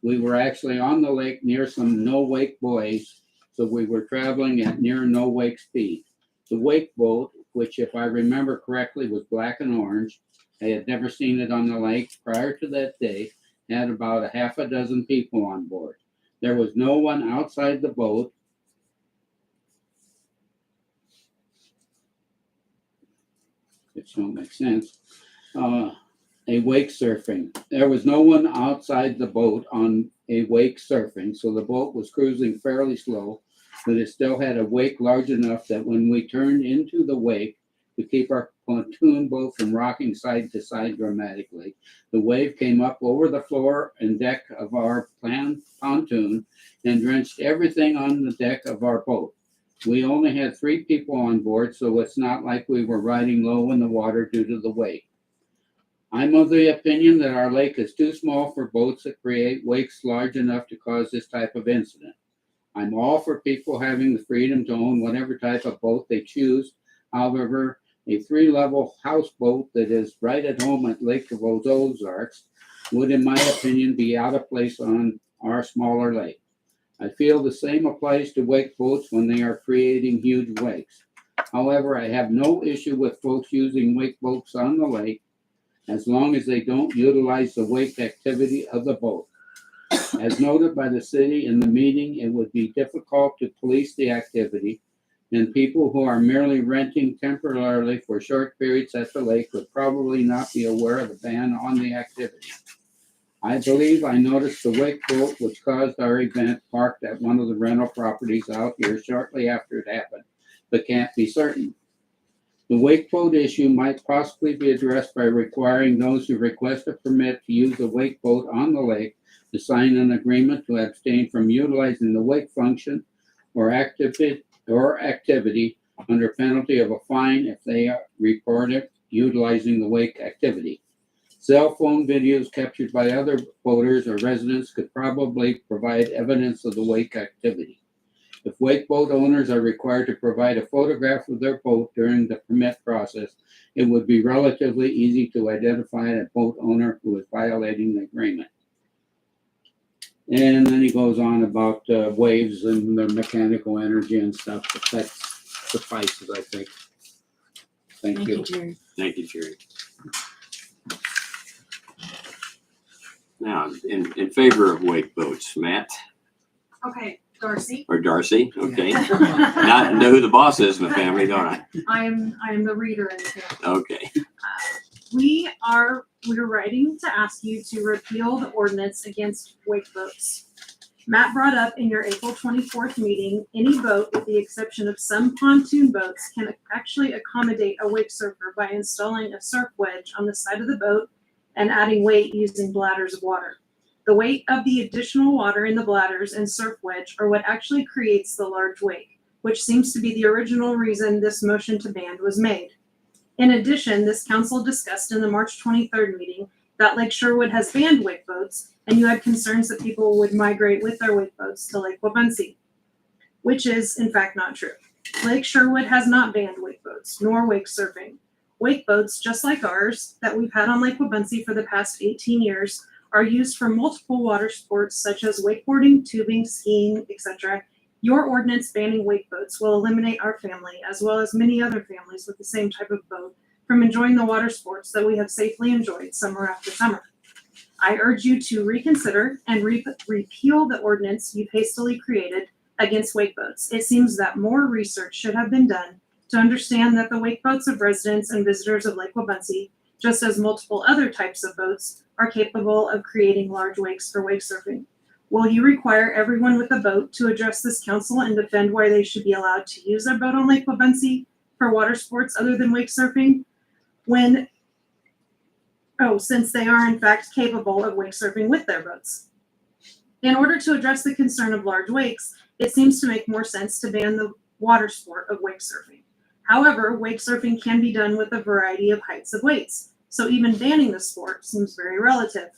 We were actually on the lake near some no-wake buoys, so we were traveling at near no-wake speed. The wake boat, which if I remember correctly was black and orange, I had never seen it on the lake prior to that day, had about a half a dozen people on board. There was no one outside the boat. Which don't make sense. A wake surfing. There was no one outside the boat on a wake surfing, so the boat was cruising fairly slow, but it still had a wake large enough that when we turned into the wake to keep our pontoon boat from rocking side to side dramatically, the wave came up over the floor and deck of our pontoon and drenched everything on the deck of our boat. We only had 3 people on board, so it's not like we were riding low in the water due to the wake. I'm of the opinion that our lake is too small for boats that create wakes large enough to cause this type of incident. I'm all for people having the freedom to own whatever type of boat they choose. However, a 3-level houseboat that is right at home at Lake of Ozarks would, in my opinion, be out of place on our smaller lake. I feel the same applies to wake boats when they are creating huge wakes. However, I have no issue with folks using wake boats on the lake as long as they don't utilize the wake activity of the boat. As noted by the city in the meeting, it would be difficult to police the activity, and people who are merely renting temporarily for short periods at the lake would probably not be aware of the ban on the activity. I believe I noticed the wake boat which caused our event parked at one of the rental properties out here shortly after it happened, but can't be certain. The wake boat issue might possibly be addressed by requiring those who request a permit to use the wake boat on the lake to sign an agreement to abstain from utilizing the wake function or activity under penalty of a fine if they are reported utilizing the wake activity. Cell phone videos captured by other boaters or residents could probably provide evidence of the wake activity. If wake boat owners are required to provide a photograph of their boat during the permit process, it would be relatively easy to identify a boat owner who is violating the agreement. And then he goes on about waves and the mechanical energy and stuff, but that suffices, I think. Thank you. Jerry. Thank you, Jerry. Now, in favor of wake boats, Matt Okay, Darcy. or Darcy, okay. Not know who the boss is in the family, don't I? I'm the reader in the family. Okay. We're writing to ask you to repeal the ordinance against wake boats. Matt brought up in your April 24th meeting, any boat with the exception of some pontoon boats can actually accommodate a wake surfer by installing a surf wedge on the side of the boat and adding weight using bladders of water. The weight of the additional water in the bladders and surf wedge are what actually creates the large wake, which seems to be the original reason this motion to ban was made. In addition, this council discussed in the March 23rd meeting that Lake Sherwood has banned wake boats, and you had concerns that people would migrate with their wake boats to Lake Wabunsee, which is in fact not true. Lake Sherwood has not banned wake boats, nor wake surfing. Wake boats, just like ours, that we've had on Lake Wabunsee for the past 18 years, are used for multiple water sports such as wakeboarding, tubing, skiing, etc. Your ordinance banning wake boats will eliminate our family, as well as many other families with the same type of boat, from enjoying the water sports that we have safely enjoyed summer after summer. I urge you to reconsider and repeal the ordinance you've hastily created against wake boats. It seems that more research should have been done to understand that the wake boats of residents and visitors of Lake Wabunsee, just as multiple other types of boats, are capable of creating large wakes for wake surfing. Will you require everyone with a boat to address this council and defend why they should be allowed to use their boat on Lake Wabunsee for water sports other than wake surfing? Since they are in fact capable of wake surfing with their boats. In order to address the concern of large wakes, it seems to make more sense to ban the water sport of wake surfing. However, wake surfing can be done with a variety of heights of weights, so even banning the sport seems very relative.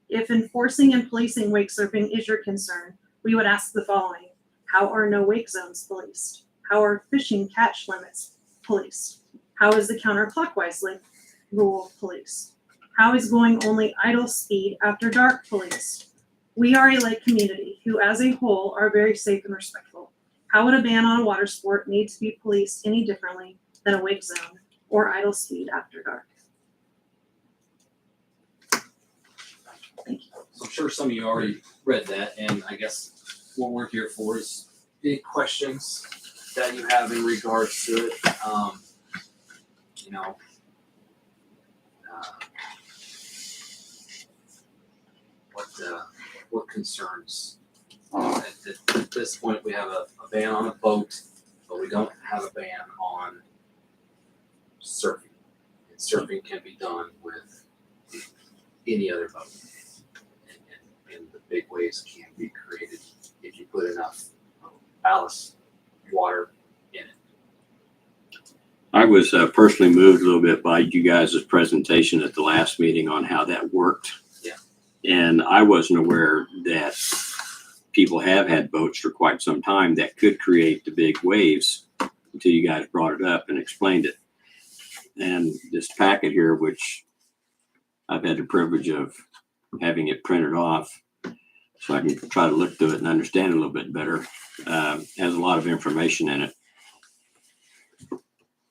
If enforcing and policing wake surfing is your concern, we would ask the following. How are no wake zones policed? How are fishing catch limits policed? How is the counterclockwise rule policed? How is going only idle speed after dark policed? We are a lake community who as a whole are very safe and respectful. How would a ban on a water sport need to be policed any differently than a wake zone or idle speed after dark? I'm sure some of you already read that, and I guess what we're here for is any questions that you have in regards to it. What concerns? At this point, we have a ban on a boat, but we don't have a ban on surfing. And surfing can be done with any other boat. And the big waves can be created if you put enough ballast water in it. I was personally moved a little bit by you guys' presentation at the last meeting on how that worked. Yeah. And I wasn't aware that people have had boats for quite some time that could create the big waves until you guys brought it up and explained it. And this packet here, which I've had the privilege of having it printed off so I can try to look through it and understand it a little bit better, has a lot of information in it.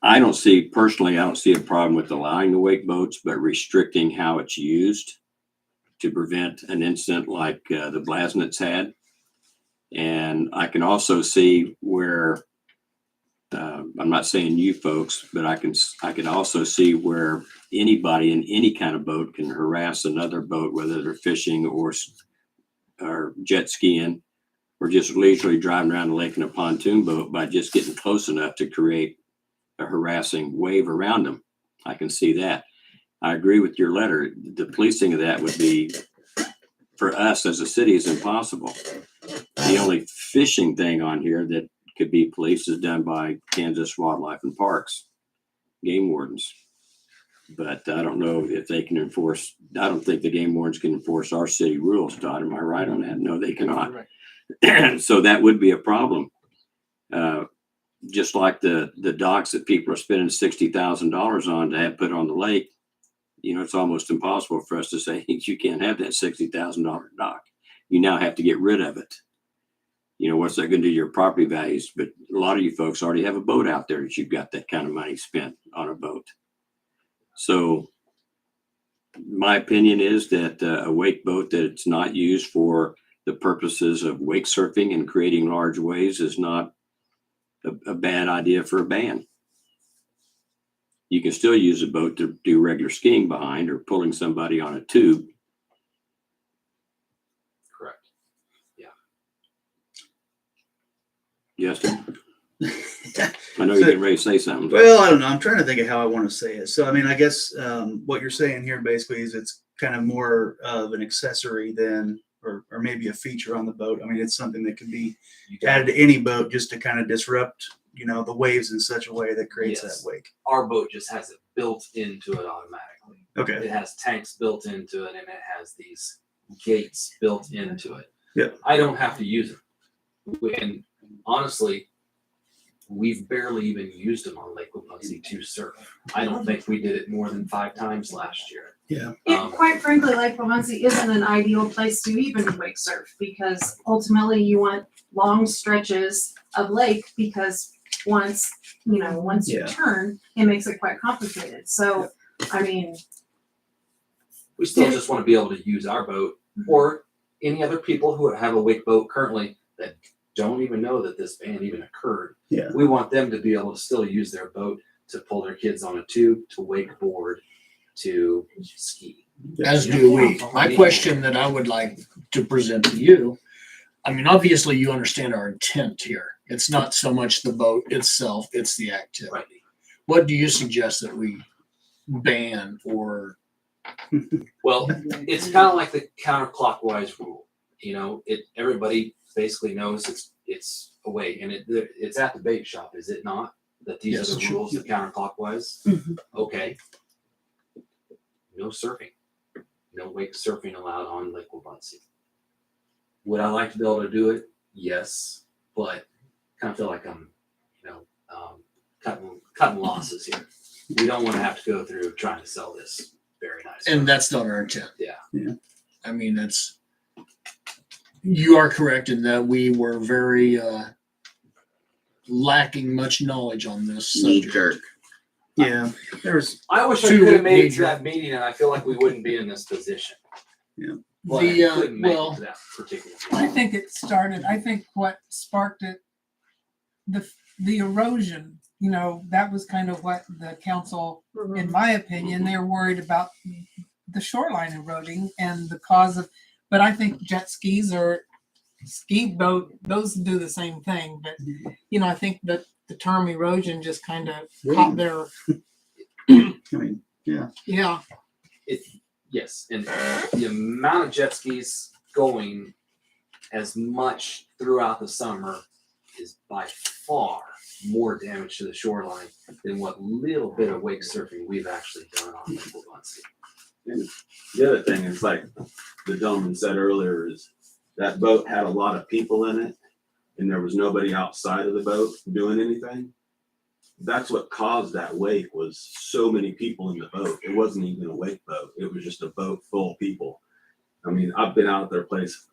I don't see a problem with allowing the wake boats, but restricting how it's used to prevent an incident like the Blasnitz had. And I can also see where, I'm not saying you folks, but I can also see where anybody in any kind of boat can harass another boat, whether they're fishing or jet skiing, or just leisurely driving around the lake in a pontoon boat by just getting close enough to create a harassing wave around them. I can see that. I agree with your letter. The policing of that would be, for us as a city, is impossible. The only fishing thing on here that could be policed is done by Kansas Wildlife and Parks, game wardens. But I don't know if they can enforce, I don't think the game wardens can enforce our city rules, Todd. Am I right on that? No, they cannot. So that would be a problem. Just like the docks that people are spending $60,000 on to have put on the lake, you know, it's almost impossible for us to say you can't have that $60,000 dock. You now have to get rid of it. You know, what's that going to do to your property values? But a lot of you folks already have a boat out there that you've got that kind of money spent on a boat. So my opinion is that a wake boat that's not used for the purposes of wake surfing and creating large waves is not a bad idea for a ban. You can still use a boat to do regular skiing behind or pulling somebody on a tube. Correct. Yeah. Justin? I know you're getting ready to say something. Well, I don't know. I'm trying to think of how I want to say it. So, I mean, I guess what you're saying here basically is it's kind of more of an accessory than, or maybe a feature on the boat. I mean, it's something that could be added to any boat just to kind of disrupt, you know, the waves in such a way that creates Yes. that wake. Our boat just has it built into it automatically. Okay. It has tanks built into it, and it has these gates built into it. Yeah. I don't have to use them. And honestly, we've barely even used them on Lake Wapunsie to surf. I don't think we did it more than 5 times last year. Yeah. Quite frankly, Lake Wapunsie isn't an ideal place to even wake surf because ultimately you want long stretches of lake because once you turn, it makes it quite complicated. So, I mean, We still just want to be able to use our boat or any other people who have a wake boat currently that don't even know that this ban even occurred. Yeah. We want them to be able to still use their boat to pull their kids on a tube, to wakeboard, to ski. As do we. My question that I would like to present to you, I mean, obviously you understand our intent here. It's not so much the boat itself, it's the activity. Right. What do you suggest that we ban or? Well, it's kind of like the counterclockwise rule. You know, everybody basically knows it's away, and it's at the bait shop, is it not? That these Yes, are the sure. rules, the counterclockwise. Okay. No surfing, no wake surfing allowed on Lake Wapunsie. Would I like to be able to do it? Yes, but kind of feel like I'm, cutting losses here. We don't want to have to go through trying to sell this very nice. And that's not our intent. Yeah. I mean, you are correct in that we were very lacking much knowledge on this subject. Jerk. Yeah. I wish I Two could have made it to major- that meeting, and I feel like we wouldn't be in this position. Yeah. But The, I couldn't make well, it to that particular I meeting. think I think what sparked it, the erosion, that was kind of what the council, in my opinion, they're worried about the shoreline eroding and the cause of, but I think jet skis or ski boat, those do the same thing. But, I think that the term erosion just kind of caught their, I mean, yeah. yeah. Yes, and the amount of jet skis going as much throughout the summer is by far more damage to the shoreline than what little bit of wake surfing we've actually done on Lake Wapunsie. And the other thing is, like the gentleman said earlier, is that boat had a lot of people in it and there was nobody outside of the boat doing anything. That's what caused that wake, was so many people in the boat. It wasn't even a wake boat. It was just a boat full of people. I mean, I've been out at their place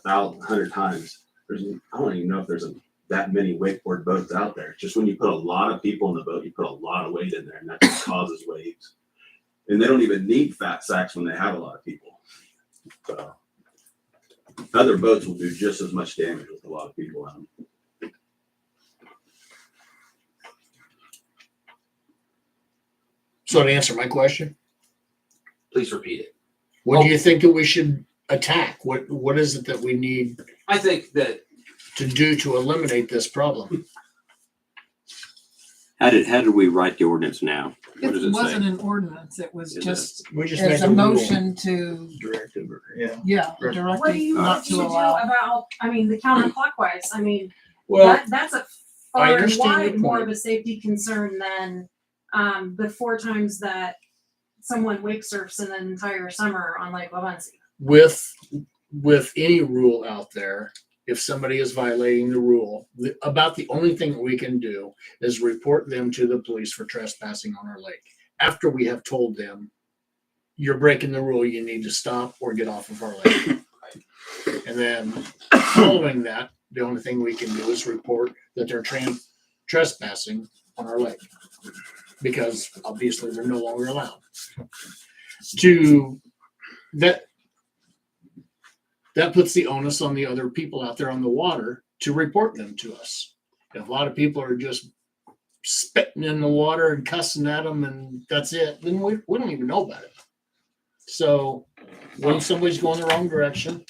100 times. I don't even know if there's that many wakeboard boats out there. Just when you put a lot of people in the boat, you put a lot of weight in there, and that just causes waves. And they don't even need fat sacks when they have a lot of people. So other boats will do just as much damage with a lot of people in them. So to answer my question, Please repeat it. what do you think that we should attack? What is it that we need I think that to do to eliminate this problem? How did we write the ordinance now? What does It it wasn't say? an ordinance, it was Is just We just as make a a rule. motion to, Directive, or, yeah. yeah, What do directing you not want to me to do allow. about, I mean, the counterclockwise? I mean, Well, that's a I far and understand your wide more of point. a safety concern than the 4 times that someone wake surfs in an entire summer on Lake Wabunsee. With any rule out there, if somebody is violating the rule, about the only thing that we can do is report them to the police for trespassing on our lake. After we have told them, you're breaking the rule, you need to stop or get off of our lake. And then following that, the only thing we can do is report that they're trespassing on our lake. Because obviously they're no longer allowed. That puts the onus on the other people out there on the water to report them to us. If a lot of people are just spitting in the water and cussing at them and that's it, then we don't even know about it. So when somebody's going the wrong direction,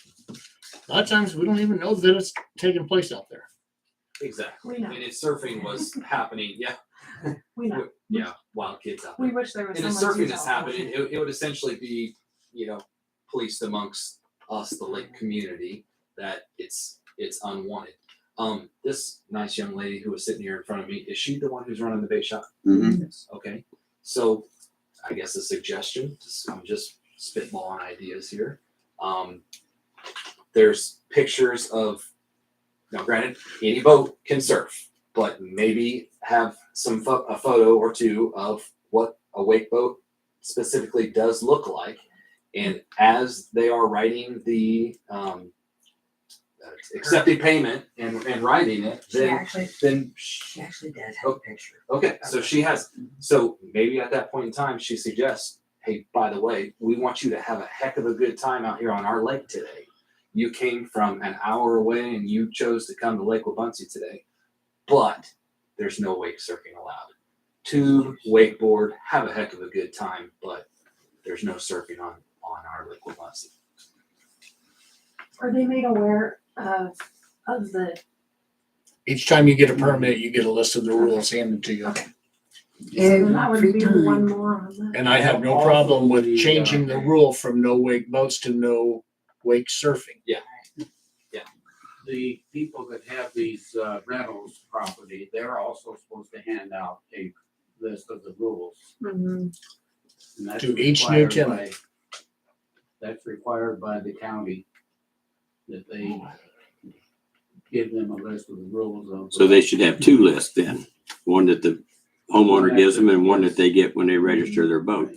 a lot of times we don't even know that it's taking place out there. exactly. We know. And if surfing was happening, yeah, We know. yeah, wild kids out there. We wish there was And if someone to surfing is tell. happening, it would essentially be, policed amongst us, the lake community, that it's unwanted. This nice young lady who was sitting here in front of me, is she the one who's running the bait shop? Mhm. Yes. Okay, so I guess a suggestion, I'm just spitballing ideas here. There's pictures of, now granted, any boat can surf, but maybe have a photo or two of what a wake boat specifically does look like. And as they are writing the accepting payment and writing it, She then actually does have a picture. okay, so she has, so maybe at that point in time, she suggests, hey, by the way, we want you to have a heck of a good time out here on our lake today. You came from an hour away and you chose to come to Lake Wabunsee today, but there's no wake surfing allowed. Tube, wakeboard, have a heck of a good time, but there's no surfing on our Lake Wabunsee. Are they made aware of the, Each time you get a permit, you get a list of the rules handed to you. and that would be one more on that. And I have no problem with changing the rule from no wake boats to no wake surfing. Yeah. The people that have these rentals property, they're also supposed to hand out a list of the rules. Mhm. And that's To each new required tenant. That's required by the county, that they give them a list of the rules of. So they should have two lists then, one that the homeowner gives them and one that they get when they register their boat.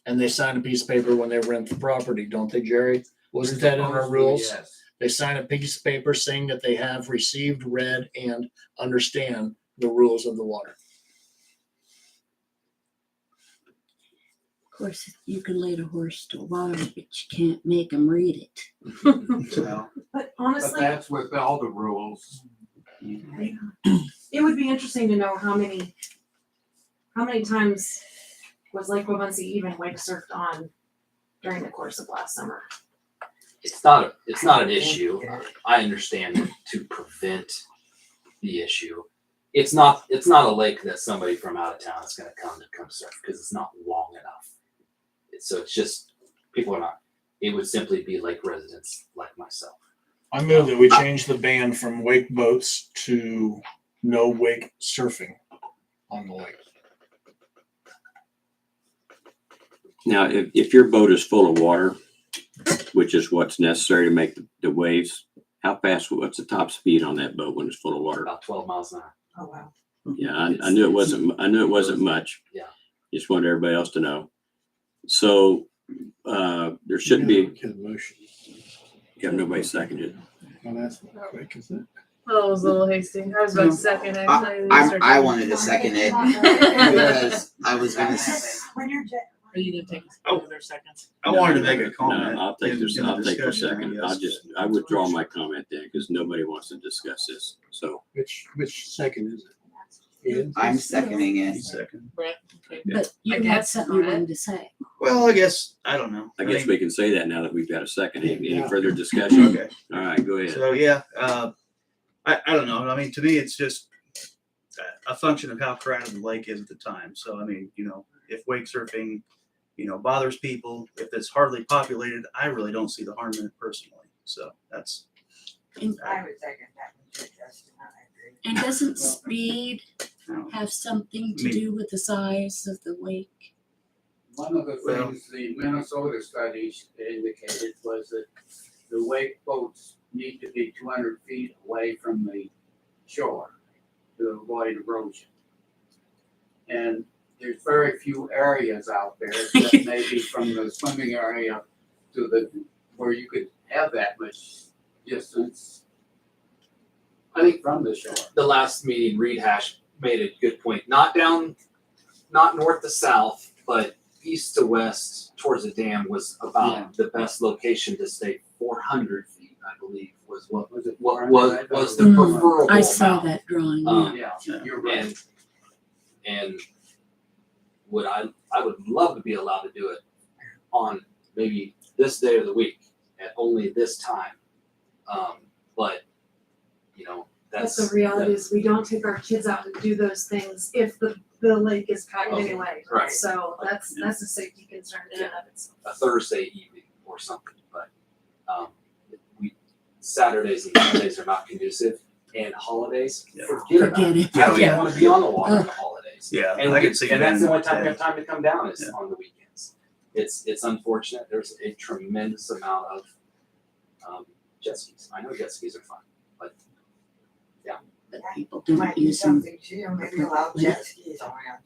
And they sign a piece of paper when they rent the property, don't they, Jerry? Wasn't that in our rules? Yes. They sign a piece of paper saying that they have received, read, and understand the rules of the water. Of course, you can lead a horse to water, but you can't make him read it. Well, But but honestly, that's with all the rules. it would be interesting to know how many times was Lake Wabunsee even wake surfed on during the course of last summer. It's not an issue. I understand it to prevent the issue. It's not a lake that somebody from out of town is gonna come surf, because it's not long enough. So it's just, people are not, it would simply be lake residents like myself. I move that we change the ban from wake boats to no wake surfing on the lake. Now, if your boat is full of water which is what's necessary to make the waves. How fast, what's the top speed on that boat when it's full of water? About 12 miles an hour. Oh, wow. Yeah, I knew it wasn't much. Yeah. Just wanted everybody else to know. So, there should be, Get a motion. have nobody seconded. Well, that's quick, isn't it? Well, it was a little hasty. I was about to second it. I wanted to second it because I was gonna. Are you gonna take another second? I wanted to make a comment. No, I'll take this, in the I'll take the discussion, second. I guess. I withdraw my comment then, because nobody wants to discuss this. So, Which second is it? Ian? I'm seconding it. Second. Brett, okay. But you I had guess something you not. wanted to say. Well, I guess, I don't know. I guess mean, we can say that now that we've got a second. Any Yeah. further discussion? Okay. All right, go ahead. So, yeah, I don't know. I mean, to me, it's just a function of how crowded the lake is at the time. So, I mean, you know, if wake surfing, you know, bothers people, if it's hardly populated, I really don't see the harm in it personally. So that's. And, I would second that. Justin, I agree. and doesn't speed have something to I mean- do with the size of the wake? One of the Well- things the Minnesota studies indicated was that the wake boats need to be 200 feet away from the shore to avoid erosion. And there's very few areas out there that maybe from the swimming area to where you could have that much distance. I think from the shore. The last meeting, Reed Hash made a good point. Not north to south, but east to west towards the dam was about the best location to stay. 400 feet, I believe, was what was it? What was the preferable I saw amount. that drawing. Yeah, yeah. you're right. And I would love to be allowed to do it on maybe this day of the week at only this time. But you know, But the reality is we don't take our kids out to do those things if the lake is packed Okay, anyway. right. So that's a safety concern in and of itself. a Thursday evening or something, but Saturdays and Sundays are not conducive, and holidays, forget about Forget it. it. I don't even Yeah. want to be on the water on the holidays. Yeah, And I can see and that's that. the only time we have time to come down is Yeah. on the weekends. It's unfortunate. There's a tremendous amount of jet skis. I know jet skis are fun, but But people don't Might do use them. something too, maybe allow jet skis around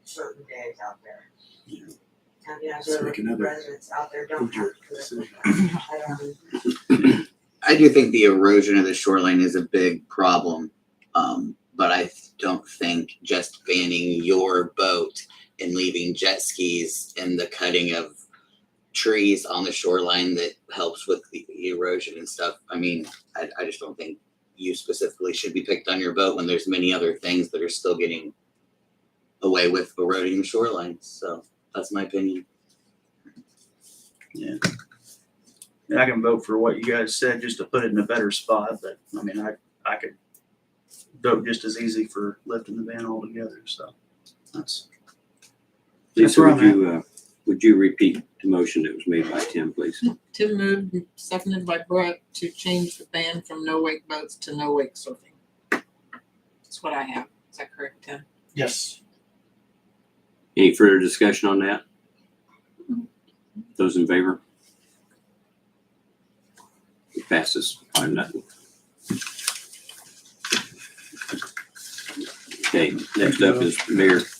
certain days out there. And, you know, So so make another residents out there don't have to. I I do think the erosion of the shoreline is a big problem, but I don't think just banning your boat and leaving jet skis and the cutting of trees on the shoreline that helps with the erosion and stuff. I mean, I just don't think you specifically should be picked on your boat when there's many other things that are still getting away with eroding the shoreline. So that's my opinion. Yeah. And I can vote for what you guys said just to put it in a better spot, but I mean, I could vote just as easy for lifting the ban altogether, so that's Lisa, where I'm would you repeat the motion that was made by Tim, please? Tim moved, and seconded by Brett, to change the ban from no wake boats to no wake surfing. That's what I have. Is that correct, Tim? Yes. Any further discussion on that? Those in favor? It passes 5-0. Okay, next up is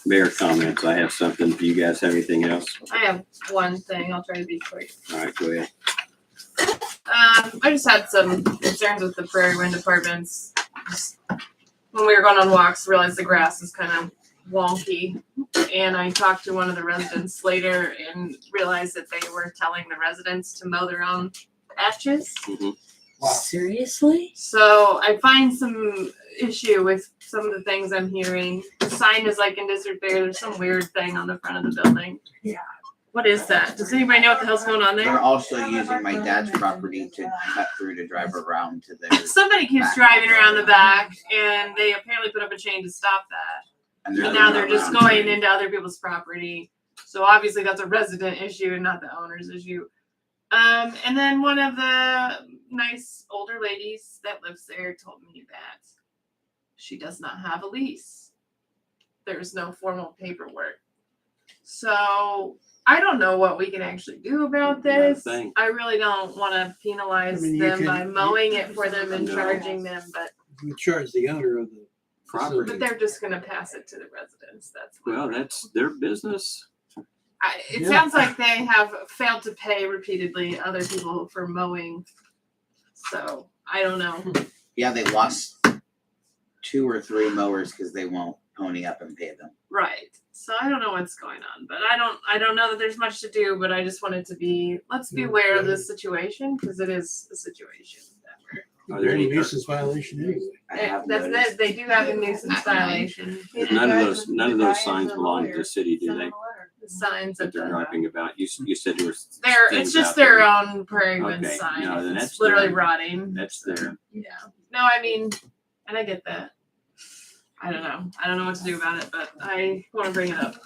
mayor comments. I have something. Do you guys have anything else? I have one thing. I'll try to be quick. All right, go ahead. I just had some concerns with the Prairie Wind Apartments. Just when we were going on walks, realized the grass is kind of wonky. And I talked to one of the residents later and realized that they were telling the residents to mow their own patches. Seriously? So I find some issue with some of the things I'm hearing. The sign is like in disrepair. There's some weird thing on the front of the building. Yeah. What is that? Does anybody know what the hell's going on They're there? also using my dad's property to cut through to drive around to their. Somebody keeps driving around the back, and they apparently put up a chain to stop that. And And now they're just going into other people's property. So obviously that's a resident issue and not the owner's issue. And then one of the nice older ladies that lives there told me that she does not have a lease. There's no formal paperwork. So I don't know what we can actually do about Not a this. thing. I really don't wanna penalize I mean, you them can- by mowing it for them and No. charging them, but We charge the owner of the Property. but they're just gonna pass it to the residents. That's my Well, that's their business. It Yeah. sounds like they have failed to pay repeatedly other people for mowing. So I don't know. Yeah, they lost 2 or 3 mowers because they won't pony up and pay them. Right. So I don't know what's going on, but I don't know that there's much to do, but I just wanted to let's be aware of this situation because it is a situation that we're Are there any? nuisance violation anyway. I have that's noticed. that they do have a nuisance At night. violation. None of those signs belong to the city, do they? The signs That at they're the griping about. You said there was. They're things it's just out there. their own Prairie Wind Okay, sign. no, then It's that's literally their- rotting. That's there. Yeah. No, I mean, and I get that. I don't know. I don't know what to do about it, but I want to bring it up.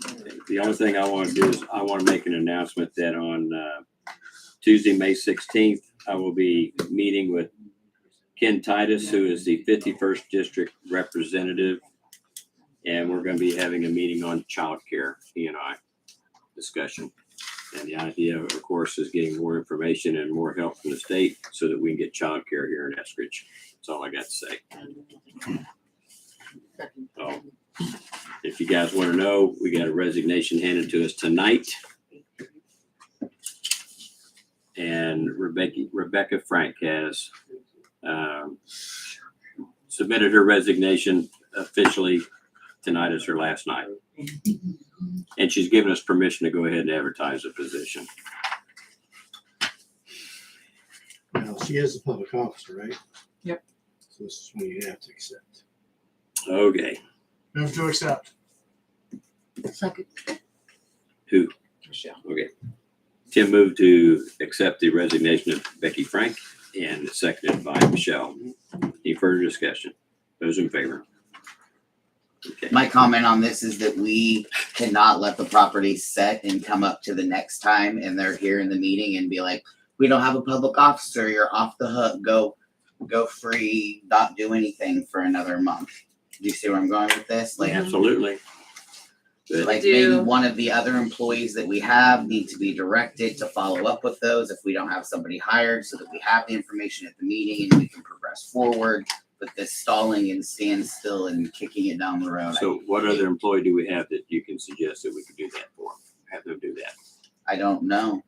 The only thing I want to do is I want to make an announcement that on Tuesday, May 16th, I will be meeting with Ken Titus, who is the 51st District Representative. And we're going to be having a meeting on childcare, he and I, discussion. And the idea, of course, is getting more information and more help from the state so that we can get childcare here in Eskridge. That's all I got to say. So, if you guys want to know, we got a resignation handed to us tonight. And Rebecca Frank has submitted her resignation officially. Tonight is her last night. And she's given us permission to go ahead and advertise the position. Now, she is a public officer, right? Yep. So this is what you have to accept. Okay, Move to accept. Second. who? Michelle. Okay. Tim moved to accept the resignation of Becky Frank and seconded by Michelle. Any further discussion? Those in favor? Okay. My comment on this is that we cannot let the property set and come up to the next time and they're here in the meeting and be like, we don't have a public officer, you're off the hook, go free, not do anything for another month. Do you see where I'm going with this? Like, Absolutely. Good. like do. maybe one of the other employees that we have need to be directed to follow up with those if we don't have somebody hired so that we have the information at the meeting and we can progress forward. But this stalling and standstill and kicking it down the road. So what other employee do we have that you can suggest that we could do that for? Have them do that? I don't know.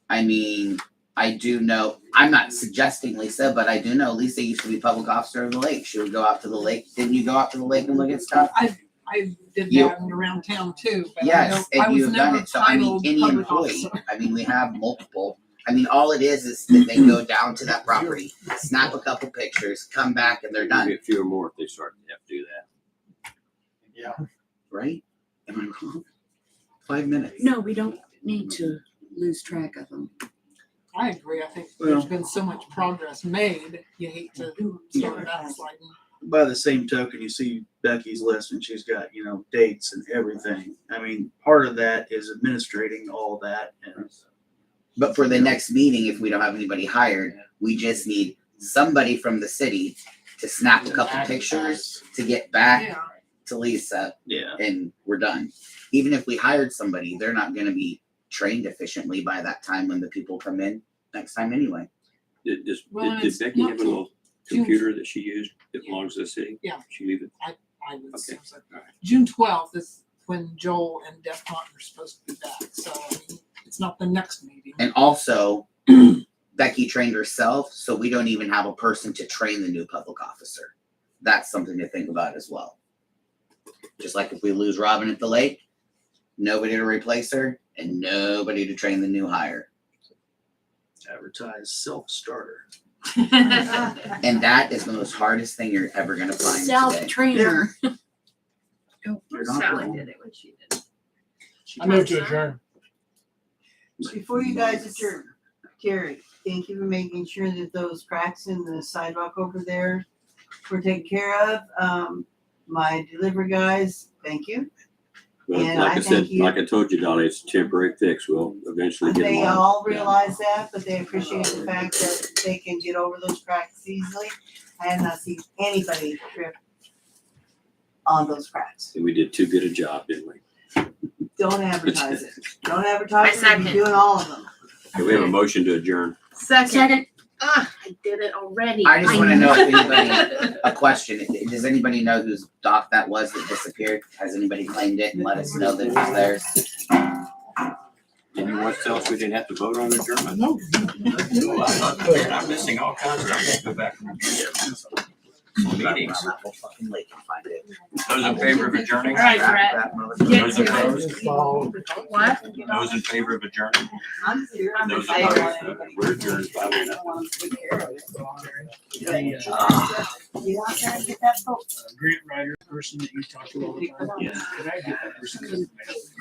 I mean, I do know, I'm not suggesting Lisa, but I do know Lisa used to be public officer of the lake. She would go out to the lake. Didn't you go out to the lake and look at stuff? I did You- that around town too, but Yes, I and was you've done never it. So I mean, titled any public employee. officer. I mean, we have multiple. I mean, all it is that they go down to that property, snap a couple pictures, come back, and they're There'll done. be a few or more if they start to have to do that. Yeah. Right? Am I wrong? 5 minutes. No, we don't need to lose track of them. I agree. I think Well- there's been so much progress made. You hate to start backsliding. By the same token, you see Becky's list and she's got, dates and everything. I mean, part of that is administrating all that and But for the next meeting, if we don't have anybody hired, we just need somebody from the city to snap a couple pictures to get back Yeah. to Lisa, yeah. and we're done. Even if we hired somebody, they're not gonna be trained efficiently by that time when the people come in next time anyway. Did Well, and did it's Becky not have a little June- computer that she used that belongs to the city? Yeah. She leave it? I would Okay. assume so. June 12th is when Joel and Def Cotton are supposed to be back. So I mean, it's not the next meeting. And also, Becky trained herself, so we don't even have a person to train the new public officer. That's something to think about as well. Just like if we lose Robin at the lake, nobody to replace her and nobody to train the new hire. Advertise self-starter. And that is the most hardest thing you're ever gonna find today. Self-trainer. You're not Sally wrong. did it when she did. I move to adjourn. Before you guys adjourn, Carrie, thank you for making sure that those cracks in the sidewalk over there were taken care of. My delivery guys, thank you. Well, And like I I said, thank you. like I told you, Dolly, it's a temporary fix. We'll eventually get them They on. all realize that, but they appreciate the fact that they can get over those cracks easily. I have not seen anybody trip on those cracks. And we did too good a job, didn't we? Don't advertise it. Don't advertise I it. You're second. doing all of them. Okay, we have a motion to adjourn. Second. Ah, I did it already. I just wanna know if anybody, a question, does anybody know whose dock that was that disappeared? Has anybody claimed it and let us know that it was theirs? Did you want to tell us we didn't have to vote on adjournment? No. I'm missing all kinds of, I have to go back and review meetings. Fucking lake and find it. Those in favor of adjourning? All right, Brett. Get Those to opposed? it. What? Those in favor of adjourning? I'm serious. Those opposed? We're adjourned 5-0. You out there and get that boat. Grant writer person that you talk to all the time. Yeah. Could I get that person's information?